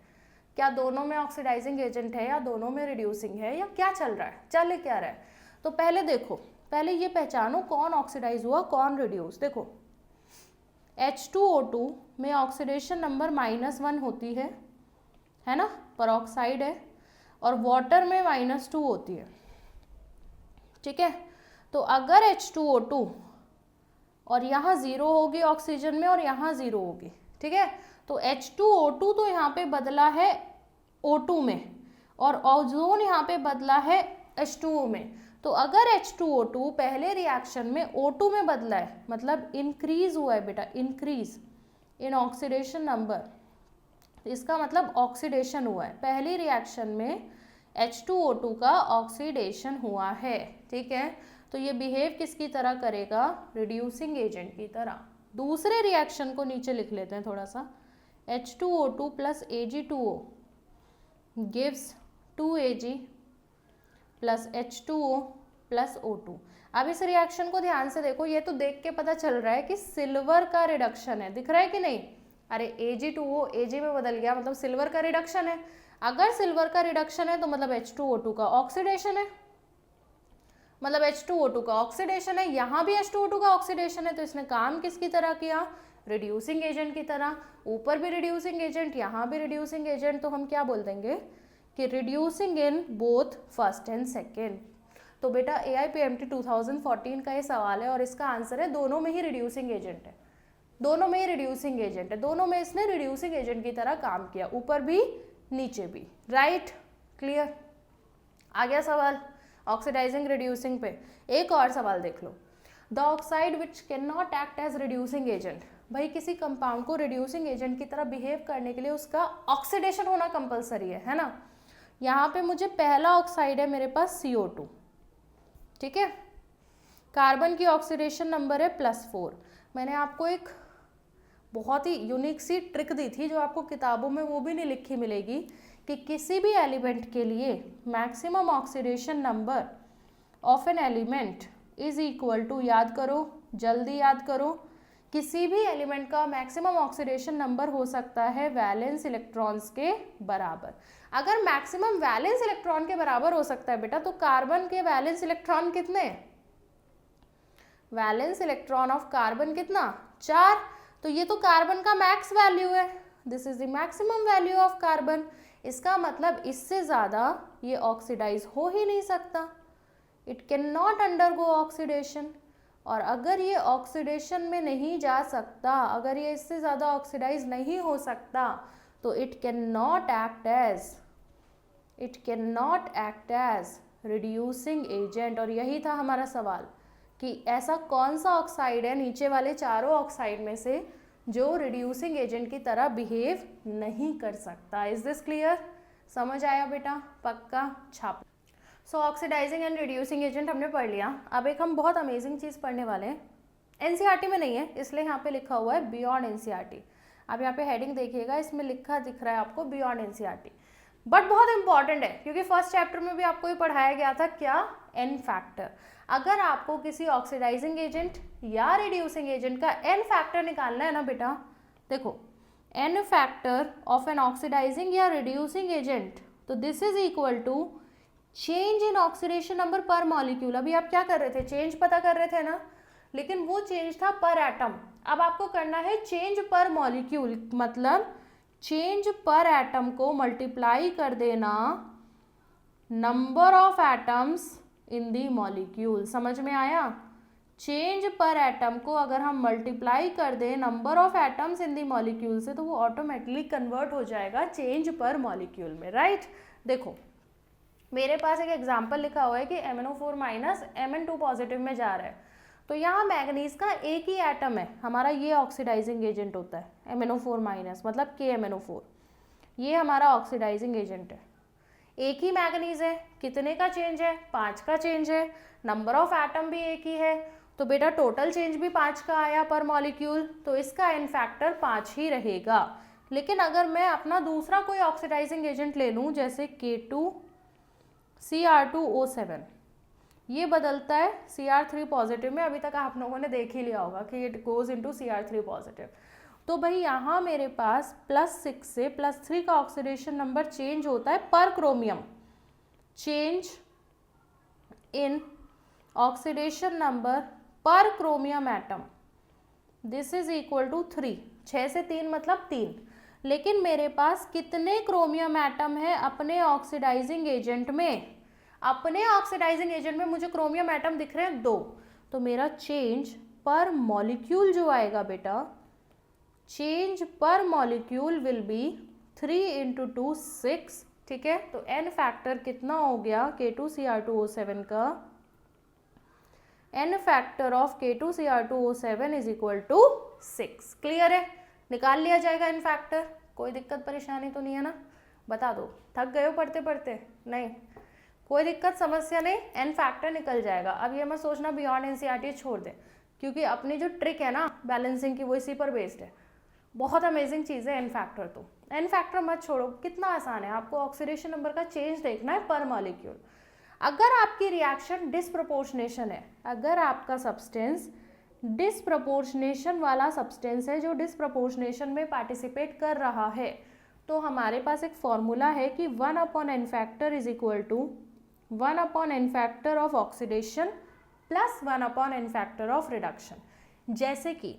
क्या दोनों में ऑक्सीडाइजिंग एजेंट है या दोनों में रिड्यूसिंग है, या क्या चल रहा है, चल क्या रहा है। तो पहले देखो, पहले ये पहचानो कौन ऑक्सीडाइज हुआ कौन रिड्यूस। देखो H2O2 में ऑक्सीडेशन नंबर -1 होती है ना, पेरोक्साइड है, और वाटर में -2 होती है, ठीक है। तो अगर H2O2 और यहाँ 0 होगी ऑक्सीजन में और यहाँ 0 होगी, ठीक है, तो H2O2 तो यहाँ पे बदला है O2 में और ओजोन यहाँ पे बदला है H2O में। तो अगर H2O2 पहले रिएक्शन में O2 में बदला है, मतलब इंक्रीज हुआ है बेटा, इंक्रीज इन ऑक्सीडेशन नंबर, इसका मतलब ऑक्सीडेशन हुआ है। पहली रिएक्शन में H2O2 का ऑक्सीडेशन हुआ है, ठीक है। तो ये बिहेव किसकी तरह करेगा, रिड्यूसिंग एजेंट की तरह। दूसरे रिएक्शन को नीचे लिख लेते हैं थोड़ा सा, H2O2 plus Ag2O gives 2Ag plus H2O plus O2। अब इस रिएक्शन को ध्यान से देखो, ये तो देख के पता चल रहा है कि सिल्वर का रिडक्शन है, दिख रहा है कि नहीं। अरे Ag2O Ag में बदल गया, मतलब सिल्वर का रिडक्शन है। अगर सिल्वर का रिडक्शन है तो मतलब H2O2 का ऑक्सीडेशन है, मतलब H2O2 का ऑक्सीडेशन है। यहाँ भी H2O2 का ऑक्सीडेशन है, तो इसने काम किसकी तरह किया, रिड्यूसिंग एजेंट की तरह। ऊपर भी रिड्यूसिंग एजेंट, यहाँ भी रिड्यूसिंग एजेंट, तो हम क्या बोल देंगे कि reducing in both first and second. तो बेटा AIPMT 2014 का ये सवाल है और इसका आंसर है दोनों में ही रिड्यूसिंग एजेंट है, दोनों में ही रिड्यूसिंग एजेंट है, दोनों में इसने रिड्यूसिंग एजेंट की तरह काम किया, ऊपर भी नीचे भी। Right, clear. आ गया सवाल ऑक्सीडाइजिंग रिड्यूसिंग पे। एक और सवाल देख लो, the oxide which can not act as reducing agent. भाई किसी कंपाउंड को रिड्यूसिंग एजेंट की तरह बिहेव करने के लिए उसका ऑक्सीडेशन होना कंपलसरी है ना। यहाँ पे मुझे पहला ऑक्साइड है मेरे पास CO2, ठीक है। कार्बन की ऑक्सीडेशन नंबर है +4। मैंने आपको एक बहुत ही यूनिक सी ट्रिक दी थी जो आपको किताबों में वो भी नहीं लिखी मिलेगी, कि किसी भी एलिमेंट के लिए maximum oxidation number of an element is equal to, याद करो, जल्दी याद करो, किसी भी एलिमेंट का मैक्सिमम ऑक्सीडेशन नंबर हो सकता है वैलेंस इलेक्ट्रॉन्स के बराबर। अगर मैक्सिमम वैलेंस इलेक्ट्रॉन के बराबर हो सकता है बेटा, तो कार्बन के वैलेंस इलेक्ट्रॉन कितने, वैलेंस इलेक्ट्रॉन ऑफ कार्बन कितना, 4। तो ये तो कार्बन का मैक्स वैल्यू है, this is the maximum value of carbon. इसका मतलब इससे ज़्यादा ये ऑक्सीडाइज हो ही नहीं सकता, it can not undergo oxidation. और अगर ये ऑक्सीडेशन में नहीं जा सकता, अगर ये इससे ज़्यादा ऑक्सीडाइज नहीं हो सकता, तो it can not act as reducing agent. और यही था हमारा सवाल कि ऐसा कौन सा ऑक्साइड है नीचे वाले चारों ऑक्साइड में से जो रिड्यूसिंग एजेंट की तरह बिहेव नहीं कर सकता। इज दिस क्लियर, समझ आया बेटा, पक्का छाप। सो ऑक्सीडाइजिंग एंड रिड्यूसिंग एजेंट हमने पढ़ लिया। अब एक हम बहुत अमेजिंग चीज़ पढ़ने वाले हैं, एनसीईआरटी में नहीं है इसलिए यहाँ पे लिखा हुआ है बियॉन्ड एनसीईआरटी। अब यहाँ पे हेडिंग देखिएगा, इसमें लिखा दिख रहा है आपको बियॉन्ड एनसीईआरटी, बट बहुत इंपॉर्टेंट है क्योंकि फर्स्ट चैप्टर में भी आपको ये पढ़ाया गया था, क्या, एन फैक्टर। अगर आपको किसी ऑक्सीडाइजिंग एजेंट या रिड्यूसिंग एजेंट का एन फैक्टर निकालना है ना बेटा, देखो n factor of an oxidising या रिड्यूसिंग एजेंट, तो this is equal to change in oxidation number per molecule. अभी आप क्या कर रहे थे, चेंज पता कर रहे थे ना, लेकिन वो चेंज था पर एटम, अब आपको करना है चेंज पर मॉलिक्यूल, मतलब चेंज पर एटम को मल्टीप्लाई कर देना number of atoms in the molecule. समझ में आया, चेंज पर एटम को अगर हम मल्टीप्लाई कर दें number of atoms in the molecule से, तो वो ऑटोमेटिकली कन्वर्ट हो जाएगा चेंज पर मॉलिक्यूल में। राइट, देखो मेरे पास एक एग्जाम्पल लिखा हुआ है कि MnO4 माइनस Mn2 पॉजिटिव में जा रहा है, तो यहाँ मैग्नीज का एक ही एटम है, हमारा ये ऑक्सीडाइजिंग एजेंट होता है MnO4 माइनस, मतलब KMnO4, ये हमारा ऑक्सीडाइजिंग एजेंट है। एक ही मैग्नीज है, कितने का चेंज है? 5 का चेंज है, नंबर ऑफ एटम भी एक ही है, तो बेटा टोटल चेंज भी 5 का आया पर मॉलिक्यूल, तो इसका एन फैक्टर 5 ही रहेगा। लेकिन अगर मैं अपना दूसरा कोई ऑक्सीडाइजिंग एजेंट ले लूँ, जैसे K2Cr2O7, ये बदलता है Cr3 पॉजिटिव में, अभी तक आप लोगों ने देख ही लिया होगा कि it goes into Cr3 positive. तो भाई यहाँ मेरे पास +6 से +3 का ऑक्सीडेशन नंबर चेंज होता है per chromium, change in oxidation number per chromium atom, this is equal to 3, 6 से 3 मतलब 3। लेकिन मेरे पास कितने क्रोमियम एटम है अपने ऑक्सीडाइजिंग एजेंट में? अपने ऑक्सीडाइजिंग एजेंट में मुझे क्रोमियम एटम दिख रहे हैं 2, तो मेरा चेंज पर मॉलिक्यूल जो आएगा बेटा, चेंज पर मॉलिक्यूल विल बी 3 × 2 6, ठीक है। तो एन फैक्टर कितना हो गया K2Cr2O7 का? N factor of K2Cr2O7 is equal to 6। Clear है? निकाल लिया जाएगा एन फैक्टर, कोई दिक्कत परेशानी तो नहीं है ना? बता दो, थक गए हो पढ़ते पढ़ते? नहीं, कोई दिक्कत समस्या नहीं, एन फैक्टर निकल जाएगा। अब ये मत सोचना बियॉन्ड एनसीईआरटी छोड़ दे, क्योंकि अपनी जो ट्रिक है ना बैलेंसिंग की वो इसी पर बेस्ड है। बहुत अमेजिंग चीज़ है एन फैक्टर, तो एन फैक्टर मत छोड़ो, कितना आसान है, आपको ऑक्सीडेशन नंबर का चेंज देखना है पर मॉलिक्यूल। अगर आपकी रिएक्शन डिसप्रोपोर्शनेशन है, अगर आपका सब्सटेंस डिसप्रोपोर्शनेशन वाला सब्सटेंस है जो डिसप्रोपोर्शनेशन में पार्टिसिपेट कर रहा है, तो हमारे पास एक फॉर्मूला है कि 1/n factor is equal to 1/n factor of oxidation plus 1/n factor of reduction. जैसे कि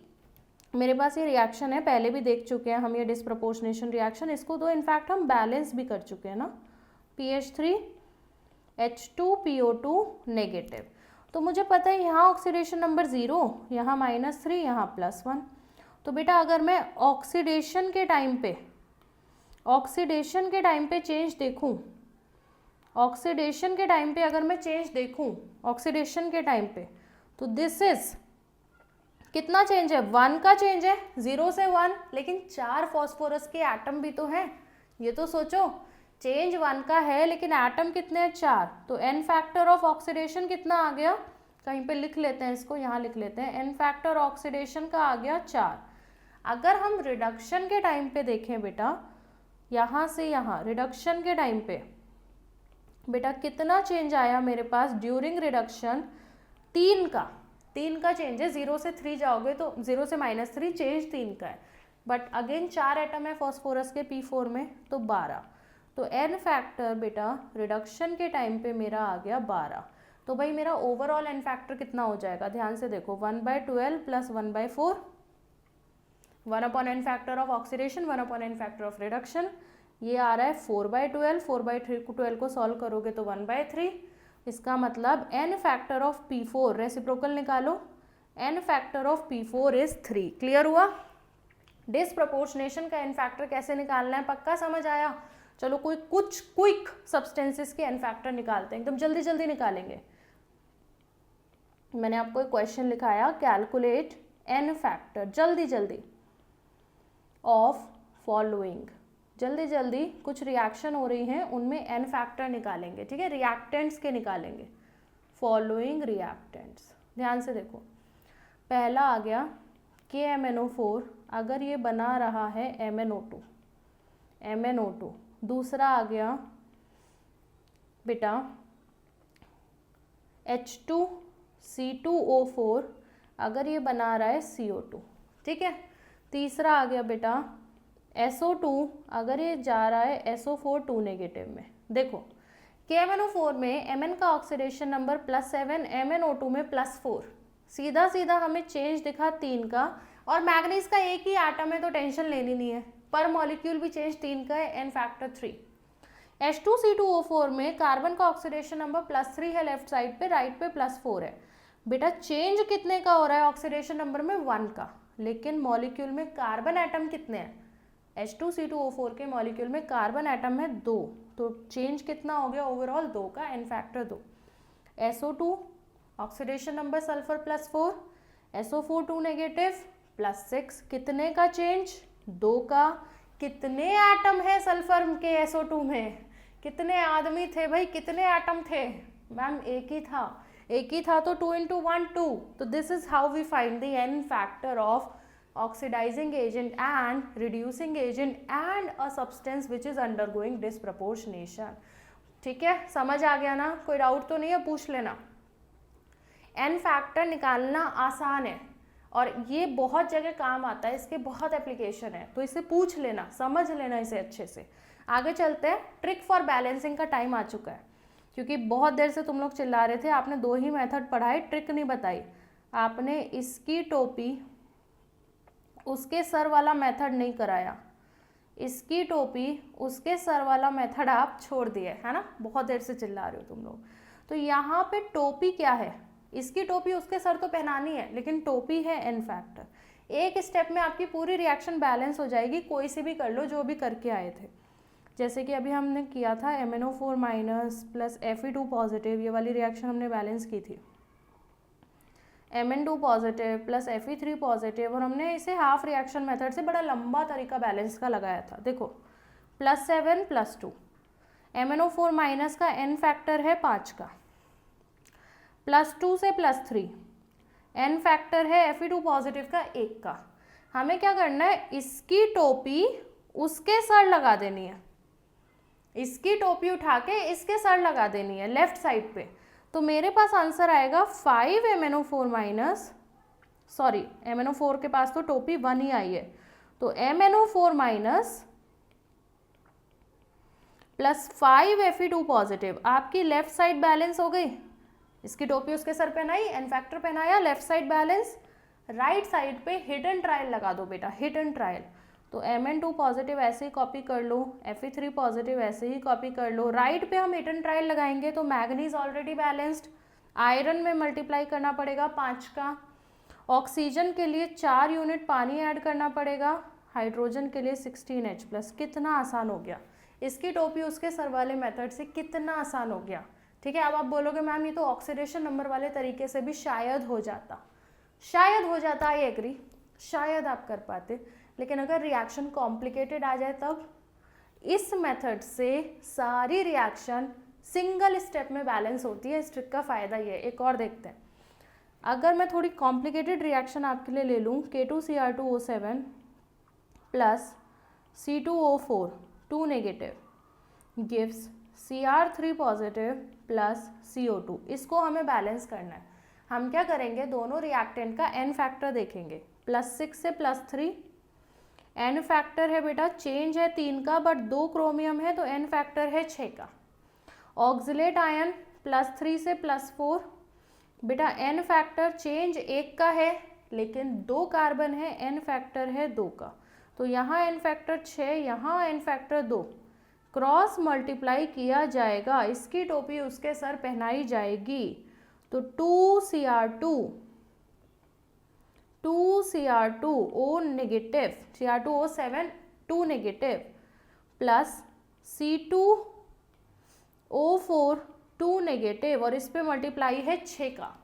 मेरे पास ये रिएक्शन है, पहले भी देख चुके हैं हम ये डिसप्रोपोर्शनेशन रिएक्शन, इसको तो इनफैक्ट हम बैलेंस भी कर चुके हैं ना, PH3 H2PO2 नेगेटिव। तो मुझे पता है यहाँ ऑक्सीडेशन नंबर 0, यहाँ -3, यहाँ +1। तो बेटा अगर मैं ऑक्सीडेशन के टाइम पे चेंज देखूँ, ऑक्सीडेशन के टाइम पे अगर मैं चेंज देखूँ ऑक्सीडेशन के टाइम पे, तो दिस इज कितना चेंज है? 1 का चेंज है, 0 से 1, लेकिन 4 फॉस्फोरस के एटम भी तो हैं, ये तो सोचो। चेंज 1 का है लेकिन एटम कितने हैं? 4। तो एन फैक्टर ऑफ ऑक्सीडेशन कितना आ गया? कहीं पे लिख लेते हैं इसको, यहाँ लिख लेते हैं, एन फैक्टर ऑक्सीडेशन का आ गया 4। अगर हम रिडक्शन के टाइम पे देखें बेटा, यहाँ से यहाँ रिडक्शन के टाइम पे बेटा कितना चेंज आया मेरे पास ड्यूरिंग रिडक्शन? 3 का चेंज है। 0 से 3 जाओगे तो 0 से -3, चेंज 3 का है, बट अगेन 4 एटम है फॉस्फोरस के P4 में, तो 12। तो एन फैक्टर बेटा रिडक्शन के टाइम पे मेरा आ गया 12। तो भाई मेरा ओवरऑल एन फैक्टर कितना हो जाएगा? ध्यान से देखो, 1/12 + 1/4, 1/n factor of oxidation, 1/n factor of reduction, ये आ रहा है 4/12, 4/12 को सॉल्व करोगे तो 1/3। इसका मतलब n factor of P4, reciprocal निकालो, n factor of P4 is 3। Clear हुआ? डिसप्रोपोर्शनेशन का एन फैक्टर कैसे निकालना है पक्का समझ आया? चलो कुछ क्विक सब्सटेंसेस के एन फैक्टर निकालते हैं, एकदम जल्दी जल्दी निकालेंगे। मैंने आपको एक क्वेश्चन लिखाया, कैलकुलेट एन फैक्टर, जल्दी जल्दी, ऑफ फॉलोइंग। जल्दी जल्दी कुछ रिएक्शन हो रही हैं, उनमें एन फैक्टर निकालेंगे, ठीक है, रिएक्टेंट्स के निकालेंगे, फॉलोइंग रिएक्टेंट्स। ध्यान से देखो, पहला आ गया KMnO4, अगर ये बना रहा है MnO2, दूसरा आ गया बेटा H2C2O4, अगर ये बना रहा है CO2, ठीक है। तीसरा आ गया बेटा SO2, अगर ये जा रहा है SO4 2 नेगेटिव में। देखो KMnO4 में Mn का ऑक्सीडेशन नंबर +7, MnO2 में +4, सीधा सीधा हमें चेंज दिखा 3 का, और मैग्नीज का एक ही एटम है तो टेंशन लेनी नहीं है, पर मॉलिक्यूल भी चेंज 3 का है, एन फैक्टर 3। H2C2O4 में कार्बन का ऑक्सीडेशन नंबर +3 है लेफ्ट साइड पे, राइट पे +4 है। बेटा चेंज कितने का हो रहा है ऑक्सीडेशन नंबर में? 1 का, लेकिन मॉलिक्यूल में कार्बन एटम कितने हैं? H2C2O4 के मॉलिक्यूल में कार्बन एटम है 2, तो चेंज कितना हो गया ओवरऑल 2 का n factor 2। SO2 oxidation number sulphur +4, SO4 2 negative +6, कितने का चेंज 2 का। कितने एटम है सल्फर के SO2 में, कितने आदमी थे भाई, कितने एटम थे मैम, एक ही था, एक ही था, तो 2 × 1 2। तो this is how we find the n factor of oxidising agent and reducing agent and a substance which is undergoing disproportionation. ठीक है, समझ आ गया ना, कोई डाउट तो नहीं है, पूछ लेना। n फैक्टर निकालना आसान है और ये बहुत जगह काम आता है, इसके बहुत एप्लीकेशन है, तो इसे पूछ लेना, समझ लेना इसे अच्छे से। आगे चलते हैं, ट्रिक फॉर बैलेंसिंग का टाइम आ चुका है, क्योंकि बहुत देर से तुम लोग चिल्ला रहे थे, आपने 2 ही मेथड पढ़ाए, ट्रिक नहीं बताई। आपने इसकी टोपी उसके सर वाला मेथड नहीं कराया, इसकी टोपी उसके सर वाला मेथड आप छोड़ दिए, है ना, बहुत देर से चिल्ला रहे हो तुम लोग। तो यहाँ पे टोपी क्या है, इसकी टोपी उसके सर तो पहनानी है, लेकिन टोपी है n फैक्टर। एक स्टेप में आपकी पूरी रिएक्शन बैलेंस हो जाएगी, कोई से भी कर लो जो भी करके आए थे। जैसे कि अभी हमने किया था MnO4- प्लस Fe2 पॉजिटिव, ये वाली रिएक्शन हमने बैलेंस की थी, Mn2 positive plus Fe3 positive, और हमने इसे हाफ रिएक्शन मेथड से बड़ा लंबा तरीका बैलेंस का लगाया था। देखो +7 +2, MnO4- का n फैक्टर है 5 का, +2 से +3, n फैक्टर है Fe2 पॉजिटिव का 1 का। हमें क्या करना है, इसकी टोपी उसके सर लगा देनी है, इसकी टोपी उठा के इसके सर लगा देनी है लेफ्ट साइड पे। तो मेरे पास आंसर आएगा 5 MnO4- सॉरी MnO4 के पास तो टोपी 1 ही आई है, तो MnO4- प्लस 5 Fe2 पॉजिटिव, आपकी लेफ्ट साइड बैलेंस हो गई। इसकी टोपी उसके सर पहनाई, n फैक्टर पहनाया, left side balance. Right side पे हिट एंड ट्रायल लगा दो बेटा, हिट एंड ट्रायल। तो Mn2 पॉजिटिव ऐसे ही कॉपी कर लो, Fe3 पॉजिटिव ऐसे ही कॉपी कर लो। राइट पे हम हिट एंड ट्रायल लगाएंगे तो मैग्नीज ऑलरेडी बैलेंस्ड, आयरन में मल्टीप्लाई करना पड़ेगा 5 का, ऑक्सीजन के लिए 4 यूनिट पानी ऐड करना पड़ेगा, हाइड्रोजन के लिए 16H+। कितना आसान हो गया, इसकी टोपी उसके सर वाले मेथड से कितना आसान हो गया। ठीक है, अब आप बोलोगे मैम ये तो ऑक्सीडेशन नंबर वाले तरीके से भी शायद हो जाता, शायद हो जाता, आई एग्री, शायद आप कर पाते, लेकिन अगर रिएक्शन कॉम्प्लिकेटेड आ जाए तब। इस मेथड से सारी रिएक्शन सिंगल स्टेप में बैलेंस होती है, इस ट्रिक का फायदा ये है। एक और देखते हैं, अगर मैं थोड़ी कॉम्प्लिकेटेड रिएक्शन आपके लिए ले लूँ, K2Cr2O7 plus C2O4 2 negative gives Cr3 positive plus CO2, इसको हमें बैलेंस करना है। हम क्या करेंगे, दोनों रिएक्टेंट का n फैक्टर देखेंगे, +6 से +3, n फैक्टर है बेटा, चेंज है 3 का, बट 2 क्रोमियम है तो n फैक्टर है 6 का। ऑक्सिलेट आयन +3 से +4, बेटा n फैक्टर चेंज 1 का है, लेकिन 2 कार्बन है, n फैक्टर है 2 का, तो यहाँ n फैक्टर 6, यहाँ n फैक्टर 2, क्रॉस मल्टीप्लाई किया जाएगा, इसकी टोपी उसके सर पहनाई जाएगी, तो 2Cr2 O negative, Cr2O7 2 negative plus C2O4 2 negative, और इस पे मल्टीप्लाई है 6 का,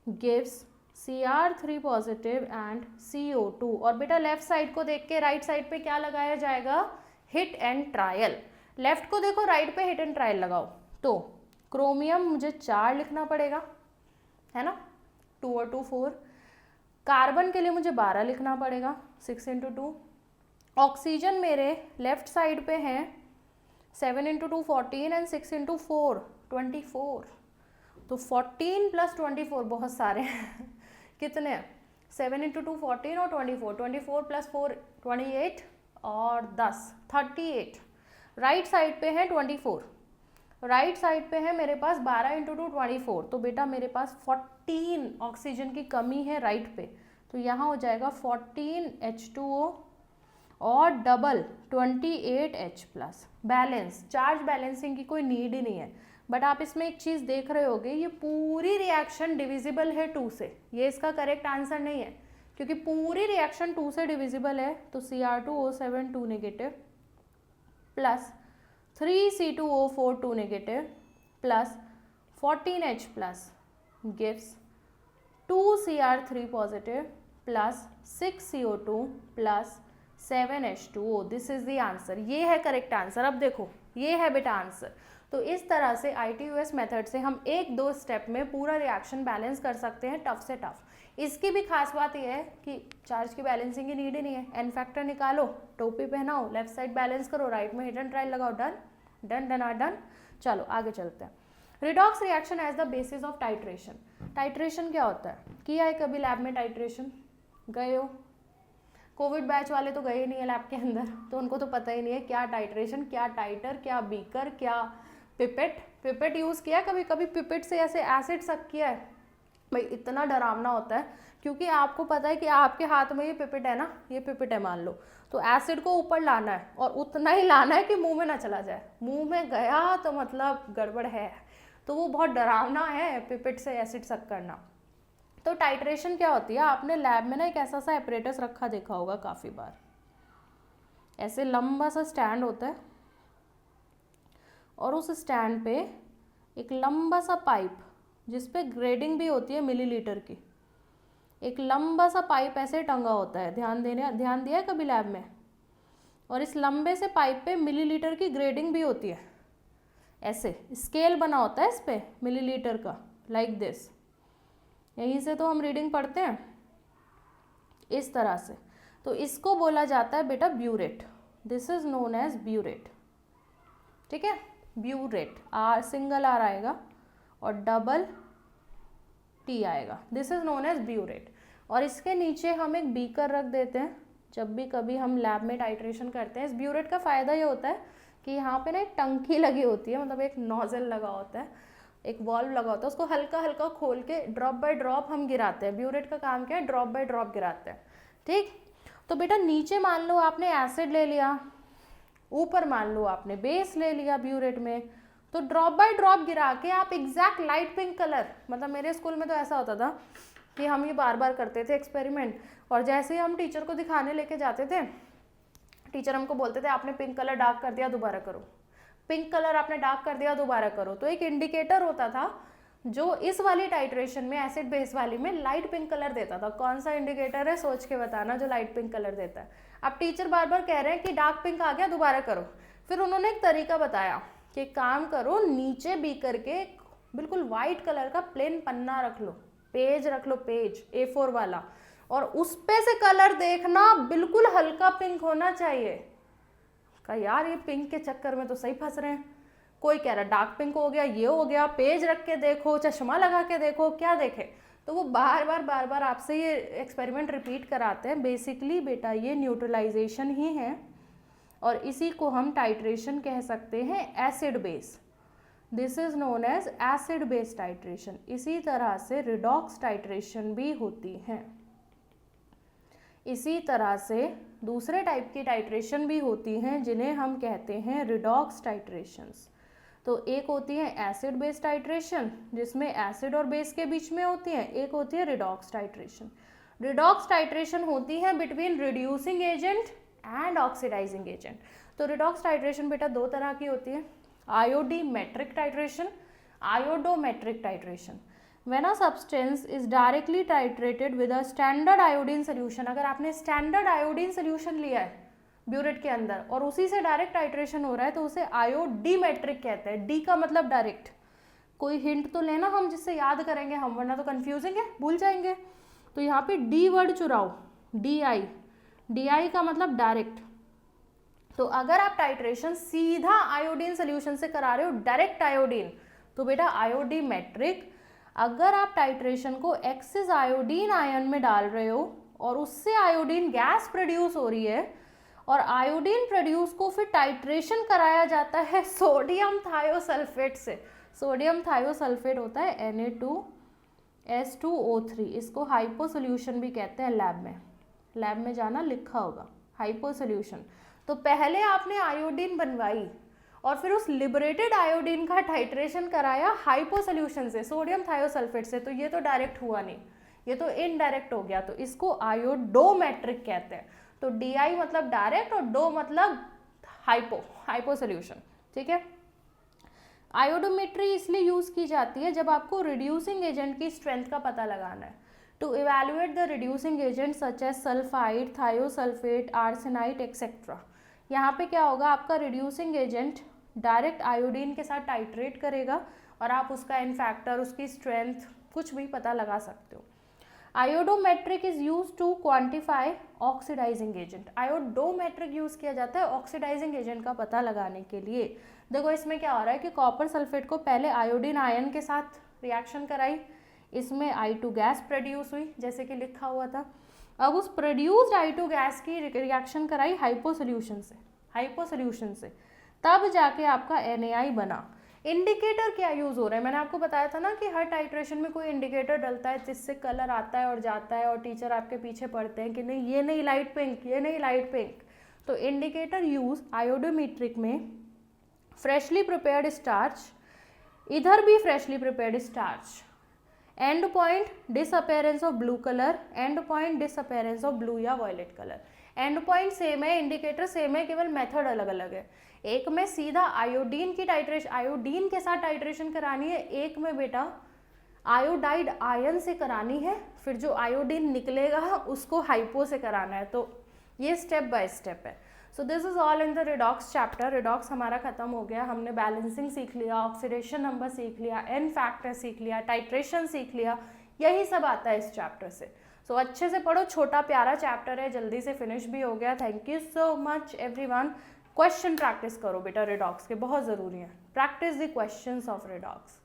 gives Cr3 positive and CO2। और बेटा लेफ्ट साइड को देख के राइट साइड पे क्या लगाया जाएगा, हिट एंड ट्रायल। लेफ्ट को देखो, राइट पे हिट एंड ट्रायल लगाओ, तो क्रोमियम मुझे 4 लिखना पड़ेगा, है ना, 2 और 2 4, कार्बन के लिए मुझे 12 लिखना पड़ेगा, 6 × 2, ऑक्सीजन मेरे लेफ्ट साइड पे हैं 7 × 2 14 एंड 6 × 4 24, तो 14 + 24 बहुत सारे हैं कितने हैं, 7 × 2 14 और 24, 24 + 4 28 और 10 38। राइट साइड पे है 24, राइट साइड पे है मेरे पास 12 × 2 24, तो बेटा मेरे पास 14 ऑक्सीजन की कमी है राइट पे, तो यहाँ हो जाएगा 14 H2O और double 28H+। Balance, charge balancing की कोई नीड ही नहीं है, बट आप इसमें एक चीज़ देख रहे होगे, ये पूरी रिएक्शन डिविजिबल है 2 से, ये इसका करेक्ट आंसर नहीं है, क्योंकि पूरी रिएक्शन 2 से डिविजिबल है, तो Cr2O7 2 negative plus 3C2O4 2 negative plus 14H plus gives 2Cr3 positive plus 6CO2 plus 7H2O. This is the answer, ये है करेक्ट आंसर. अब देखो ये है बेटा आंसर. तो इस तरह से ITUS मेथड से हम 1-2 स्टेप में पूरा रिएक्शन बैलेंस कर सकते हैं टफ से टफ. इसकी भी खास बात यह है कि चार्ज की बैलेंसिंग की नीड ही नहीं है. एन फैक्टर निकालो, टोपी पहनाओ, लेफ्ट साइड बैलेंस करो, राइट में हिट एंड ट्रायल लगाओ, done done done are done. चलो आगे चलते हैं. Redox reaction as the basis of titration. Titration क्या होता है? किया है कभी लैब में टाइट्रेशन? गए हो? कोविड बैच वाले तो गए ही नहीं है लैब के अंदर, तो उनको तो पता ही नहीं है क्या टाइट्रेशन, क्या टाइटर, क्या बीकर, क्या पिपेट. पिपेट यूज़ किया कभी? कभी पिपेट से ऐसे एसिड सक किया है? भाई इतना डरावना होता है, क्योंकि आपको पता है कि आपके हाथ में ये पिपेट है ना, ये पिपेट है मान लो, तो एसिड को ऊपर लाना है और उतना ही लाना है कि मुंह में ना चला जाए. मुंह में गया तो मतलब गड़बड़ है. तो वो बहुत डरावना है पिपेट से एसिड सक करना. तो टाइट्रेशन क्या होती है? आपने लैब में ना एक ऐसा सा एपरेटस रखा देखा होगा काफ़ी बार. ऐसे लंबा सा स्टैंड होता है और उस स्टैंड पे एक लंबा सा पाइप जिस पे ग्रेडिंग भी होती है मिलीलीटर की, एक लंबा सा पाइप ऐसे टंगा होता है. ध्यान दिया है कभी लैब में? और इस लंबे से पाइप पे मिलीलीटर की ग्रेडिंग भी होती है. ऐसे स्केल बना होता है इस पे मिलीलीटर का, लाइक दिस. यहीं से तो हम रीडिंग पढ़ते हैं इस तरह से. तो इसको बोला जाता है बेटा burette. This is known as burette. ठीक है, ब्यूरेट. आर सिंगल आर आएगा और डबल टी आएगा. This is known as burette. और इसके नीचे हम एक बीकर रख देते हैं जब भी कभी हम लैब में टाइट्रेशन करते हैं. इस ब्यूरेट का फ़ायदा ये होता है कि यहाँ पे ना एक टंकी लगी होती है, मतलब एक नोजल लगा होता है, एक वॉल्व लगा होता है, उसको हल्का हल्का खोल के ड्रॉप बाय ड्रॉप हम गिराते हैं. ब्यूरेट का काम क्या है? ड्रॉप बाय ड्रॉप गिराते हैं. ठीक. तो बेटा नीचे मान लो आपने एसिड ले लिया, ऊपर मान लो आपने बेस ले लिया ब्यूरेट में, तो ड्रॉप बाय ड्रॉप गिरा के आप एग्जैक्ट लाइट पिंक कलर, मतलब मेरे स्कूल में तो ऐसा होता था कि हम ये बार बार करते थे एक्सपेरिमेंट, और जैसे ही हम टीचर को दिखाने लेके जाते थे, टीचर हमको बोलते थे आपने पिंक कलर डार्क कर दिया, दोबारा करो. पिंक कलर आपने डार्क कर दिया, दोबारा करो. तो एक इंडिकेटर होता था जो इस वाली टाइट्रेशन में, एसिड बेस वाली में, लाइट पिंक कलर देता था. कौन सा इंडिकेटर है सोच के बताना जो लाइट पिंक कलर देता है. अब टीचर बार बार कह रहे हैं कि डार्क पिंक आ गया, दोबारा करो. फिर उन्होंने एक तरीका बताया कि काम करो, नीचे बीकर के बिल्कुल वाइट कलर का प्लेन पन्ना रख लो, पेज रख लो, पेज A4 वाला, और उस पे से कलर देखना बिल्कुल हल्का पिंक होना चाहिए. का यार ये पिंक के चक्कर में तो सही फंस रहे हैं. कोई कह रहा डार्क पिंक हो गया, ये हो गया, पेज रख के देखो, चश्मा लगा के देखो, क्या देखे. तो वो बार बार आपसे ये एक्सपेरिमेंट रिपीट कराते हैं. बेसिकली बेटा ये न्यूट्रलाइजेशन ही है और इसी को हम टाइट्रेशन कह सकते हैं, acid base. This is known as acid base titration. इसी तरह से रिडॉक्स टाइट्रेशन भी होती है. इसी तरह से दूसरे टाइप की टाइट्रेशन भी होती हैं जिन्हें हम कहते हैं रिडॉक्स टाइट्रेशंस. तो एक होती है एसिड बेस टाइट्रेशन जिसमें एसिड और बेस के बीच में होती है, एक होती है रिडॉक्स टाइट्रेशन. रिडॉक्स टाइट्रेशन होती है between reducing agent and oxidizing agent. तो रिडॉक्स टाइट्रेशन बेटा दो तरह की होती है, iodimetric titration, iodometric titration. When a substance is directly titrated with a standard iodine solution, अगर आपने स्टैंडर्ड आयोडीन सोल्यूशन लिया है ब्यूरेट के अंदर और उसी से डायरेक्ट टाइट्रेशन हो रहा है, तो उसे आयोडीमेट्रिक कहते हैं. डी का मतलब डायरेक्ट. कोई हिंट तो लेना हम जिससे याद करेंगे हम, वरना तो कंफ्यूजिंग है, भूल जाएंगे. तो यहाँ पे डी वर्ड चुराओ, डी आई का मतलब डायरेक्ट. तो अगर आप टाइट्रेशन सीधा आयोडीन सोल्यूशन से करा रहे हो, डायरेक्ट आयोडीन, तो बेटा आयोडीमेट्रिक. अगर आप टाइट्रेशन को एक्सिस आयोडीन आयन में डाल रहे हो और उससे आयोडीन गैस प्रोड्यूस हो रही है और आयोडीन प्रोड्यूस को फिर टाइट्रेशन कराया जाता है सोडियम थायोसल्फेट से. सोडियम थायोसल्फेट होता है Na2S2O3. इसको हाइपो सोल्यूशन भी कहते हैं. लैब में जाना लिखा होगा हाइपो सोल्यूशन. तो पहले आपने आयोडीन बनवाई और फिर उस लिबरेटेड आयोडीन का टाइट्रेशन कराया हाइपो सोल्यूशन से, सोडियम थायोसल्फेट से. तो ये तो डायरेक्ट हुआ नहीं, ये तो इनडायरेक्ट हो गया, तो इसको आयोडोमेट्रिक कहते हैं। तो DI मतलब डायरेक्ट और डो मतलब हाइपो सोल्यूशन, ठीक है। आयोडोमेट्री इसलिए यूज की जाती है जब आपको रिड्यूसिंग एजेंट की स्ट्रेंथ का पता लगाना है, to evaluate the reducing agent such as sulphide, thiosulphate, arsenite etcetera. यहाँ पे क्या होगा, आपका रिड्यूसिंग एजेंट डायरेक्ट आयोडीन के साथ टाइट्रेट करेगा और आप उसका एन फैक्टर, उसकी स्ट्रेंथ, कुछ भी पता लगा सकते हो। Iodometric is use to quantify oxidising agent. Iodometric use किया जाता है ऑक्सीडाइजिंग एजेंट का पता लगाने के लिए। देखो इसमें क्या हो रहा है कि कॉपर सल्फेट को पहले आयोडीन आयन के साथ रिएक्शन कराई, इसमें I2 गैस प्रोड्यूस हुई जैसे कि लिखा हुआ था। अब उस प्रोड्यूस्ड I2 गैस की रिएक्शन कराई हाइपो सोल्यूशन से, तब जाके आपका NaI बना। इंडिकेटर क्या यूज हो रहा है, मैंने आपको बताया था ना कि हर टाइट्रेशन में कोई इंडिकेटर डलता है जिससे कलर आता है और जाता है और टीचर आपके पीछे पढ़ते हैं कि नहीं ये नहीं लाइट पिंक, ये नहीं लाइट पिंक। तो इंडिकेटर यूज आयोडोमेट्रिक में फ्रेशली प्रिपेयर्ड स्टार्च, इधर भी freshly prepared starch, end point disappearance of blue colour, end point disappearance of blue या violet colour. End point same है, इंडिकेटर सेम है, केवल मेथड अलग अलग है। एक में सीधा आयोडीन की टाइट्रेशन, आयोडीन के साथ टाइट्रेशन करानी है, एक में बेटा आयोडाइड आयन से करानी है, फिर जो आयोडीन निकलेगा उसको हाइपो से कराना है। तो ये स्टेप बाय स्टेप है। सो this is all in the redox chapter. Redox हमारा खत्म हो गया, हमने बैलेंसिंग सीख लिया, ऑक्सीडेशन नंबर सीख लिया, एन फैक्टर सीख लिया, टाइट्रेशन सीख लिया, यही सब आता है इस चैप्टर से। सो अच्छे से पढ़ो, छोटा प्यारा चैप्टर है, जल्दी से फिनिश भी हो गया। Thank you so much everyone. Question practice करो बेटा, रिडॉक्स के बहुत ज़रूरी है। Practice the questions of redox.